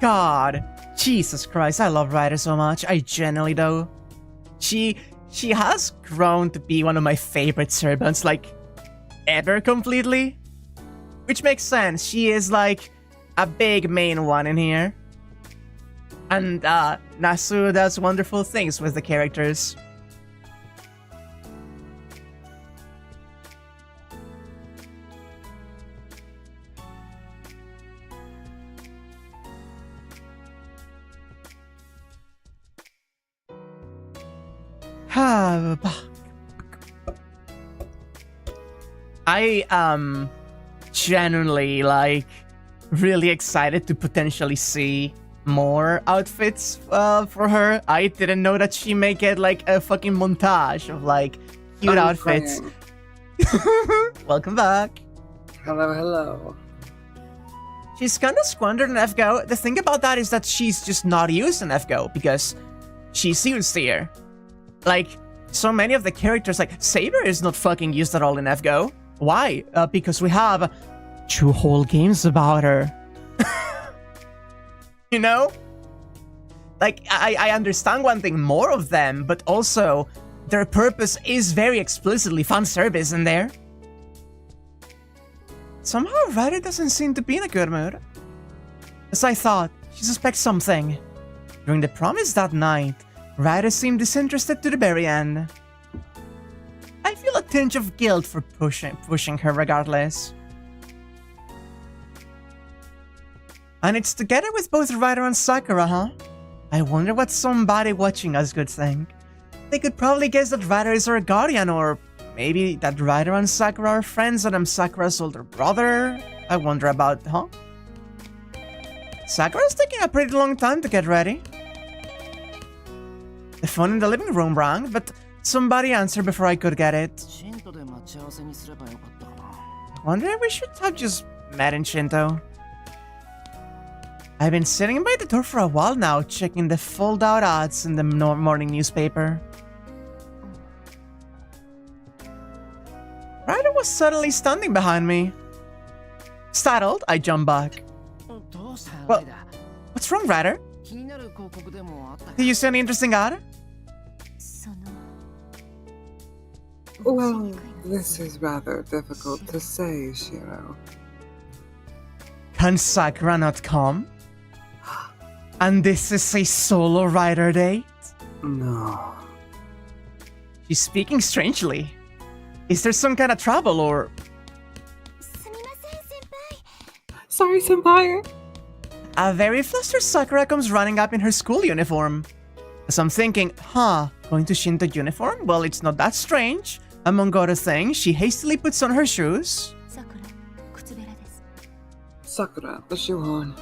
God. Jesus Christ, I love Ryder so much. I genuinely do. She has grown to be one of my favorite servants, like, ever completely. Which makes sense. She is, like, a big main one in here. And, Nasu does wonderful things with the characters. I am genuinely, like, really excited to potentially see more outfits for her. I didn't know that she may get, like, a fucking montage of, like, cute outfits. Welcome back. Hello, hello. She's kind of squandered in FGO. The thing about that is that she's just not used in FGO because she's used here. Like, so many of the characters, like Saber is not fucking used at all in FGO. Why? Because we have 2 whole games about her. You know? Like, I understand wanting more of them, but also their purpose is very explicitly fan service in there. Somehow Ryder doesn't seem to be in a good mood. As I thought, she suspects something. During the promise that night, Ryder seemed disinterested to the very end. I feel a tinge of guilt for pushing her regardless. And it's together with both Ryder and Sakura, huh? I wonder what somebody watching us could think. They could probably guess that Ryder is our guardian, or maybe that Ryder and Sakura are friends and I'm Sakura's older brother. I wonder about, huh? Sakura's taking a pretty long time to get ready. The phone in the living room rang, but somebody answered before I could get it. I wonder if we should have just met in Shinto. I've been sitting by the door for a while now, checking the fold-out ads in the morning newspaper. Ryder was suddenly standing behind me. Startled, I jumped back. Well, what's wrong, Ryder? Did you see any interesting ad? Well, this is rather difficult to say, Shiro. Can Sakura not come? And this is a solo Ryder date? No. She's speaking strangely. Is there some kind of trouble, or... Sorry, senpai. A very flustered Sakura comes running up in her school uniform. As I'm thinking, going to Shinto uniform? Well, it's not that strange. Among other things, she hastily puts on her shoes. Sakura, the shoehorn.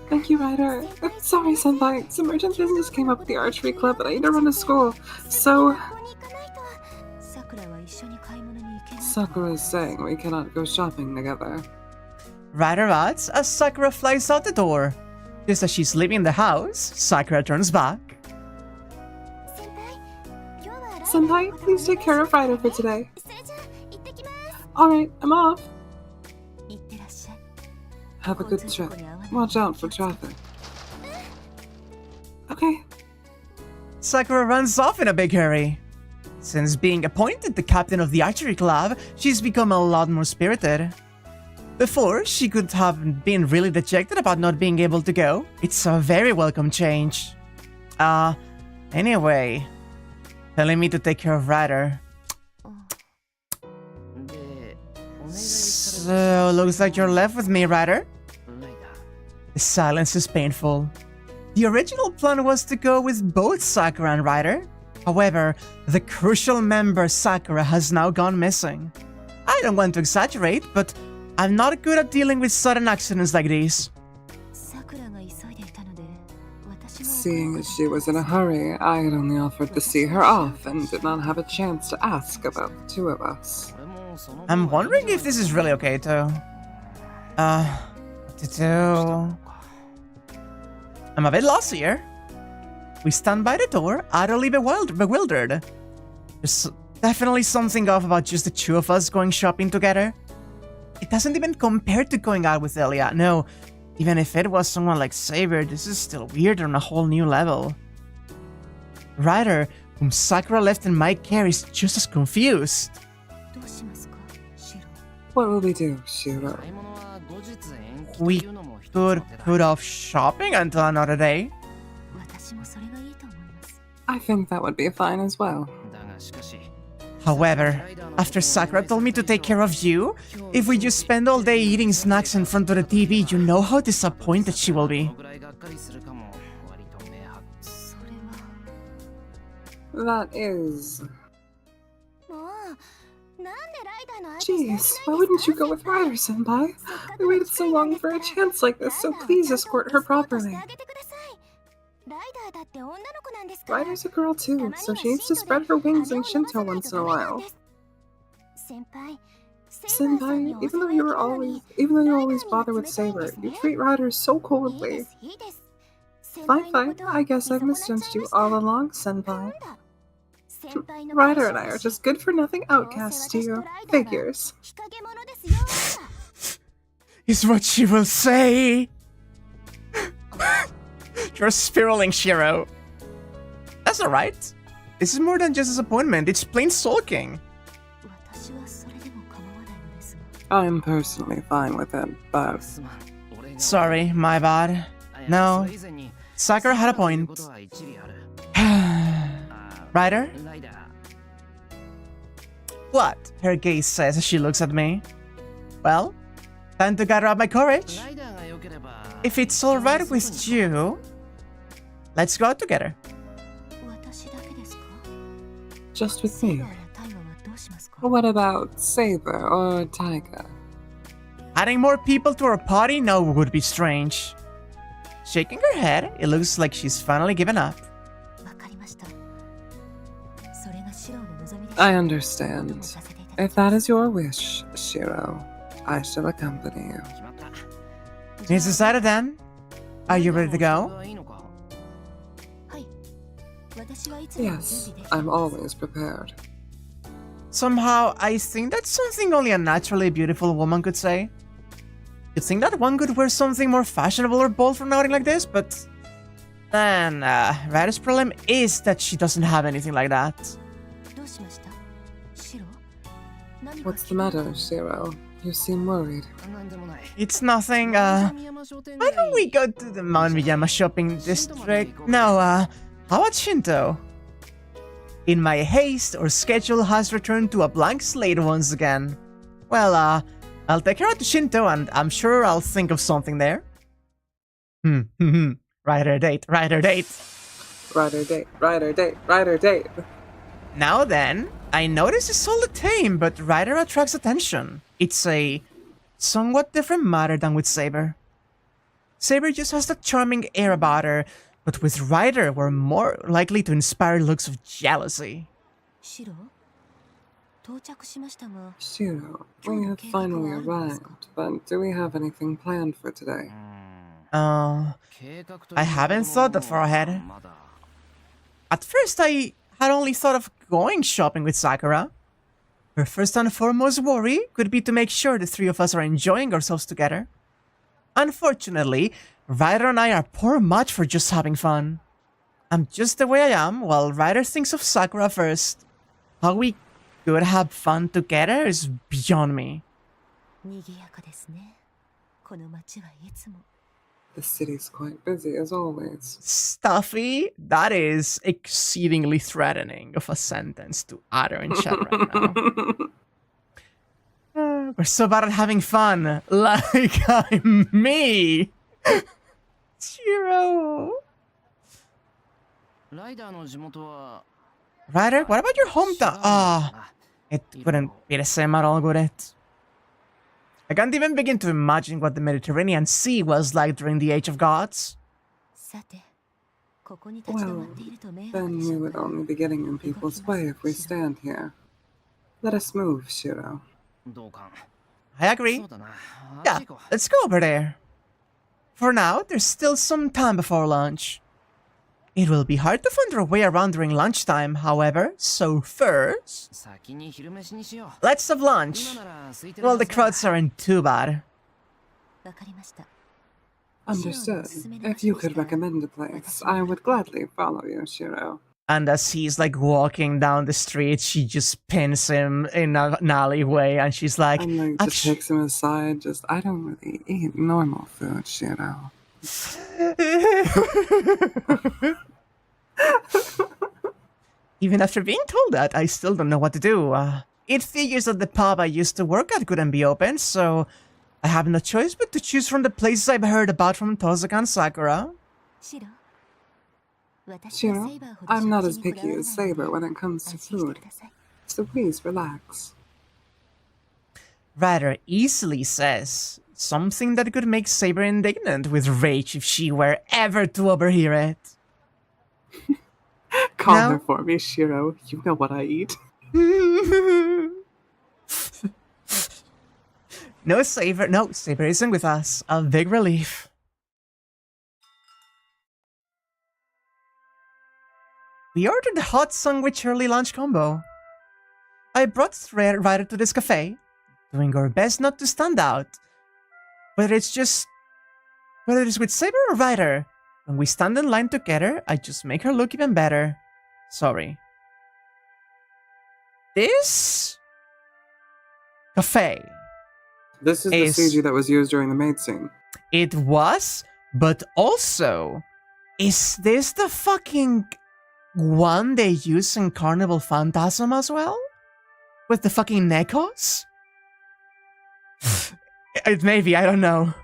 Thank you, Ryder. Sorry, senpai. Some urgent business came up at the archery club and I need to run to school. So... Sakura is saying we cannot go shopping together. Ryder adds as Sakura flies out the door. Just as she's leaving the house, Sakura turns back. Senpai, please take care of Ryder for today. Alright, I'm off. Have a good trip. Watch out for traffic. Okay. Sakura runs off in a big hurry. Since being appointed the captain of the archery club, she's become a lot more spirited. Before, she could have been really dejected about not being able to go. It's a very welcome change. Anyway, telling me to take care of Ryder. So, looks like you're left with me, Ryder. The silence is painful. The original plan was to go with both Sakura and Ryder. However, the crucial member Sakura has now gone missing. I don't want to exaggerate, but I'm not good at dealing with sudden accidents like these. Seeing as she was in a hurry, I had only offered to see her off and did not have a chance to ask about the 2 of us. I'm wondering if this is really okay too. What to do? I'm a bit lost here. We stand by the door, utterly bewildered. There's definitely something off about just the 2 of us going shopping together. It doesn't even compare to going out with Elia. No, even if it was someone like Saber, this is still weird on a whole new level. Ryder, whom Sakura left in my care, is just as confused. What will we do, Shiro? We could put off shopping until another day. I think that would be fine as well. However, after Sakura told me to take care of you, if we just spend all day eating snacks in front of the TV, you know how disappointed she will be. That is... Jeez, why wouldn't you go with Ryder, senpai? We waited so long for a chance like this, so please escort her properly. Ryder's a girl too, so she needs to spread her wings in Shinto once in a while. Senpai, even though you always bother with Saber, you treat Ryder so coldly. Fine. I guess I've misjudged you all along, Senpai. Ryder and I are just good-for-nothing outcasts to you. Figures. Is what she will say. You're spiraling, Shiro. That's alright. This is more than just disappointment, it's plain sulking. I'm personally fine with it, but... Sorry, my bad. No, Sakura had a point. Ryder? What? Her gaze says as she looks at me. Well, time to gather up my courage. If it's alright with you, let's go out together. Just with me? What about Saber or Tiger? Adding more people to our party now would be strange. Shaking her head, it looks like she's finally given up. I understand. If that is your wish, Shiro, I shall accompany you. It's decided then. Are you ready to go? Yes, I'm always prepared. Somehow, I think that's something only a naturally beautiful woman could say. You'd think that one could wear something more fashionable or bold for an outing like this, but... then, Ryder's problem is that she doesn't have anything like that. What's the matter, Shiro? You seem worried. It's nothing, why don't we go to the Mount Miyama shopping district? No, how about Shinto? In my haste, our schedule has returned to a blank slate once again. Well, I'll take her out to Shinto and I'm sure I'll think of something there. Rider date. Rider date. Now then, I notice it's all the same, but Ryder attracts attention. It's a somewhat different matter than with Saber. Saber just has that charming air about her, but with Ryder, we're more likely to inspire looks of jealousy. Shiro, we have finally arrived, but do we have anything planned for today? I haven't thought that far ahead. At first, I had only thought of going shopping with Sakura. Her first and foremost worry could be to make sure the three of us are enjoying ourselves together. Unfortunately, Ryder and I are poor match for just having fun. I'm just the way I am, while Ryder thinks of Sakura first. How we could have fun together is beyond me. The city's quite busy as always. Stuffy? That is exceedingly threatening of a sentence to utter in chat right now. We're so bad at having fun. Like I'm me. Shiro. Ryder, what about your hometown? It wouldn't be the same at all, would it? I can't even begin to imagine what the Mediterranean Sea was like during the Age of Gods. Well, then we would only be getting in people's way if we stand here. Let us move, Shiro. I agree. Yeah, let's go over there. For now, there's still some time before lunch. It will be hard to find our way around during lunchtime, however, so first... let's have lunch. Well, the crowds aren't too bad. Understood. If you could recommend a place, I would gladly follow you, Shiro. And as he's like walking down the street, she just pins him in an alleyway and she's like... and like just takes him aside, I don't really eat normal food, Shiro. Even after being told that, I still don't know what to do. It figures that the pub I used to work at couldn't be open, so I have no choice but to choose from the places I've heard about from Tozaka and Sakura. Shiro, I'm not as picky as Saber when it comes to food, so please relax. Ryder easily says something that could make Saber indignant with rage if she were ever to overhear it. Calm her for me, Shiro. You know what I eat. No, Saber. No, Saber isn't with us. A big relief. We ordered the hot sandwich early lunch combo. I brought Ryder to this cafe, doing our best not to stand out. Whether it's with Saber or Ryder, when we stand in line together, I just make her look even better. Sorry. This cafe. This is the CG that was used during the maid scene. It was, but also, is this the fucking one they use in Carnival Phantasm as well? With the fucking Nekos? It may be, I don't know.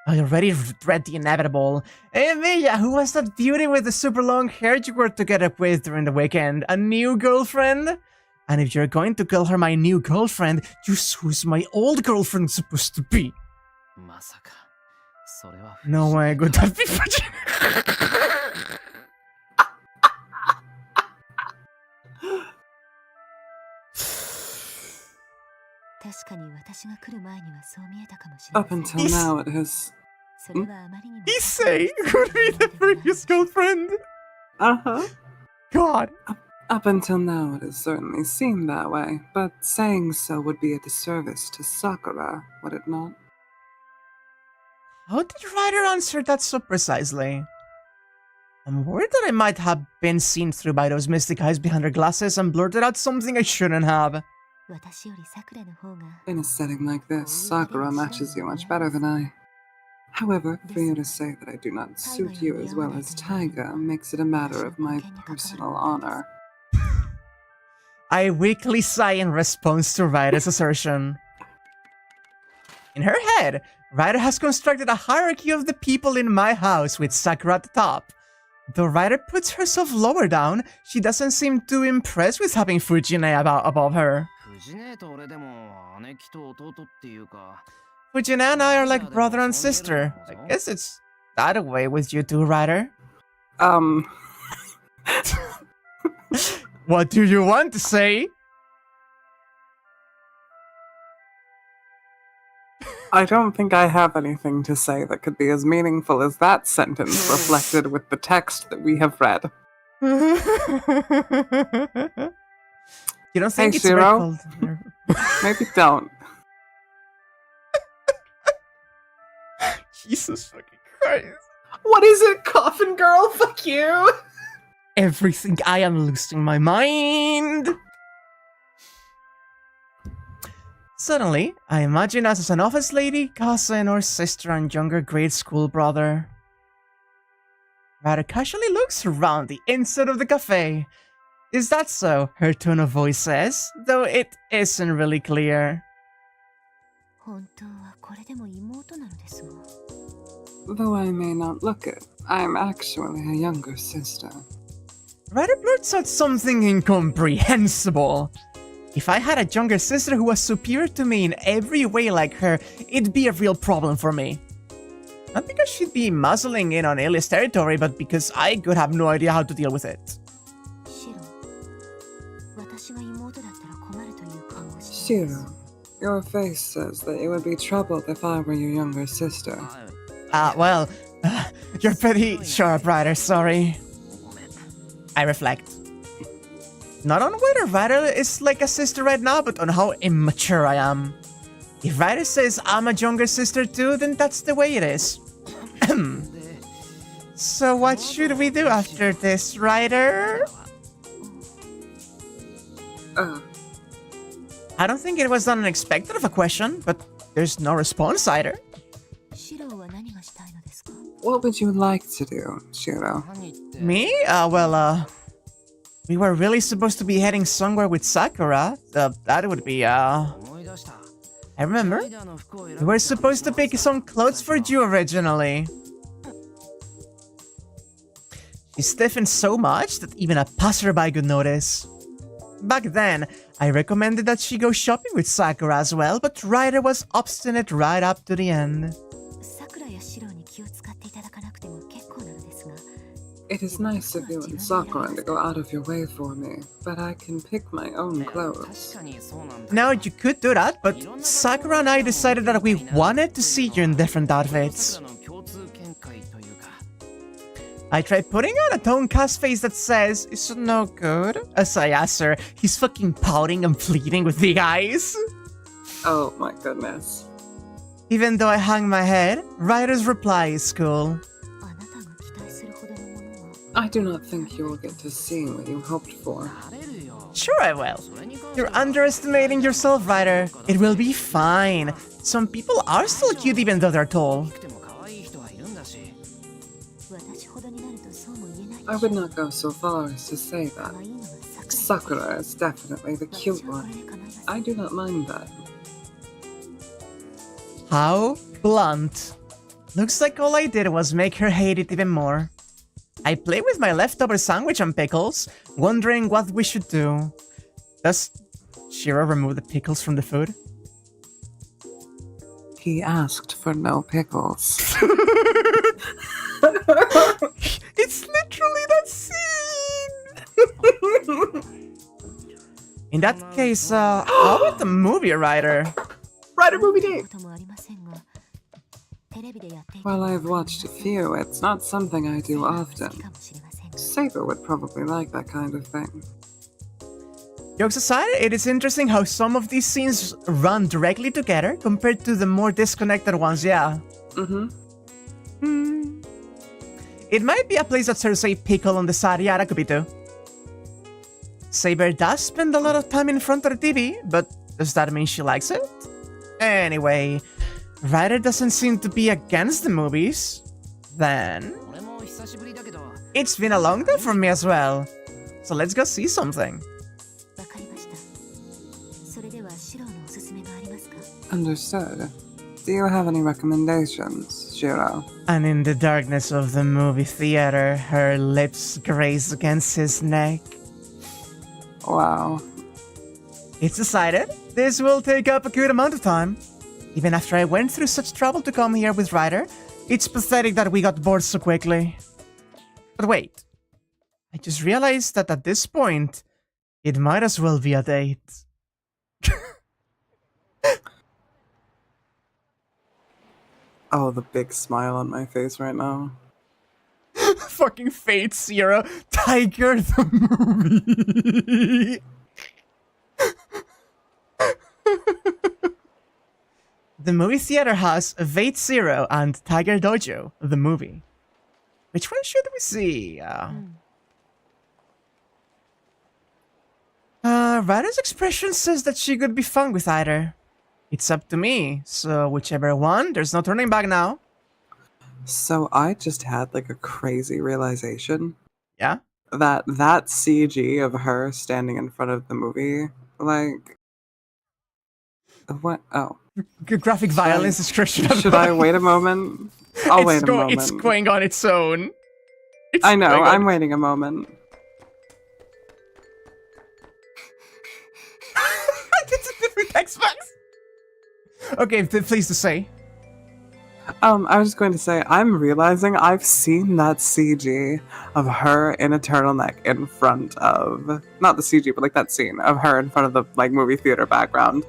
I already read the inevitable. Emiya, who was that beauty with the super long hair you were together with during the weekend? A new girlfriend? And if you're going to call her my new girlfriend, just who's my old girlfriend supposed to be? No way, could that be Up until now, it has... He's saying could be the previous girlfriend. Uh-huh. God. Up until now, it has certainly seemed that way, but saying so would be a disservice to Sakura, would it not? How did Ryder answer that so precisely? I'm worried that I might have been seen through by those mystic eyes behind her glasses and blurted out something I shouldn't have. In a setting like this, Sakura matches you much better than I. However, for you to say that I do not suit you as well as Taiga makes it a matter of my personal honor. I weakly sigh in response to Ryder's assertion. In her head, Ryder has constructed a hierarchy of the people in my house with Sakura at the top. Though Ryder puts herself lower down, she doesn't seem too impressed with having Fujine above her. Fujine and I are like brother and sister. I guess it's that way with you two, Ryder. What do you want to say? I don't think I have anything to say that could be as meaningful as that sentence reflected with the text that we have read. You don't think hey, it's Shiro? Maybe don't. Jesus fucking Christ. What is it, Coffin Girl? Fuck you! Everything, I am losing my mind. Suddenly, I imagine us as an office lady, cousin, or sister and younger grade school brother. Ryder casually looks around the inside of the cafe. Is that so? Her tone of voice says, though it isn't really clear. Though I may not look it, I'm actually a younger sister. Ryder blurts out something incomprehensible. If I had a younger sister who was superior to me in every way like her, it'd be a real problem for me. Not because she'd be muzzling in on Ilia's territory, but because I could have no idea how to deal with it. Shiro, your face says that you would be troubled if I were your younger sister. Well, you're pretty sharp, Ryder, sorry. I reflect. Not on whether Ryder is like a sister right now, but on how immature I am. If Ryder says I'm a younger sister too, then that's the way it is. So what should we do after this, Ryder? I don't think it was that unexpected of a question, but there's no response either. What would you like to do, Shiro? Me? We were really supposed to be heading somewhere with Sakura. That would be, I remember. We were supposed to pick some clothes for you originally. She stiffened so much that even a passerby could notice. Back then, I recommended that she go shopping with Sakura as well, but Ryder was obstinate right up to the end. It is nice of you and Sakura to go out of your way for me, but I can pick my own clothes. Now, you could do that, but Sakura and I decided that we wanted to see you in different outfits. I tried putting on a tone-cast face that says, "Is it no good?" As I asked her, he's fucking pouting and pleading with the eyes. Oh my goodness. Even though I hung my head, Ryder's reply is cool. I do not think you will get to see what you hoped for. Sure I will. You're underestimating yourself, Ryder. It will be fine. Some people are still cute even though they're tall. I would not go so far as to say that. Sakura is definitely the cute one. I do not mind that. How blunt. Looks like all I did was make her hate it even more. I play with my leftover sandwich and pickles, wondering what we should do. Does Shiro remove the pickles from the food? He asked for no pickles. It's literally that scene! In that case, how about the movie, Ryder? Ryder movie date! While I've watched a few, it's not something I do often. Saber would probably like that kind of thing. Jokes aside, it is interesting how some of these scenes run directly together compared to the more disconnected ones, yeah. It might be a place that serves a pickle on the side, yeah, that could be too. Saber does spend a lot of time in front of the TV, but does that mean she likes it? Anyway, Ryder doesn't seem to be against the movies. Then it's been a long day for me as well. So let's go see something. Understood. Do you have any recommendations, Shiro? And in the darkness of the movie theater, her lips graze against his neck. Wow. It's decided. This will take up a good amount of time. Even after I went through such trouble to come here with Ryder, it's pathetic that we got bored so quickly. But wait. I just realized that at this point, it might as well be a date. Oh, the big smile on my face right now. Fucking Fate Zero, Tiger the movie. The movie theater has Fate Zero and Tiger Dojo, the movie. Which one should we see? Ryder's expression says that she could be fun with either. It's up to me, so whichever one, there's no turning back now. So I just had like a crazy realization. Yeah? That CG of her standing in front of the movie, like... What? Oh. Graphic violence is Christian. Should I wait a moment? I'll wait a moment. It's going on its own. I know, I'm waiting a moment. It's a different Xbox. Okay, please to say. I was just going to say, I'm realizing I've seen that CG of her in a turtleneck in front of, not the CG, but like that scene of her in front of the like movie theater background,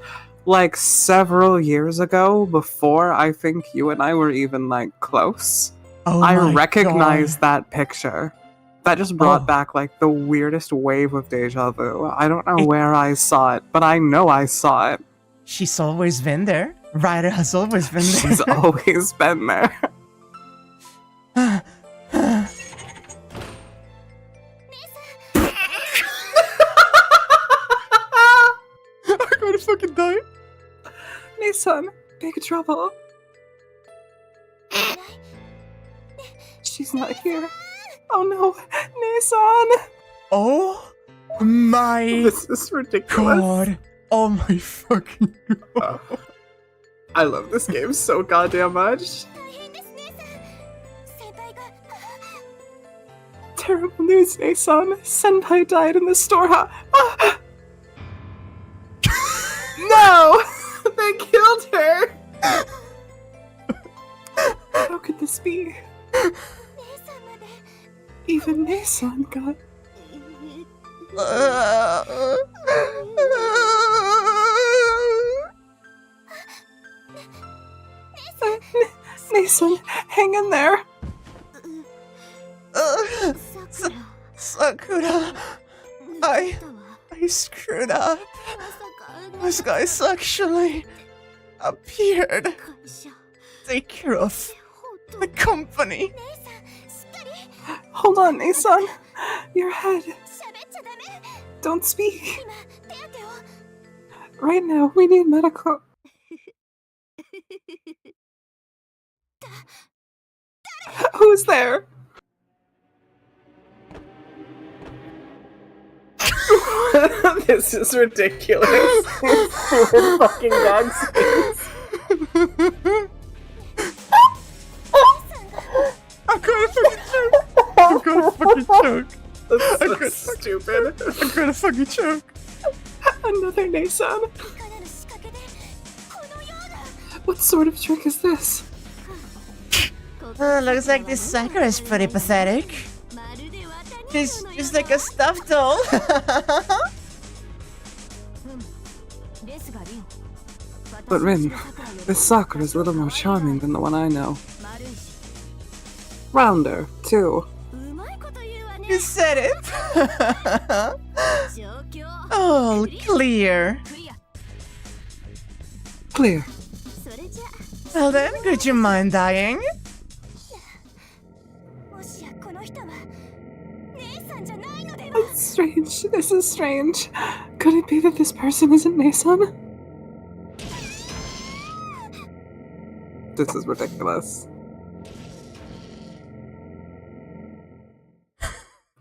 like several years ago, before I think you and I were even like close. Oh I my recognized God. that picture. That just brought back like the weirdest wave of deja vu. I don't know where I saw it, but I know I saw it. She's always been there. Ryder has always been there. She's always been there. I'm gonna fucking die. Nissan, big trouble. She's not here. Oh no, Nissan! Oh my This is ridiculous. God. Oh my fucking God. I love this game so goddamn much. Terrible news, Nissan. Senpai died in the storehouse. Ah! No! They killed her! How could this be? Even Nason got... Nason, hang in there. Sakura, I screwed up. This guy's actually appeared. Take care of the company. Hold on, Nason. Your head. Don't speak. Right now, we need medical. Who's there? This is ridiculous. Weird fucking dog scenes. I'm gonna fucking choke. I'm gonna fucking choke. That's so stupid. I'm gonna fucking choke. Another Nason. What sort of trick is this? Looks like this Sakura is pretty pathetic. She's just like a stuffed doll. But Rin, this Sakura is a little more charming than the one I know. Rounder, too. You said it. Oh, clear. Clear. Well then, could you mind dying? It's strange. This is strange. Could it be that this person isn't Nason? This is ridiculous.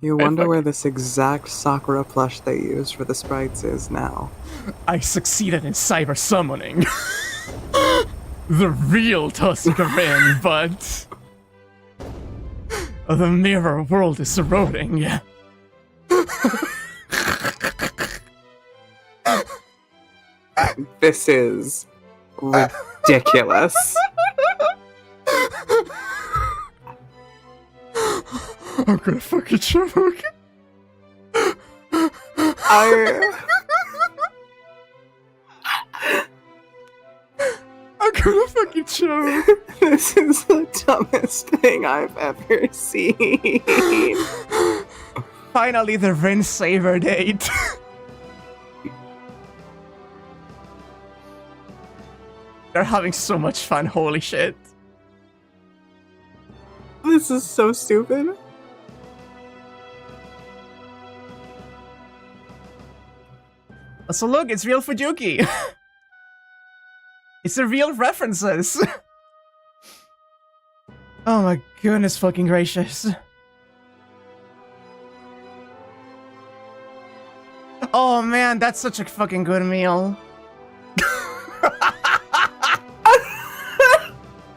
You wonder where this exact Sakura plush they used for the sprites is now. I succeeded in cyber summoning. The real Tuscarin, but the mirror world is eroding. This is ridiculous. I'm gonna fucking choke. I'm gonna fucking choke. This is the dumbest thing I've ever seen. Finally, the Rin Saver date. They're having so much fun, holy shit. This is so stupid. So look, it's real Fujuki. It's a real references. Oh my goodness fucking gracious. Oh man, that's such a fucking good meal.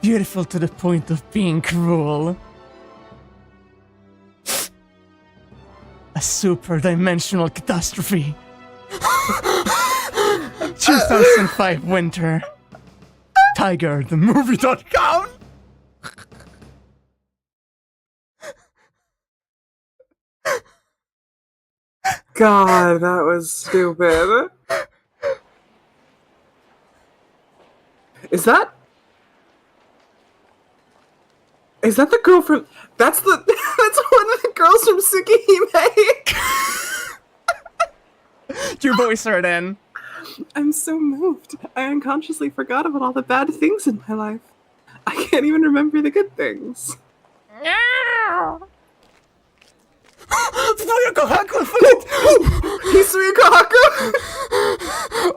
Beautiful to the point of being cruel. A super dimensional catastrophe. 2005 winter. TigerTheMovie.com. God, that was stupid. Is that the girl from... That's one of the girls from Tsukihime! You voice her then. I'm so moved. I unconsciously forgot about all the bad things in my life. I can't even remember the good things.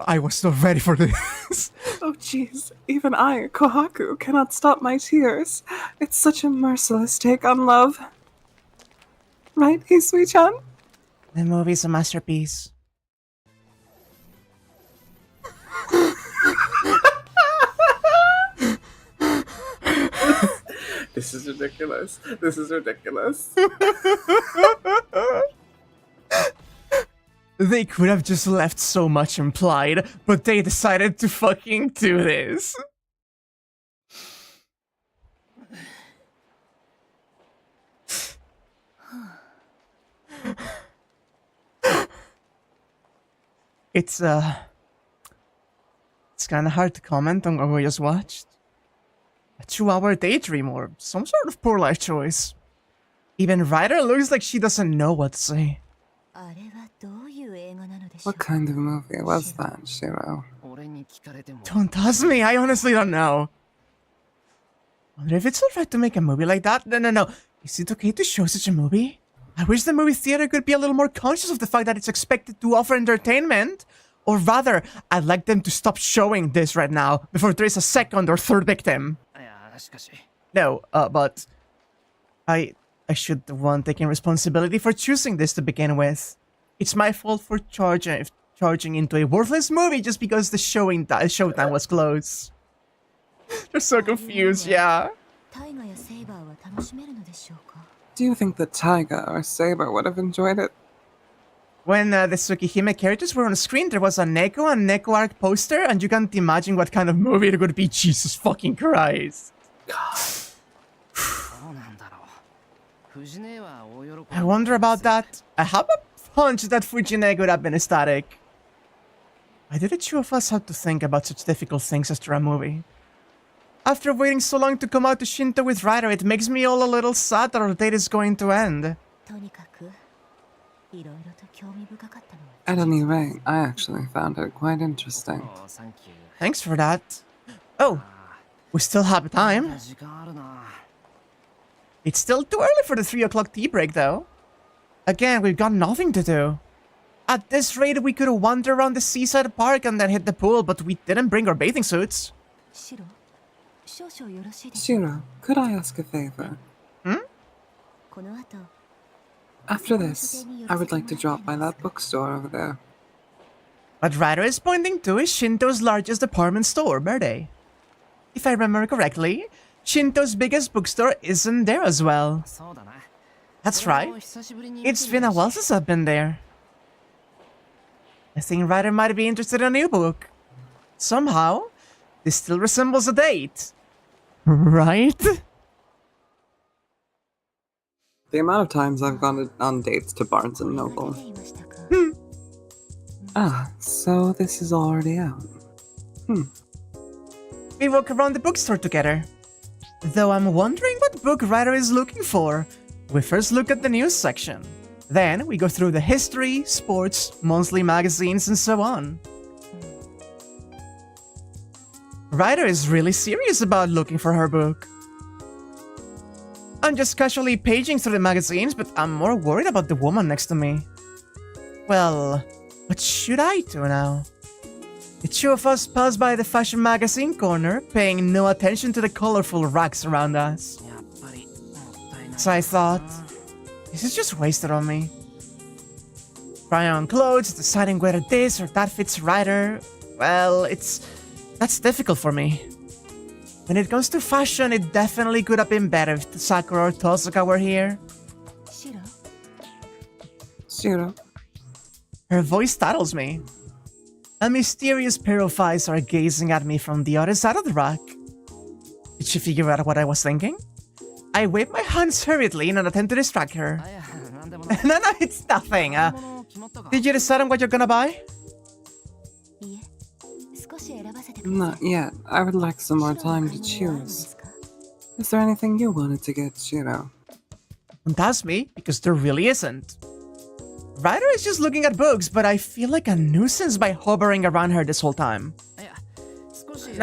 I was so ready for this. Oh jeez, even I, Kohaku, cannot stop my tears. It's such a merciless take on love. Right, Hisui-chan? The movie's a masterpiece. This is ridiculous. This is ridiculous. They could have just left so much implied, but they decided to fucking do this. It's kind of hard to comment on what we just watched. A 2-hour daydream or some sort of poor life choice. Even Ryder looks like she doesn't know what to say. What kind of movie was that, Shiro? Don't ask me, I honestly don't know. Wonder if it's alright to make a movie like that? No. Is it okay to show such a movie? I wish the movie theater could be a little more conscious of the fact that it's expected to offer entertainment. Or rather, I'd like them to stop showing this right now before there is a second or third victim. No, but I should the one taking responsibility for choosing this to begin with. It's my fault for charging into a worthless movie just because the showtime was close. They're so confused, yeah. Do you think that Taiga or Saber would have enjoyed it? When the Tsukihime characters were on screen, there was a Neko and Neko arc poster, and you can't imagine what kind of movie it would be. Jesus fucking Christ. I wonder about that. I have a hunch that Fujine would have been ecstatic. Why did the two of us have to think about such difficult things after a movie? After waiting so long to come out to Shinto with Ryder, it makes me all a little sad that our date is going to end. At any rate, I actually found it quite interesting. Thanks for that. Oh, we still have time. It's still too early for the 3 o'clock tea break, though. Again, we've got nothing to do. At this rate, we could wander around the seaside park and then hit the pool, but we didn't bring our bathing suits. Shiro, could I ask a favor? After this, I would like to drop by that bookstore over there. What Ryder is pointing to is Shinto's largest department store, Birthday. If I remember correctly, Shinto's biggest bookstore isn't there as well. That's right. It's been a while since I've been there. I think Ryder might be interested in a new book. Somehow, this still resembles a date. Right? The amount of times I've gone on dates to Barnes & Noble. So this is already out. We walk around the bookstore together. Though I'm wondering what book Ryder is looking for. We first look at the news section. Then we go through the history, sports, monthly magazines, and so on. Ryder is really serious about looking for her book. I'm just casually paging through the magazines, but I'm more worried about the woman next to me. Well, what should I do now? The two of us pass by the fashion magazine corner, paying no attention to the colorful racks around us. So I thought, this is just wasted on me. Trying on clothes, deciding whether this or that fits Ryder, well, that's difficult for me. When it comes to fashion, it definitely could have been better if Sakura or Tosuka were here. Shiro? Her voice startles me. A mysterious pair of eyes are gazing at me from the other side of the rack. Did she figure out what I was thinking? I wave my hands hurriedly in an attempt to distract her. No, it's nothing. Did you decide on what you're gonna buy? Not yet. I would like some more time to choose. Is there anything you wanted to get, Shiro? Don't ask me, because there really isn't. Ryder is just looking at books, but I feel like a nuisance by hovering around her this whole time.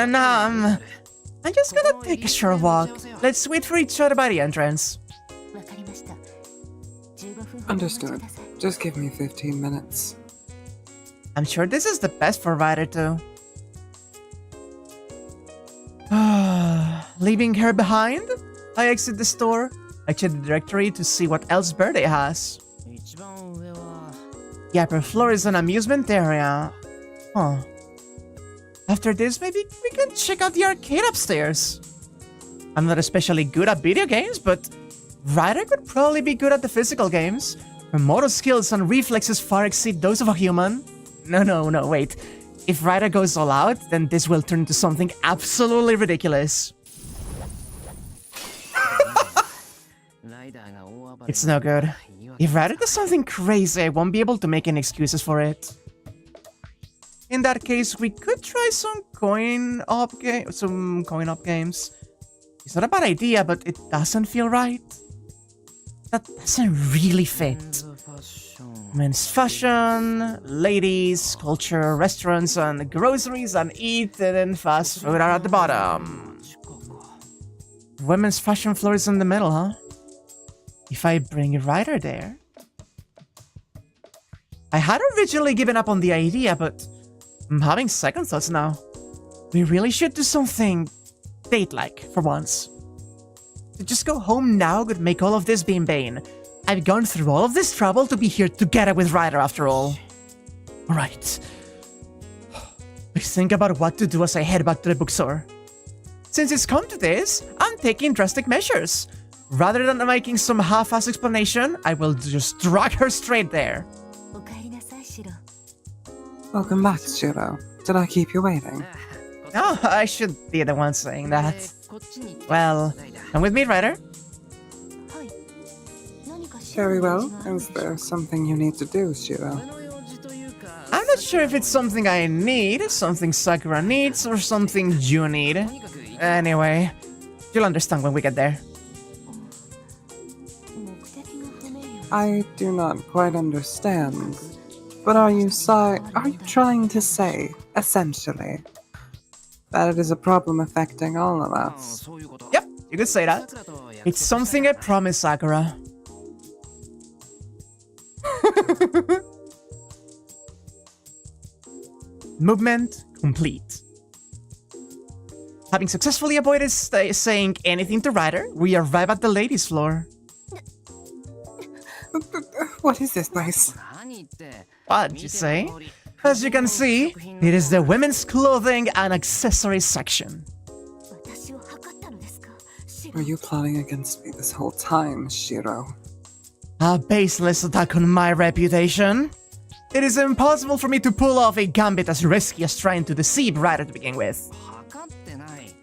I'm just gonna take a short walk. Let's wait for each other by the entrance. Understood. Just give me 15 minutes. I'm sure this is the best for Ryder too. Leaving her behind, I exit the store. I check the directory to see what else Birthday has. The upper floor is an amusement area. Huh. After this, maybe we can check out the arcade upstairs. I'm not especially good at video games, but Ryder could probably be good at the physical games. Her motor skills and reflexes far exceed those of a human. No, wait. If Ryder goes all out, then this will turn into something absolutely ridiculous. It's no good. If Ryder does something crazy, I won't be able to make any excuses for it. In that case, we could try some coin-op games. It's not a bad idea, but it doesn't feel right. That doesn't really fit. Men's fashion, ladies, culture, restaurants, and groceries, and eating and fast food are at the bottom. Women's fashion floor is in the middle, huh? If I bring Ryder there... I had originally given up on the idea, but I'm having second thoughts now. We really should do something date-like for once. To just go home now could make all of this be in vain. I've gone through all of this trouble to be here together with Ryder after all. Alright. I think about what to do as I head back to the bookstore. Since it's come to this, I'm taking drastic measures. Rather than making some half-ass explanation, I will just drag her straight there. Welcome back, Shiro. Did I keep you waiting? Oh, I should be the one saying that. Well, come with me, Ryder. Very well. Is there something you need to do, Shiro? I'm not sure if it's something I need, something Sakura needs, or something you need. Anyway, you'll understand when we get there. I do not quite understand. But are you trying to say, essentially, that it is a problem affecting all of us? Yep, you could say that. It's something I promised Sakura. Movement complete. Having successfully avoided saying anything to Ryder, we arrive at the ladies' floor. What is this place? What'd you say? As you can see, it is the women's clothing and accessories section. Were you plotting against me this whole time, Shiro? A baseless attack on my reputation. It is impossible for me to pull off a gambit as risky as trying to deceive Ryder to begin with.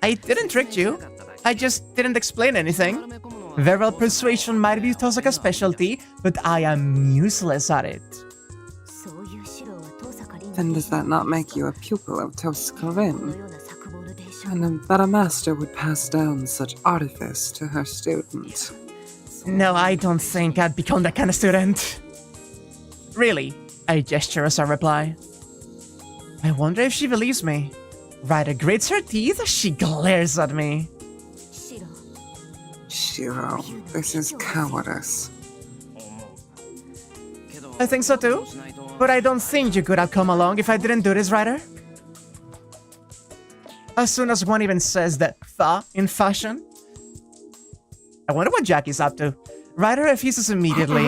I didn't trick you. I just didn't explain anything. Verbal persuasion might be Tosaka's specialty, but I am useless at it. Then does that not make you a pupil of Tosaka Rin? And that a master would pass down such artifice to her student? No, I don't think I'd become that kind of student. Really, I gesture as a reply. I wonder if she believes me. Ryder grits her teeth as she glares at me. Shiro, this is cowardice. I think so too, but I don't think you could have come along if I didn't do this, Ryder. As soon as one even says that "fa" in fashion, I wonder what Jackie's up to. Ryder refuses immediately.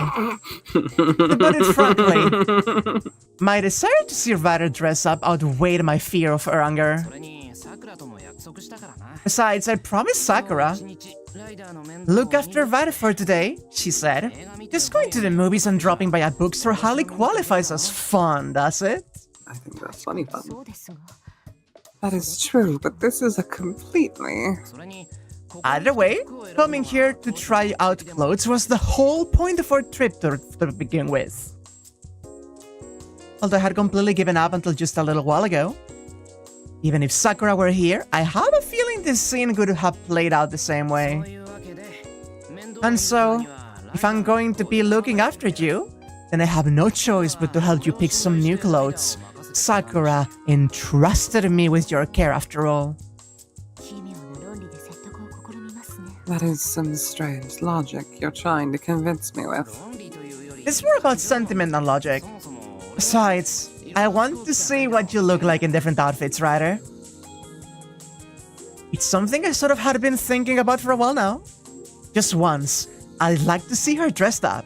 To put it frankly, my desire to see Ryder dress up outweighed my fear of her anger. Besides, I promised Sakura. Look after Ryder for today, she said. Just going to the movies and dropping by a bookstore hardly qualifies as fun, does it? I think that's funny fun. That is true, but this is a completely... Either way, coming here to try out clothes was the whole point of our trip to begin with. Although I had completely given up until just a little while ago. Even if Sakura were here, I have a feeling this scene could have played out the same way. And so, if I'm going to be looking after you, then I have no choice but to help you pick some new clothes. Sakura entrusted me with your care after all. That is some strange logic you're trying to convince me with. It's more about sentiment than logic. Besides, I want to see what you look like in different outfits, Ryder. It's something I sort of had been thinking about for a while now. Just once, I'd like to see her dressed up.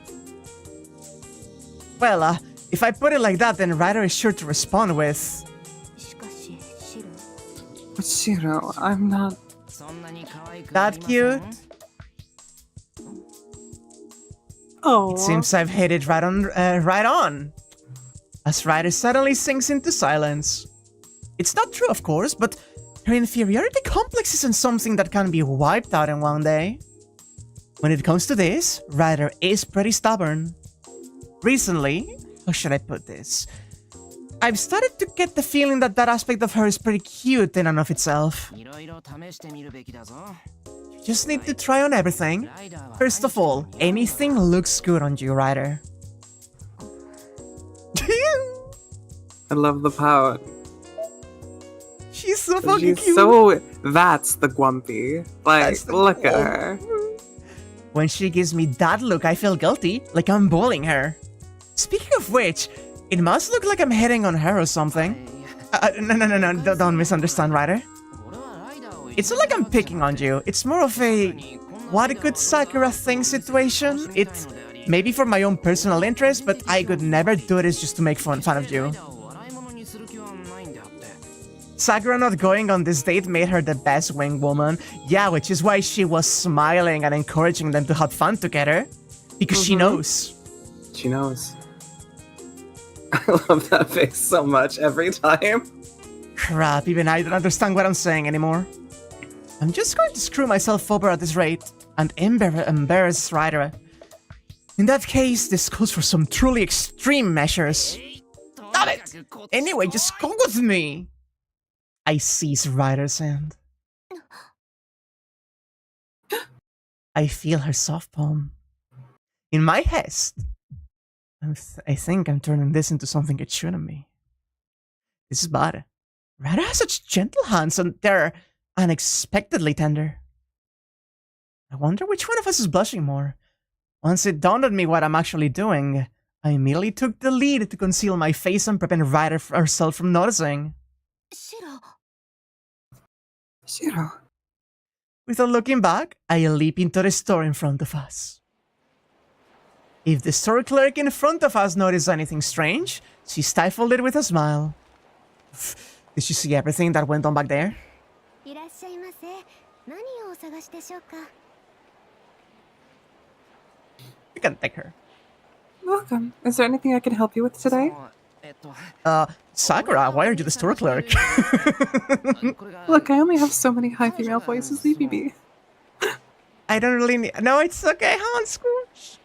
Well, if I put it like that, then Ryder is sure to respond with... But Shiro, I'm not... That cute? Oh. It seems I've hit it right on. As Ryder suddenly sinks into silence. It's not true, of course, but her inferiority complex isn't something that can be wiped out in one day. When it comes to this, Ryder is pretty stubborn. Recently, how should I put this? I've started to get the feeling that that aspect of her is pretty cute in and of itself. You just need to try on everything. First of all, anything looks good on you, Ryder. I love the pout. She's so fucking She's cute. That's the Gwumpy. Like, look at her. When she gives me that look, I feel guilty, like I'm bullying her. Speaking of which, it must look like I'm hitting on her or something. No, don't misunderstand, Ryder. It's not like I'm picking on you. It's more of a what could Sakura think situation. It's maybe for my own personal interest, but I could never do this just to make fun of you. Sakura not going on this date made her the best wing woman. Yeah, which is why she was smiling and encouraging them to have fun together. Because she knows. She knows. I love that face so much every time. Crap, even I don't understand what I'm saying anymore. I'm just going to screw myself over at this rate and embarrass Ryder. In that case, this calls for some truly extreme measures. Stop it! Anyway, just go with me! I seize Ryder's hand. I feel her soft palm. In my haste, I think I'm turning this into something it shouldn't be. This is bad. Ryder has such gentle hands and they're unexpectedly tender. I wonder which one of us is blushing more. Once it dawned on me what I'm actually doing, I immediately took the lead to conceal my face and prevent Ryder herself from noticing. Shiro. Without looking back, I leap into the store in front of us. If the store clerk in front of us noticed anything strange, she stifled it with a smile. Did she see everything that went on back there? You can take her. Welcome. Is there anything I can help you with today? Sakura, why are you the store clerk? Look, I only have so many high female voices, leave me be. I don't really need... No, it's okay, Hans Scrooge.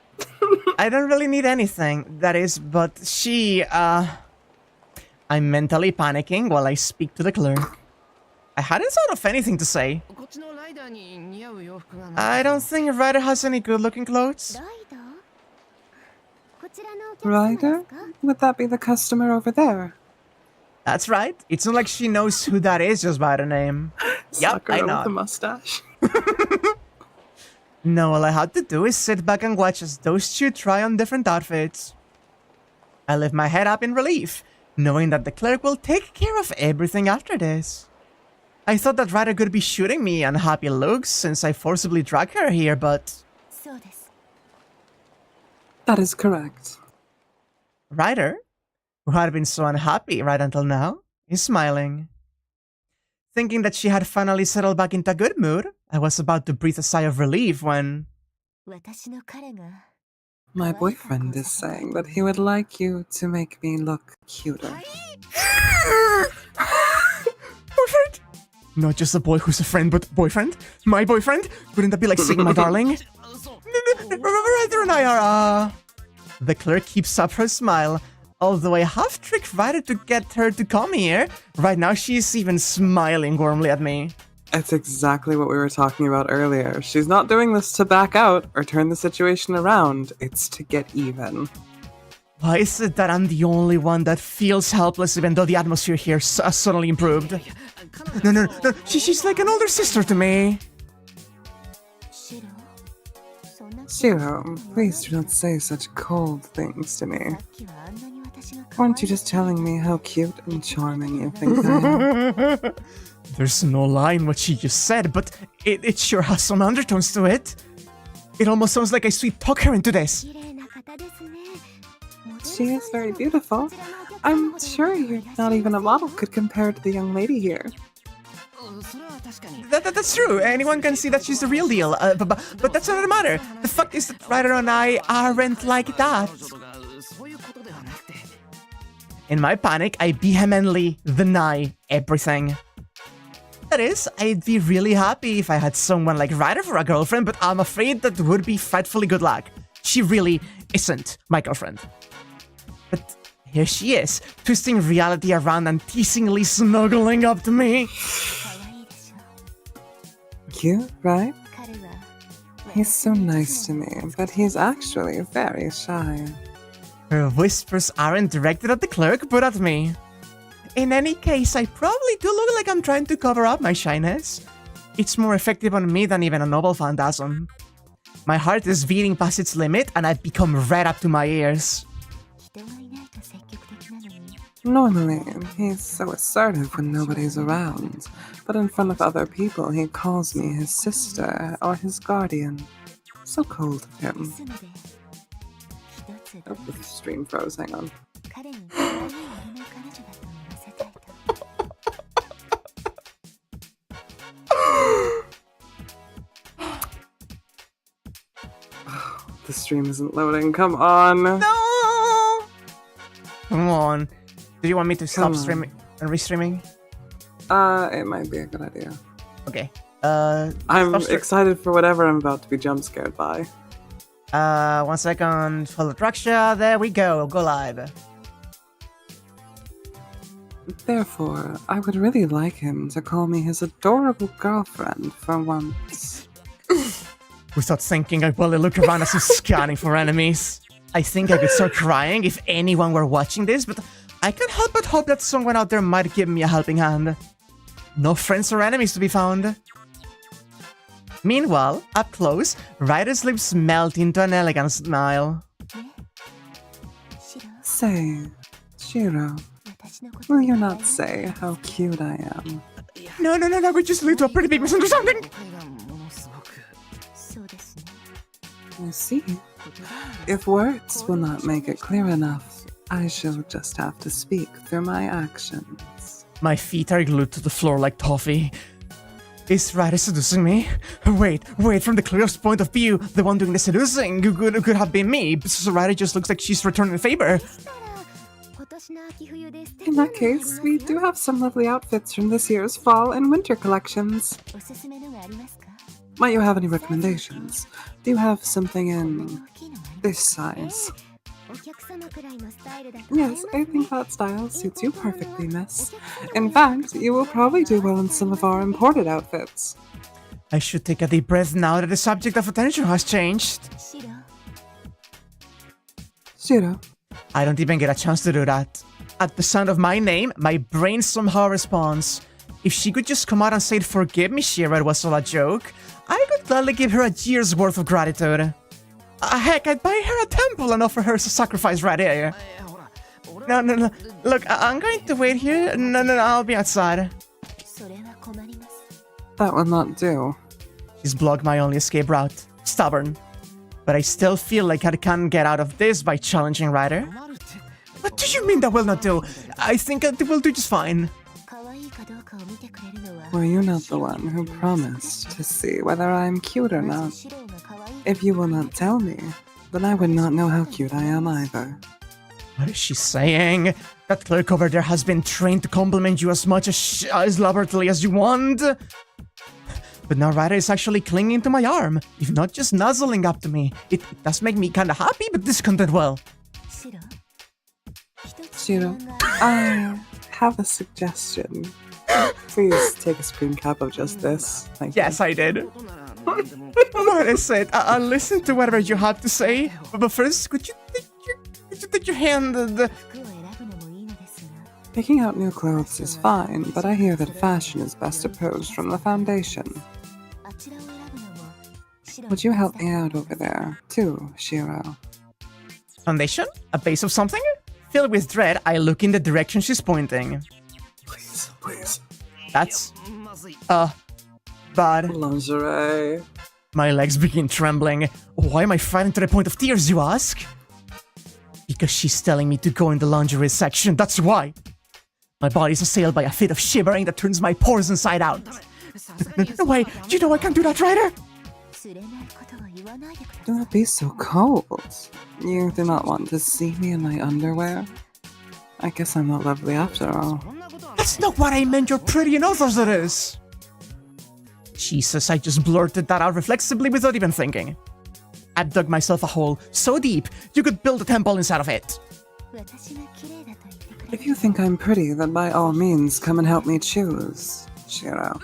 I don't really need anything, that is, but she, I'm mentally panicking while I speak to the clerk. I hadn't thought of anything to say. I don't think Ryder has any good-looking clothes. Ryder? Would that be the customer over there? That's right. It's not like she knows who that is just by the name. Yep, I know. With the mustache. No, all I had to do is sit back and watch as those two try on different outfits. I lift my head up in relief, knowing that the clerk will take care of everything after this. I thought that Ryder could be shooting me unhappy looks since I forcibly dragged her here, but... That is correct. Ryder, who had been so unhappy right until now, is smiling. Thinking that she had finally settled back into a good mood, I was about to breathe a sigh of relief when... My boyfriend is saying that he would like you to make me look cuter. Boyfriend? Not just a boy who's a friend, but boyfriend? My boyfriend? Wouldn't that be like saying my darling? Ryder and I are, The clerk keeps up her smile. Although I have tricked Ryder to get her to come here, right now she's even smiling warmly at me. It's exactly what we were talking about earlier. She's not doing this to back out or turn the situation around. It's to get even. Why is it that I'm the only one that feels helpless even though the atmosphere here has suddenly improved? No. She's like an older sister to me. Shiro, please do not say such cold things to me. Weren't you just telling me how cute and charming you think I am? There's no lie in what she just said, but it sure has some undertones to it. It almost sounds like I sweet talk her into this. She is very beautiful. I'm sure you're not even a model could compare to the young lady here. That's true. Anyone can see that she's the real deal. But that's not the matter. The fact is that Ryder and I aren't like that. In my panic, I vehemently deny everything. That is, I'd be really happy if I had someone like Ryder for a girlfriend, but I'm afraid that would be frightfully good luck. She really isn't my girlfriend. But here she is, twisting reality around and teasingly snuggling up to me. Cute, right? He's so nice to me, but he's actually very shy. Her whispers aren't directed at the clerk, but at me. In any case, I probably do look like I'm trying to cover up my shyness. It's more effective on me than even a noble phantasm. My heart is beating past its limit, and I've become red up to my ears. Normally, he's so assertive when nobody's around, but in front of other people he calls me his sister or his guardian. So cold of him. Oh, the stream froze, hang on. The stream isn't loading, come on! No! Come on. Do you want me to stop streaming and restreaming? It might be a good idea. Okay. I'm excited for whatever I'm about to be jump scared by. 1 second. For Ataraxia, there we go. Go live. Therefore, I would really like him to call me his adorable girlfriend for once. Without thinking, I barely look around as if scanning for enemies. I think I could start crying if anyone were watching this, but I can't help but hope that someone out there might give me a helping hand. No friends or enemies to be found. Meanwhile, up close, Ryder's lips melt into an elegant smile. Say, Shiro, will you not say how cute I am? No, we just lead to a pretty big misunderstanding. I see. If words will not make it clear enough, I shall just have to speak through my actions. My feet are glued to the floor like toffee. Is Ryder seducing me? Wait, from the clearest point of view, the one doing the seducing could have been me, so Ryder just looks like she's returning the favor. In that case, we do have some lovely outfits from this year's fall and winter collections. Might you have any recommendations? Do you have something in this size? Yes, I think that style suits you perfectly, miss. In fact, you will probably do well in some of our imported outfits. I should take a deep breath now that the subject of attention has changed. Shiro. I don't even get a chance to do that. At the sound of my name, my brain somehow responds. If she could just come out and say, "Forgive me, Shiro, it was all a joke," I could gladly give her a year's worth of gratitude. Heck, I'd buy her a temple and offer her a sacrifice right here. No. Look, I'm going to wait here. No, I'll be outside. That will not do. She's blocked my only escape route. Stubborn. But I still feel like I can get out of this by challenging Ryder. What do you mean that will not do? I think it will do just fine. Were you not the one who promised to see whether I am cute or not? If you will not tell me, then I would not know how cute I am either. What is she saying? That clerk over there has been trained to compliment you as much as elaborately as you want. But now Ryder is actually clinging to my arm, if not just nuzzling up to me. It does make me kinda happy, but discontent well. Shiro, I have a suggestion. Please take a screen cap of just this. Thank you. Yes, I did. What is it? I'll listen to whatever you have to say. But first, could you take your hand? Picking out new clothes is fine, but I hear that fashion is best approached from the foundation. Would you help me out over there, too, Shiro? Foundation? A base of something? Filled with dread, I look in the direction she's pointing. Please. That's... bad. Lingerie. My legs begin trembling. Why am I frightened to the point of tears, you ask? Because she's telling me to go in the lingerie section, that's why! My body's assailed by a fit of shivering that turns my pores inside out. No way, you know I can't do that, Ryder! Do not be so cold. You do not want to see me in my underwear? I guess I'm not lovely after all. That's not what I meant, you're pretty enough as it is! Jesus, I just blurted that out reflexively without even thinking. I dug myself a hole so deep, you could build a temple inside of it. If you think I'm pretty, then by all means come and help me choose, Shiro.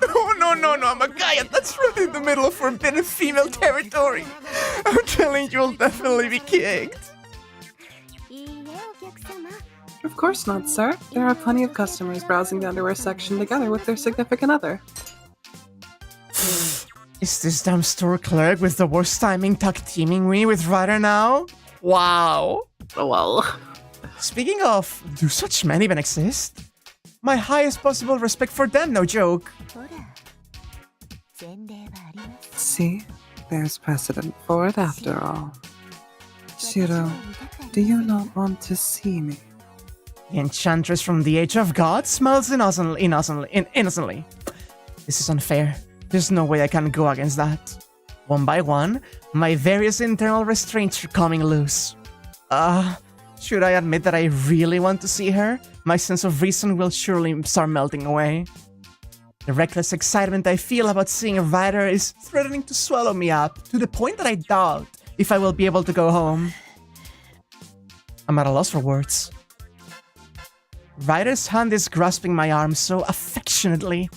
Oh, no, I'm a guy, and that's right in the middle of forbidden female territory. I'm telling you, you'll definitely be kicked. Of course not, sir. There are plenty of customers browsing the underwear section together with their significant other. Is this damn store clerk with the worst timing teaming me with Ryder now? Wow. Well. Speaking of, do such men even exist? My highest possible respect for them, no joke. See? There's precedent for it after all. Shiro, do you not want to see me? The enchantress from the Age of God smiles innocently. This is unfair. There's no way I can go against that. One by one, my various internal restraints are coming loose. Should I admit that I really want to see her? My sense of reason will surely start melting away. The reckless excitement I feel about seeing a Ryder is threatening to swallow me up, to the point that I doubt if I will be able to go home. I'm at a loss for words. Ryder's hand is grasping my arm so affectionately.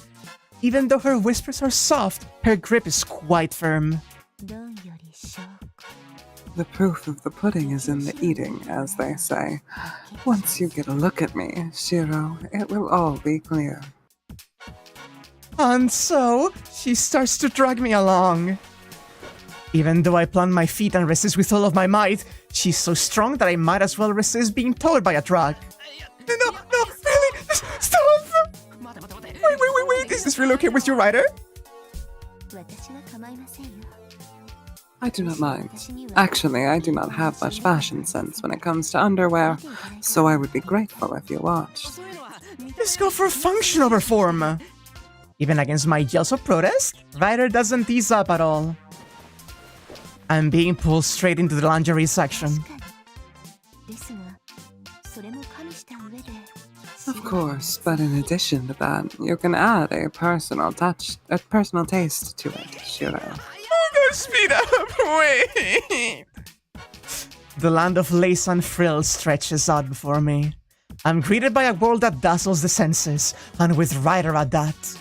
Even though her whispers are soft, her grip is quite firm. The proof of the pudding is in the eating, as they say. Once you get a look at me, Shiro, it will all be clear. And so, she starts to drag me along. Even though I plant my feet and resist with all of my might, she's so strong that I might as well resist being towed by a truck. No, really? Stop! Wait, is this really okay with you, Ryder? I do not mind. Actually, I do not have much fashion sense when it comes to underwear, so I would be grateful if you watched. Let's go for function over form. Even against my yells of protest, Ryder doesn't ease up at all. I'm being pulled straight into the lingerie section. Of course, but in addition to that, you can add a personal taste to it, Shiro. Oh, no, speed up! Wait! The land of lace and frills stretches out before me. I'm greeted by a world that dazzles the senses, and with Ryder at that.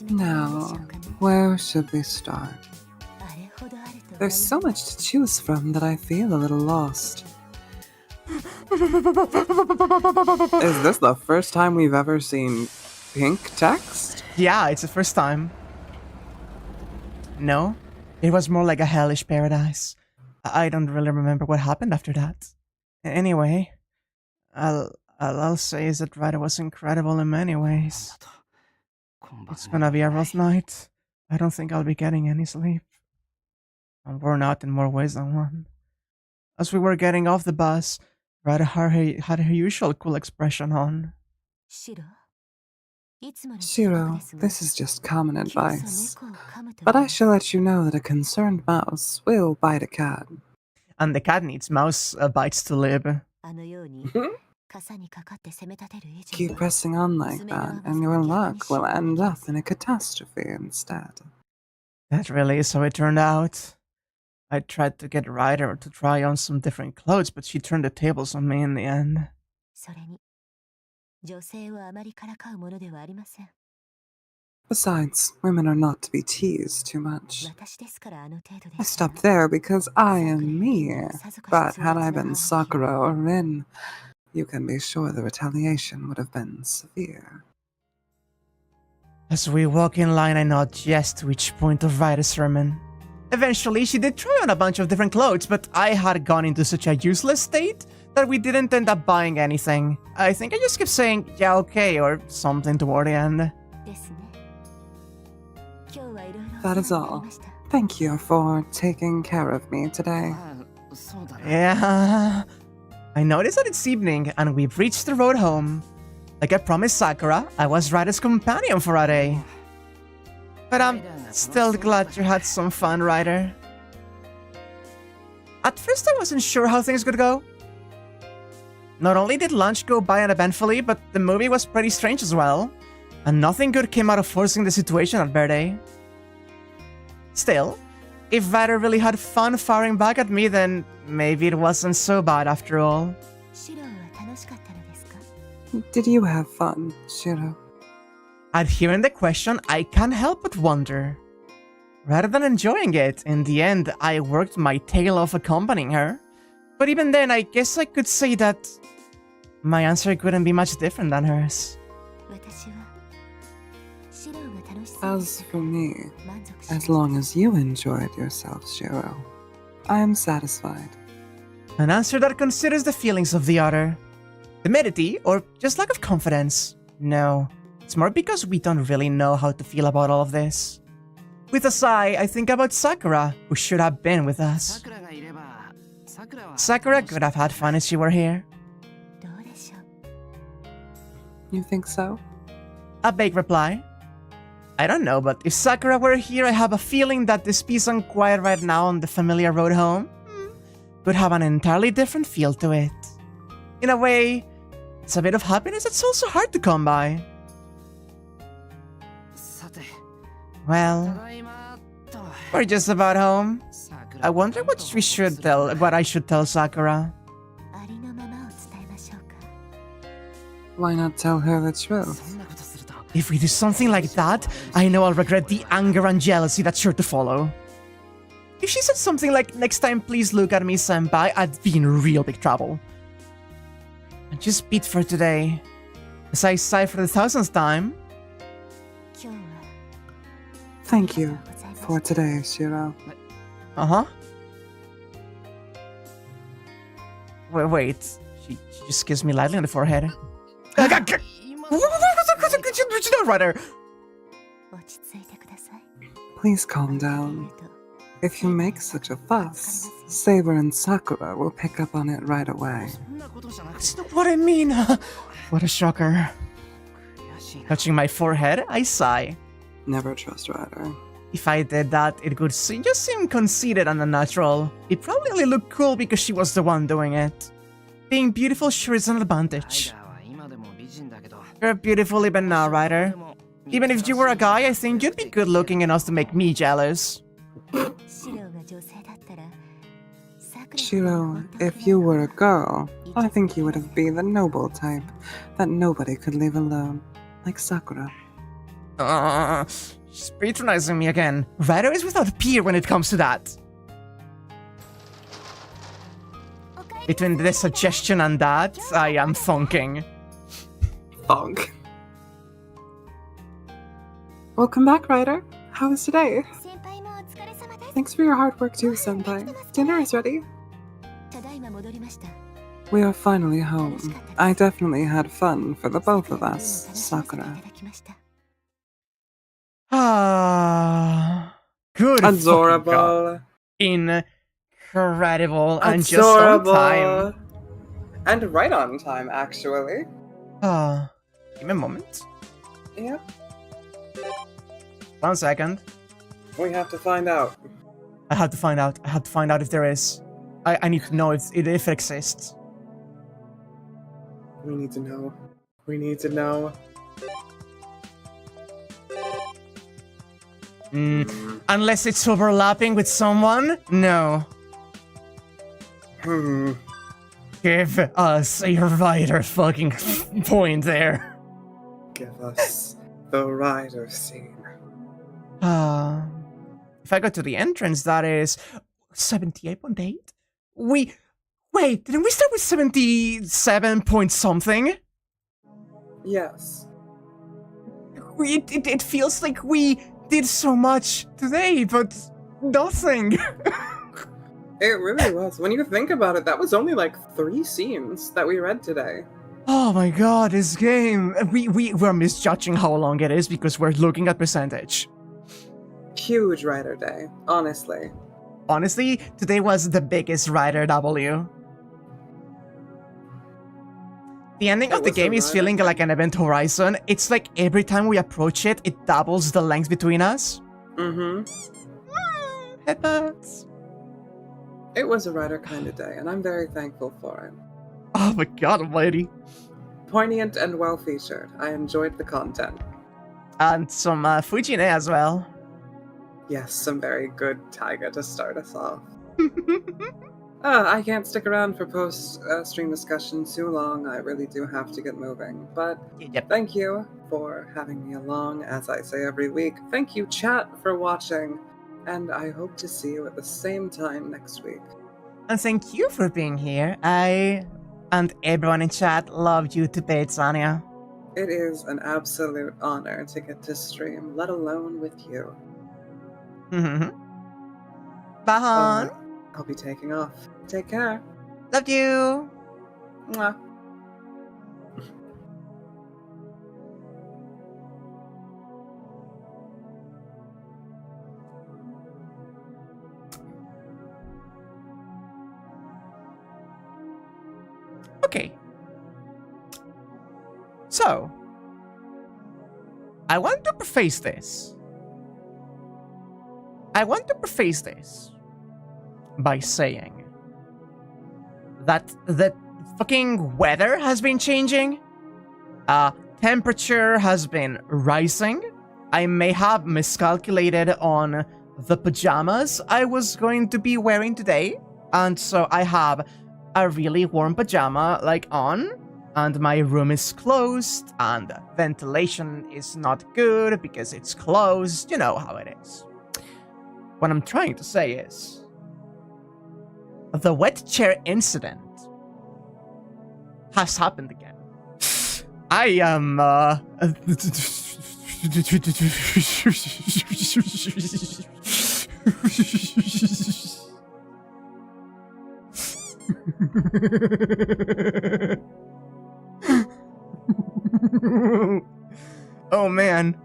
Now, where should we start? There's so much to choose from that I feel a little lost. Is this the first time we've ever seen pink text? Yeah, it's the first time. No, it was more like a hellish paradise. I don't really remember what happened after that. Anyway, I'll say is that Ryder was incredible in many ways. It's gonna be a rough night. I don't think I'll be getting any sleep. I'm worn out in more ways than one. As we were getting off the bus, Ryder had her usual cool expression on. Shiro, this is just common advice. But I shall let you know that a concerned mouse will bite a cat. And the cat needs mouse bites to live. Keep pressing on like that, and your luck will end up in a catastrophe instead. That really is how it turned out. I tried to get Ryder to try on some different clothes, but she turned the tables on me in the end. Besides, women are not to be teased too much. I stopped there because I am me, but had I been Sakura or Rin, you can be sure the retaliation would have been severe. As we walk in line, I nod yes to each point of Ryder's sermon. Eventually, she did try on a bunch of different clothes, but I had gone into such a useless state that we didn't end up buying anything. I think I just kept saying, yeah, okay, or something toward the end. That is all. Thank you for taking care of me today. Yeah. I noticed that it's evening, and we've reached the road home. Like I promised Sakura, I was Ryder's companion for a day. But I'm still glad you had some fun, Ryder. At first I wasn't sure how things could go. Not only did lunch go by uneventfully, but the movie was pretty strange as well. And nothing good came out of forcing the situation at birthday. Still, if Ryder really had fun firing back at me, then maybe it wasn't so bad after all. Did you have fun, Shiro? At hearing the question, I can't help but wonder. Rather than enjoying it, in the end, I worked my tail off accompanying her. But even then, I guess I could say that my answer couldn't be much different than hers. As for me, as long as you enjoyed yourself, Shiro, I am satisfied. An answer that considers the feelings of the other. Timidity, or just lack of confidence? No, it's more because we don't really know how to feel about all of this. With a sigh, I think about Sakura, who should have been with us. Sakura could have had fun if she were here. You think so? A vague reply. I don't know, but if Sakura were here, I have a feeling that this peace and quiet right now on the familiar road home could have an entirely different feel to it. In a way, it's a bit of happiness that's also hard to come by. Well, we're just about home. I wonder what I should tell Sakura. Why not tell her the truth? If we do something like that, I know I'll regret the anger and jealousy that's sure to follow. If she said something like, "Next time please look at me, senpai," I'd be in real big trouble. And just beat for today. As I sigh for the 1000th time. Thank you for today, Shiro. Uh-huh. Wait. She just gives me lightly on the forehead. Ryder. Please calm down. If you make such a fuss, Saber and Sakura will pick up on it right away. That's not what I mean. What a shocker. Touching my forehead, I sigh. Never trust Ryder. If I did that, it would just seem conceited and unnatural. It probably only looked cool because she was the one doing it. Being beautiful sure is an advantage. You're beautiful even now, Ryder. Even if you were a guy, I think you'd be good looking enough to make me jealous. Shiro, if you were a girl, I think you would be the noble type that nobody could leave alone, like Sakura. She's patronizing me again. Ryder is without peer when it comes to that. Between this suggestion and that, I am thunking. Thunk. Welcome back, Ryder. How was today? Thanks for your hard work too, senpai. Dinner is ready. We are finally home. I definitely had fun for the both of us, Sakura. Ah, good. Adorable. Incredible. And just on time. And right on time, actually. Give me a moment. Yep. 1 second. We have to find out. I have to find out. I have to find out if there is. I need to know if it exists. We need to know. We need to know. Unless it's overlapping with someone? No. Give us a Ryder fucking point there. Give us the Ryder scene. If I go to the entrance, that is 78.8? Wait, didn't we start with 77 point something? Yes. It feels like we did so much today, but nothing. It really was. When you think about it, that was only like 3 scenes that we read today. Oh my god, this game. We're misjudging how long it is because we're looking at percentage. Huge Ryder day, honestly. Honestly, today was the biggest Ryder W. The ending of the game is feeling like an event horizon. It's like every time we approach it, it doubles the length between us. Headbutts. It was a Ryder kind of day, and I'm very thankful for it. Oh my god almighty. Poignant and well featured. I enjoyed the content. And some Fujine as well. Yes, some very good taiga to start us off. I can't stick around for post-stream discussion too long. I really do have to get moving. But Yep. thank you for having me along, as I say every week. Thank you, chat, for watching. And I hope to see you at the same time next week. And thank you for being here. I and everyone in chat loved you to bits, Anya. It is an absolute honor to get to stream, let alone with you. Bahan. I'll be taking off. Take care. Love you. Mwah. Okay. So, I want to preface this. By saying that the fucking weather has been changing. Temperature has been rising. I may have miscalculated on the pajamas I was going to be wearing today. And so I have a really warm pajama on, and my room is closed, and ventilation is not good because it's closed. You know how it is. What I'm trying to say is, the wet chair incident has happened again. I am, Oh man,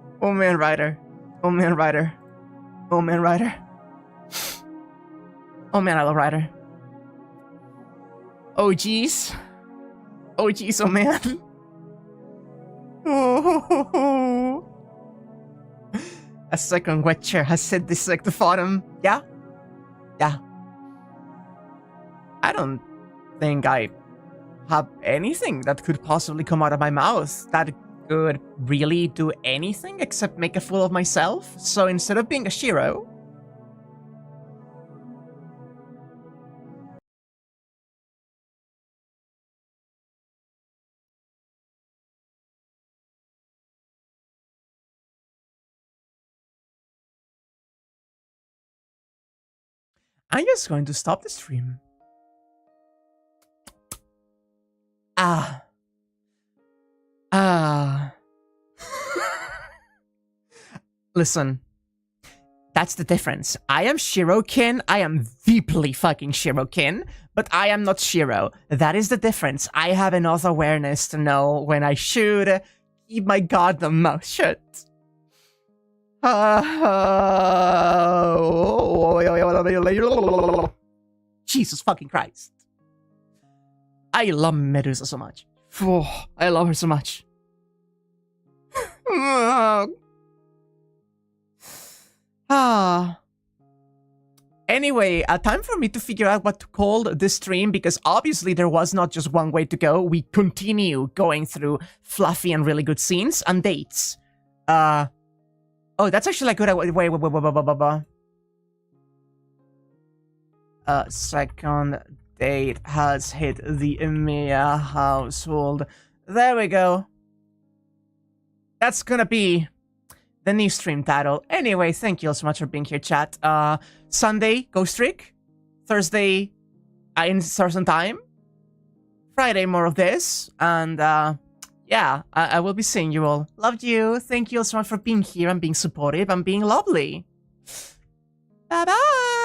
Ryder. Oh man, Ryder. Oh man, Ryder. Oh man, I love Ryder. Oh jeez. Oh jeez, oh man. Oh. A second wet chair has hit this the bottom. Yeah? Yeah. I don't think I have anything that could possibly come out of my mouth that could really do anything except make a fool of myself. So instead of being a Shiro, I'm just going to stop the stream. Listen, that's the difference. I am Shiro-kin. I am deeply fucking Shiro-kin, but I am not Shiro. That is the difference. I have enough awareness to know when I should keep my goddamn mouth shut. Jesus fucking Christ. I love Medusa so much. Oh, I love her so much. Anyway, time for me to figure out what to call this stream, because obviously there was not just one way to go. We continue going through fluffy and really good scenes and dates. Oh, that's actually a good way. Second date has hit the Emiya household. There we go. That's gonna be the new stream title. Anyway, thank you all so much for being here, chat. Sunday, Ghost Trick. Thursday, in certain time. Friday, more of this. And, yeah, I will be seeing you all. Loved you. Thank you all so much for being here and being supportive and being lovely. Bye-bye.